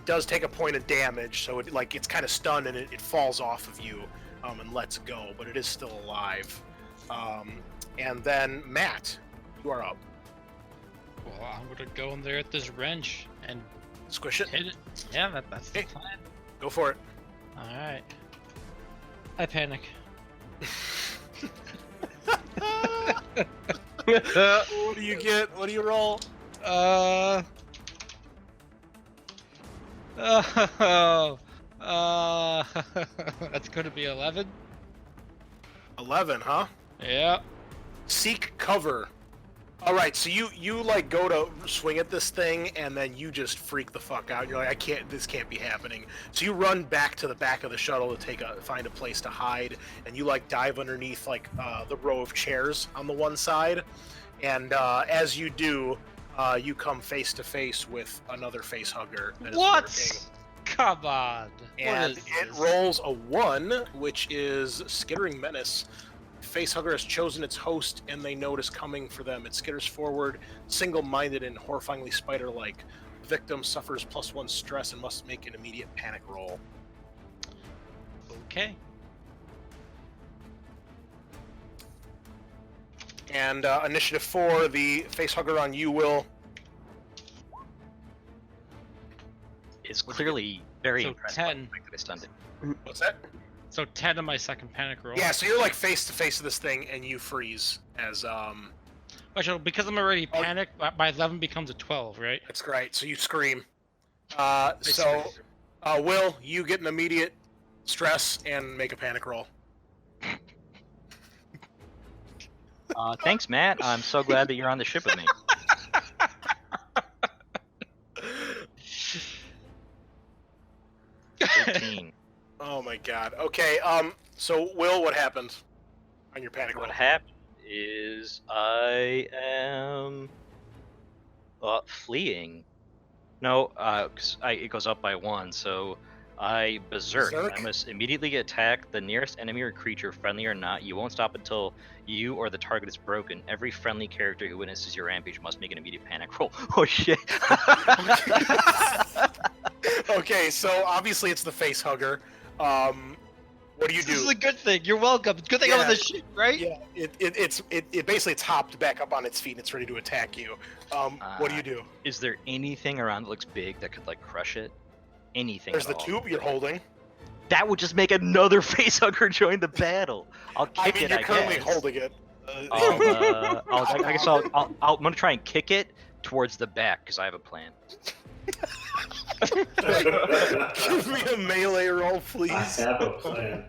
does take a point of damage. So it's kind of stunned, and it falls off of you and lets go, but it is still alive. And then Matt, you are up. Well, I'm gonna go in there at this wrench and Squish it. hit it. Yeah, that's the Okay. plan. Go for it. All right. I panic. What do you get? What do you roll? That's gonna be 11. 11, huh? Yeah. Seek cover. All right, so you like go to swing at this thing, and then you just freak the fuck out. You're like, this can't be happening. So you run back to the back of the shuttle to find a place to hide, and you like dive underneath like the row of chairs on the one side, and as you do, you come face to face with another face hugger. That is What? lurking. Come on. And What is it this? rolls a 1, which is Skittering Menace. Facehugger has chosen its host, and they notice coming for them. It skitters forward, single-minded and horrifyingly spider-like. Victim suffers +1 stress and must make an immediate panic roll. Okay. And initiative 4, the facehugger on you will. It's clearly very So impressed 10. by the fact that I stunned it. What's that? So 10 on my second panic roll. Yeah, so you're like face to face with this thing, and you freeze as Actually, because I'm already panicked, my 11 becomes a 12, right? That's great. So you scream. Will, you get an immediate stress and make a panic roll. Thanks, Matt. I'm so glad that you're on the ship with me. 13. Oh my god. Okay. So Will, what happened on your panic roll? What happened is I am fleeing. No, 'cause it goes up by 1, so I berserk. Berserk? I must immediately attack the nearest enemy or creature, friendly or not. You won't stop until you or the target is broken. Every friendly character who witnesses your rampage must make an immediate panic roll. Oh shit! Okay, so obviously it's the face hugger. What do you This is do? a good thing. You're welcome. It's a good thing I'm on Yeah. the ship, right? Yeah, it basically it's hopped back up on its feet and it's ready to attack you. What do you do? Is there anything around that looks big that could like crush it? Anything? There's at the all? tube you're holding. That would just make another facehugger join the battle. I'll kick I mean, it. you're currently guess. holding it. I guess I'm gonna try and kick it towards the back because I have a plan. Give me a melee roll, I please. have a plan.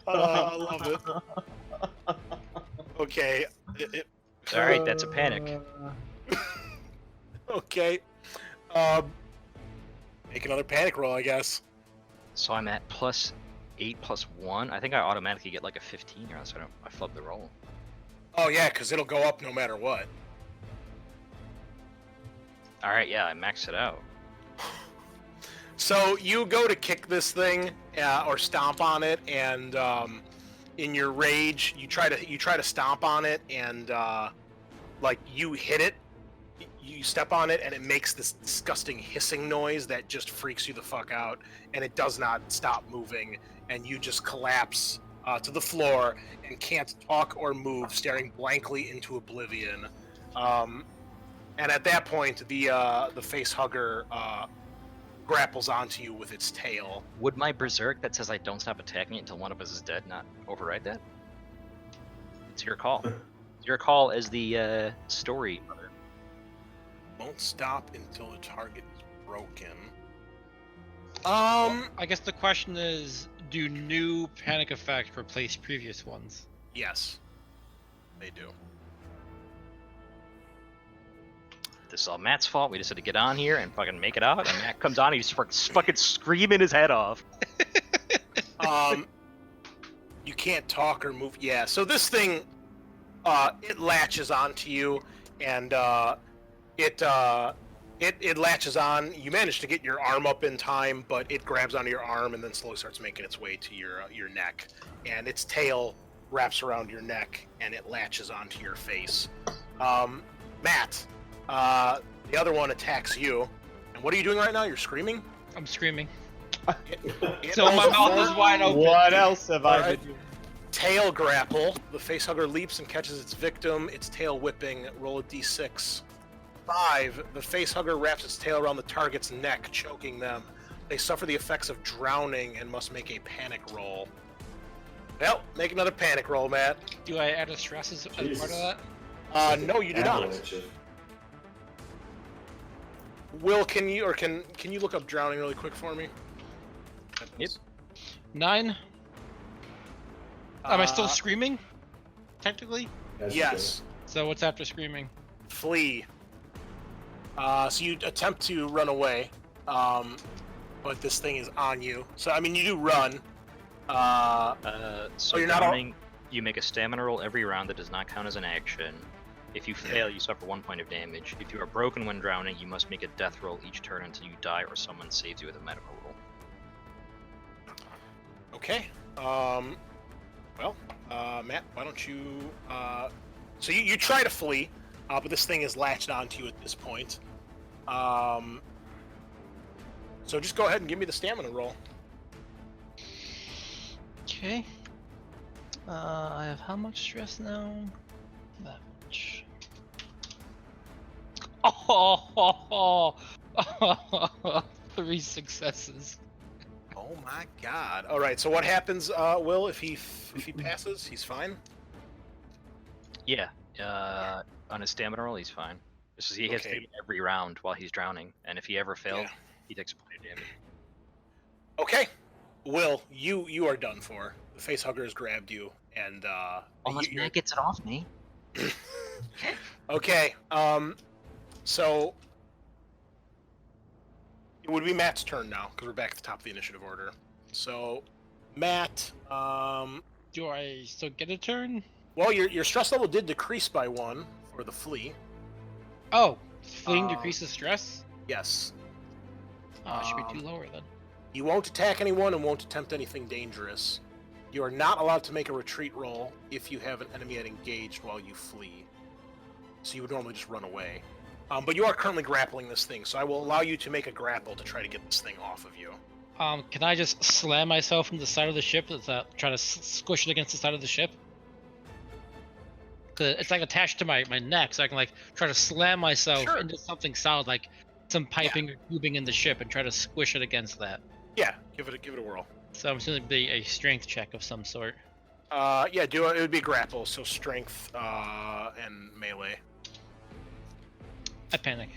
I love it. Okay. All right, that's a panic. Okay. Make another panic roll, I guess. So I'm at +8 +1. I think I automatically get like a 15 here, so I flub the roll. Oh yeah, because it'll go up no matter what. All right, yeah, I maxed it out. So you go to kick this thing or stomp on it, and in your rage, you try to stomp on it, and like you hit it. You step on it, and it makes this disgusting hissing noise that just freaks you the fuck out, and it does not stop moving, and you just collapse to the floor and can't talk or move, staring blankly into oblivion. And at that point, the face hugger grapples onto you with its tail. Would my berserk that says I don't stop attacking it until one of us is dead not override that? It's your call. It's your call as the story. Won't stop until the target is broken. I guess the question is, do new panic effects replace previous ones? Yes, they do. This is all Matt's fault. We just had to get on here and fucking make it out. And Matt comes on and he's fucking screaming his head off. You can't talk or move. Yeah, so this thing, it latches onto you, and it latches on. You manage to get your arm up in time, but it grabs onto your arm and then slowly starts making its way to your neck, and its tail wraps around your neck and it latches onto your face. Matt, the other one attacks you, and what are you doing right now? You're screaming. I'm screaming. It So my rolls mouth forward. is wide open. What else have I Alright. been doing? Tail grapple. The facehugger leaps and catches its victim. Its tail whipping. Roll a d6. 5. The facehugger wraps its tail around the target's neck, choking them. They suffer the effects of drowning and must make a panic roll. Well, make another panic roll, Matt. Do I add a stress as part Jesus. of that? No, you do not. Avalanche of- Will, can you look up drowning really quick for me? Yep. 9. Am I still Uh, screaming? Technically? That's Yes. So what's after screaming? Flee. So you attempt to run away, but this thing is on you. So I mean, you do run. So you're not all- drowning, you make a stamina roll every round that does not count as an action. If you fail, you suffer 1 point of damage. If you are broken when drowning, you must make a death roll each turn until you die or someone saves you with a medical roll. Okay. Well, Matt, why don't you? So you try to flee, but this thing is latched onto you at this point. So just go ahead and give me the stamina roll. Okay. I have how much stress now? That much. Oh, 3 successes. Oh my God! All right. So what happens, Will, if he passes? He's fine. Yeah, on his stamina roll, he's fine. This is, he has to Okay. do it every round while he's drowning, and if he ever failed, Yeah. he takes a point of damage. Okay. Will, you are done for. The facehugger has grabbed you, and Unless you're- Matt gets it off me. Okay, so it would be Matt's turn now because we're back at the top of the initiative order. So Matt, Do I still get a turn? well, your stress level did decrease by 1 for the flea. Oh, fleeing Um, decreases stress? Yes. Oh, it should be too lower then. You won't attack anyone and won't attempt anything dangerous. You are not allowed to make a retreat roll if you have an enemy at engaged while you flee. So you would normally just run away. But you are currently grappling this thing, so I will allow you to make a grapple to try to get this thing off of you. Can I just slam myself into the side of the ship? Is that try to squish it against the side of the ship? 'Cause it's like attached to my neck, so I can like try to slam myself Sure. into something solid, like some piping or tubing in the ship, and try to squish it against that. Yeah, give it a whirl. So I'm assuming it'd be a strength check of some sort. Yeah, it would be grapple, so strength and melee. I panic.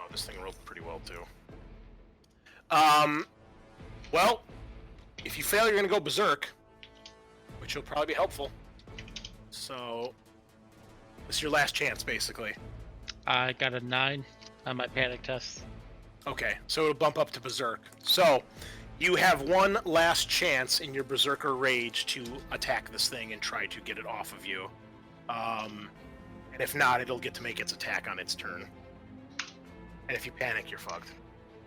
Oh, this thing rolled pretty well too. Well, if you fail, you're gonna go berserk, which will probably be helpful. So, this is your last chance, basically. I got a 9 on my panic test. Okay, so it'll bump up to berserk. So, you have one last chance in your berserker rage to attack this thing and try to get it off of you. And if not, it'll get to make its attack on its turn. And if you panic, you're fucked.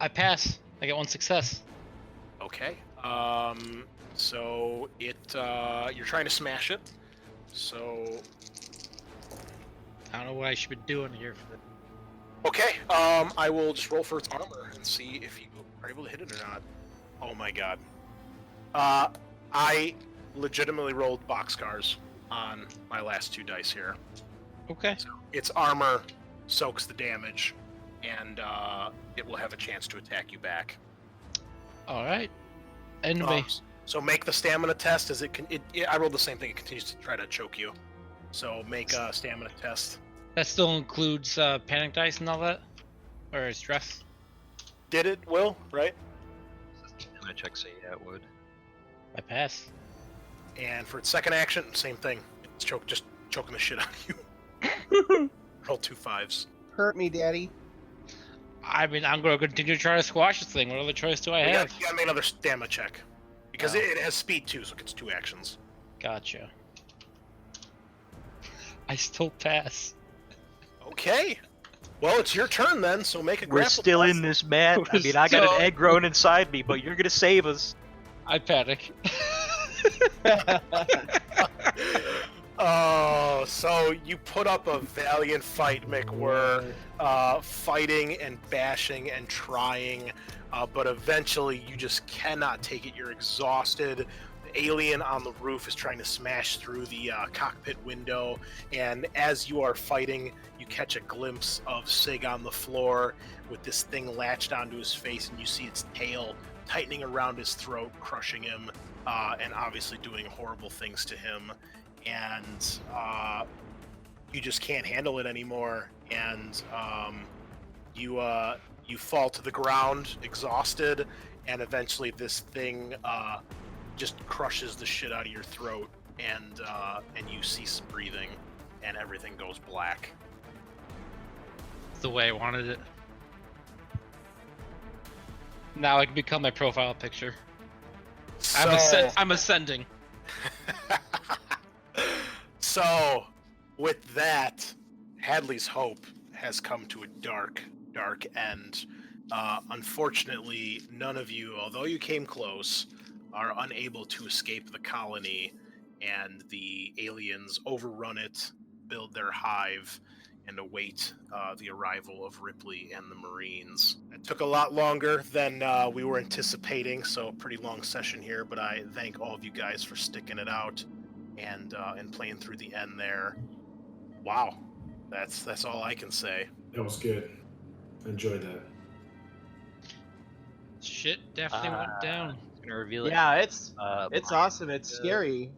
I pass. I get 1 success. Okay. So you're trying to smash it. So I don't know what I should be doing here for the... okay. I will just roll for its armor and see if you are able to hit it or not. Oh my god. I legitimately rolled boxcars on my last 2 dice here. Okay. So its armor soaks the damage, and it will have a chance to attack you back. All right. End me. So make the stamina test. As I rolled the same thing. It continues to try to choke you. So make a stamina test. That still includes panic dice and all that, or stress. Did it, Will? Right? My check say yeah, it would. I pass. And for its second action, same thing. It's just choking the shit out of you. Roll 2 5s. Hurt me, Daddy. I mean, I'm going to continue to try to squash this thing. What other choice do I You have? gotta make another stamina check. Because Oh. it has speed too, so it gets 2 actions. Gotcha. I still pass. Okay. Well, it's your turn then, so make a We're grapple still test. in this, Matt. I mean, I got So- an egg growing inside me, but you're gonna save us. I panic. Oh, so you put up a valiant fight, McWhirr, fighting and bashing and trying, but eventually you just cannot take it. You're exhausted. The alien on the roof is trying to smash through the cockpit window, and as you are fighting, you catch a glimpse of Sig on the floor with this thing latched onto his face, and you see its tail tightening around his throat, crushing him, and obviously doing horrible things to him. And you just can't handle it anymore, and you fall to the ground exhausted, and eventually this thing just crushes the shit out of your throat, and you cease breathing, and everything goes black. It's the way I wanted it. Now I can become my profile picture. I'm ascending. So, with that, Hadley's hope has come to a dark, dark end. Unfortunately, none of you, although you came close, are unable to escape the colony, and the aliens overrun it, build their hive, and await the arrival of Ripley and the Marines. It took a lot longer than we were anticipating, so pretty long session here, but I thank all of you guys for sticking it out and playing through the end there. Wow, that's all I can say. That was good. I enjoyed that. Shit definitely went down. I'm gonna reveal it. Yeah, it's My, awesome. It's scary.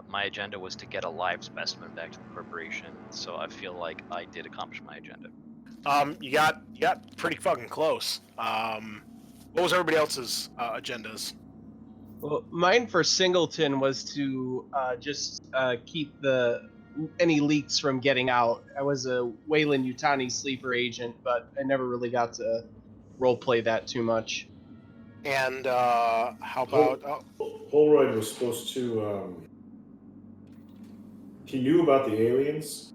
My agenda was to get a live specimen back to the corporation, so I feel like I did accomplish my agenda. You got pretty fucking close. What was everybody else's agendas? Well, mine for Singleton was to just keep any leaks from getting out. I was a Wayland Yutani sleeper agent, but I never really got to roleplay that too much. And how about? Holroyd was supposed to. He knew about the aliens,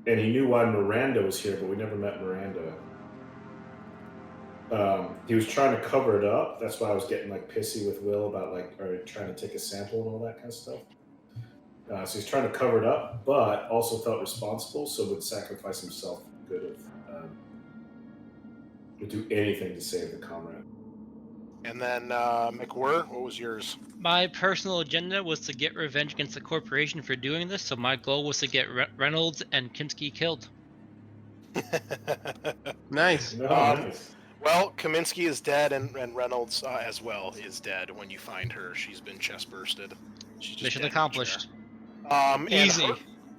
and he knew why Miranda was here, but we never met Miranda. He was trying to cover it up. That's why I was getting like pissy with Will about like trying to take a sample and all that kind of stuff. So he's trying to cover it up, but also felt responsible, so would sacrifice himself for the good of. Would do anything to save the comrade. And then McWhirr, what was yours? My personal agenda was to get revenge against the corporation for doing this, so my goal was to get Reynolds and Kaminsky killed. Nice. No, nice. Well, Kaminsky is dead, and Reynolds as well is dead. When you find her, she's been chest bursted. She's just Mission dead in accomplished. and Easy.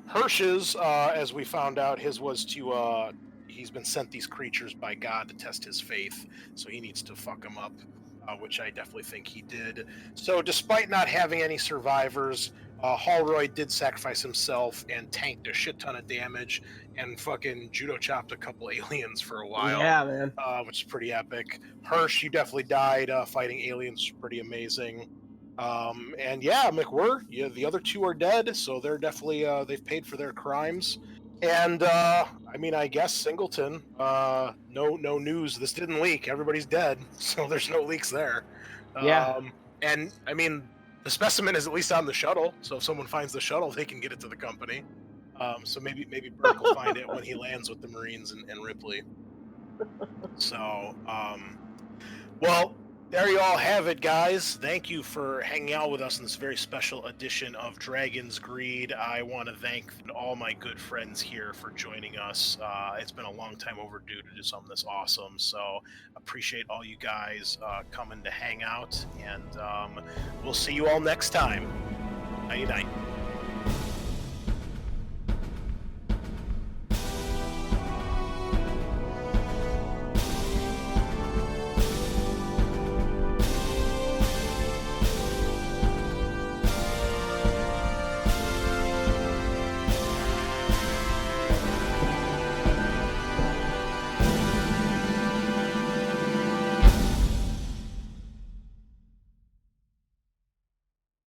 Hirsch's, as we found out, his was to he's been sent these creatures by God to test his faith, so he needs to fuck them up, which I definitely think he did. So despite not having any survivors, Holroyd did sacrifice himself and tanked a shit ton of damage and fucking judo chopped a couple aliens for a while. Yeah, man. Which is pretty epic. Hirsch, you definitely died fighting aliens, pretty amazing. And yeah, McWhirr, yeah, the other two are dead, so they're definitely they've paid for their crimes. And I mean, I guess Singleton, no news. This didn't leak. Everybody's dead, so there's no leaks there. Yeah. And I mean, the specimen is at least on the shuttle, so if someone finds the shuttle, they can get it to the company. So maybe Burke will find it when he lands with the Marines and Ripley. So, well, there you all have it, guys. Thank you for hanging out with us in this very special edition of Dragon's Greed. I want to thank all my good friends here for joining us. It's been a long time overdue to do something this awesome, so appreciate all you guys coming to hang out, and we'll see you all next time. Nighty night.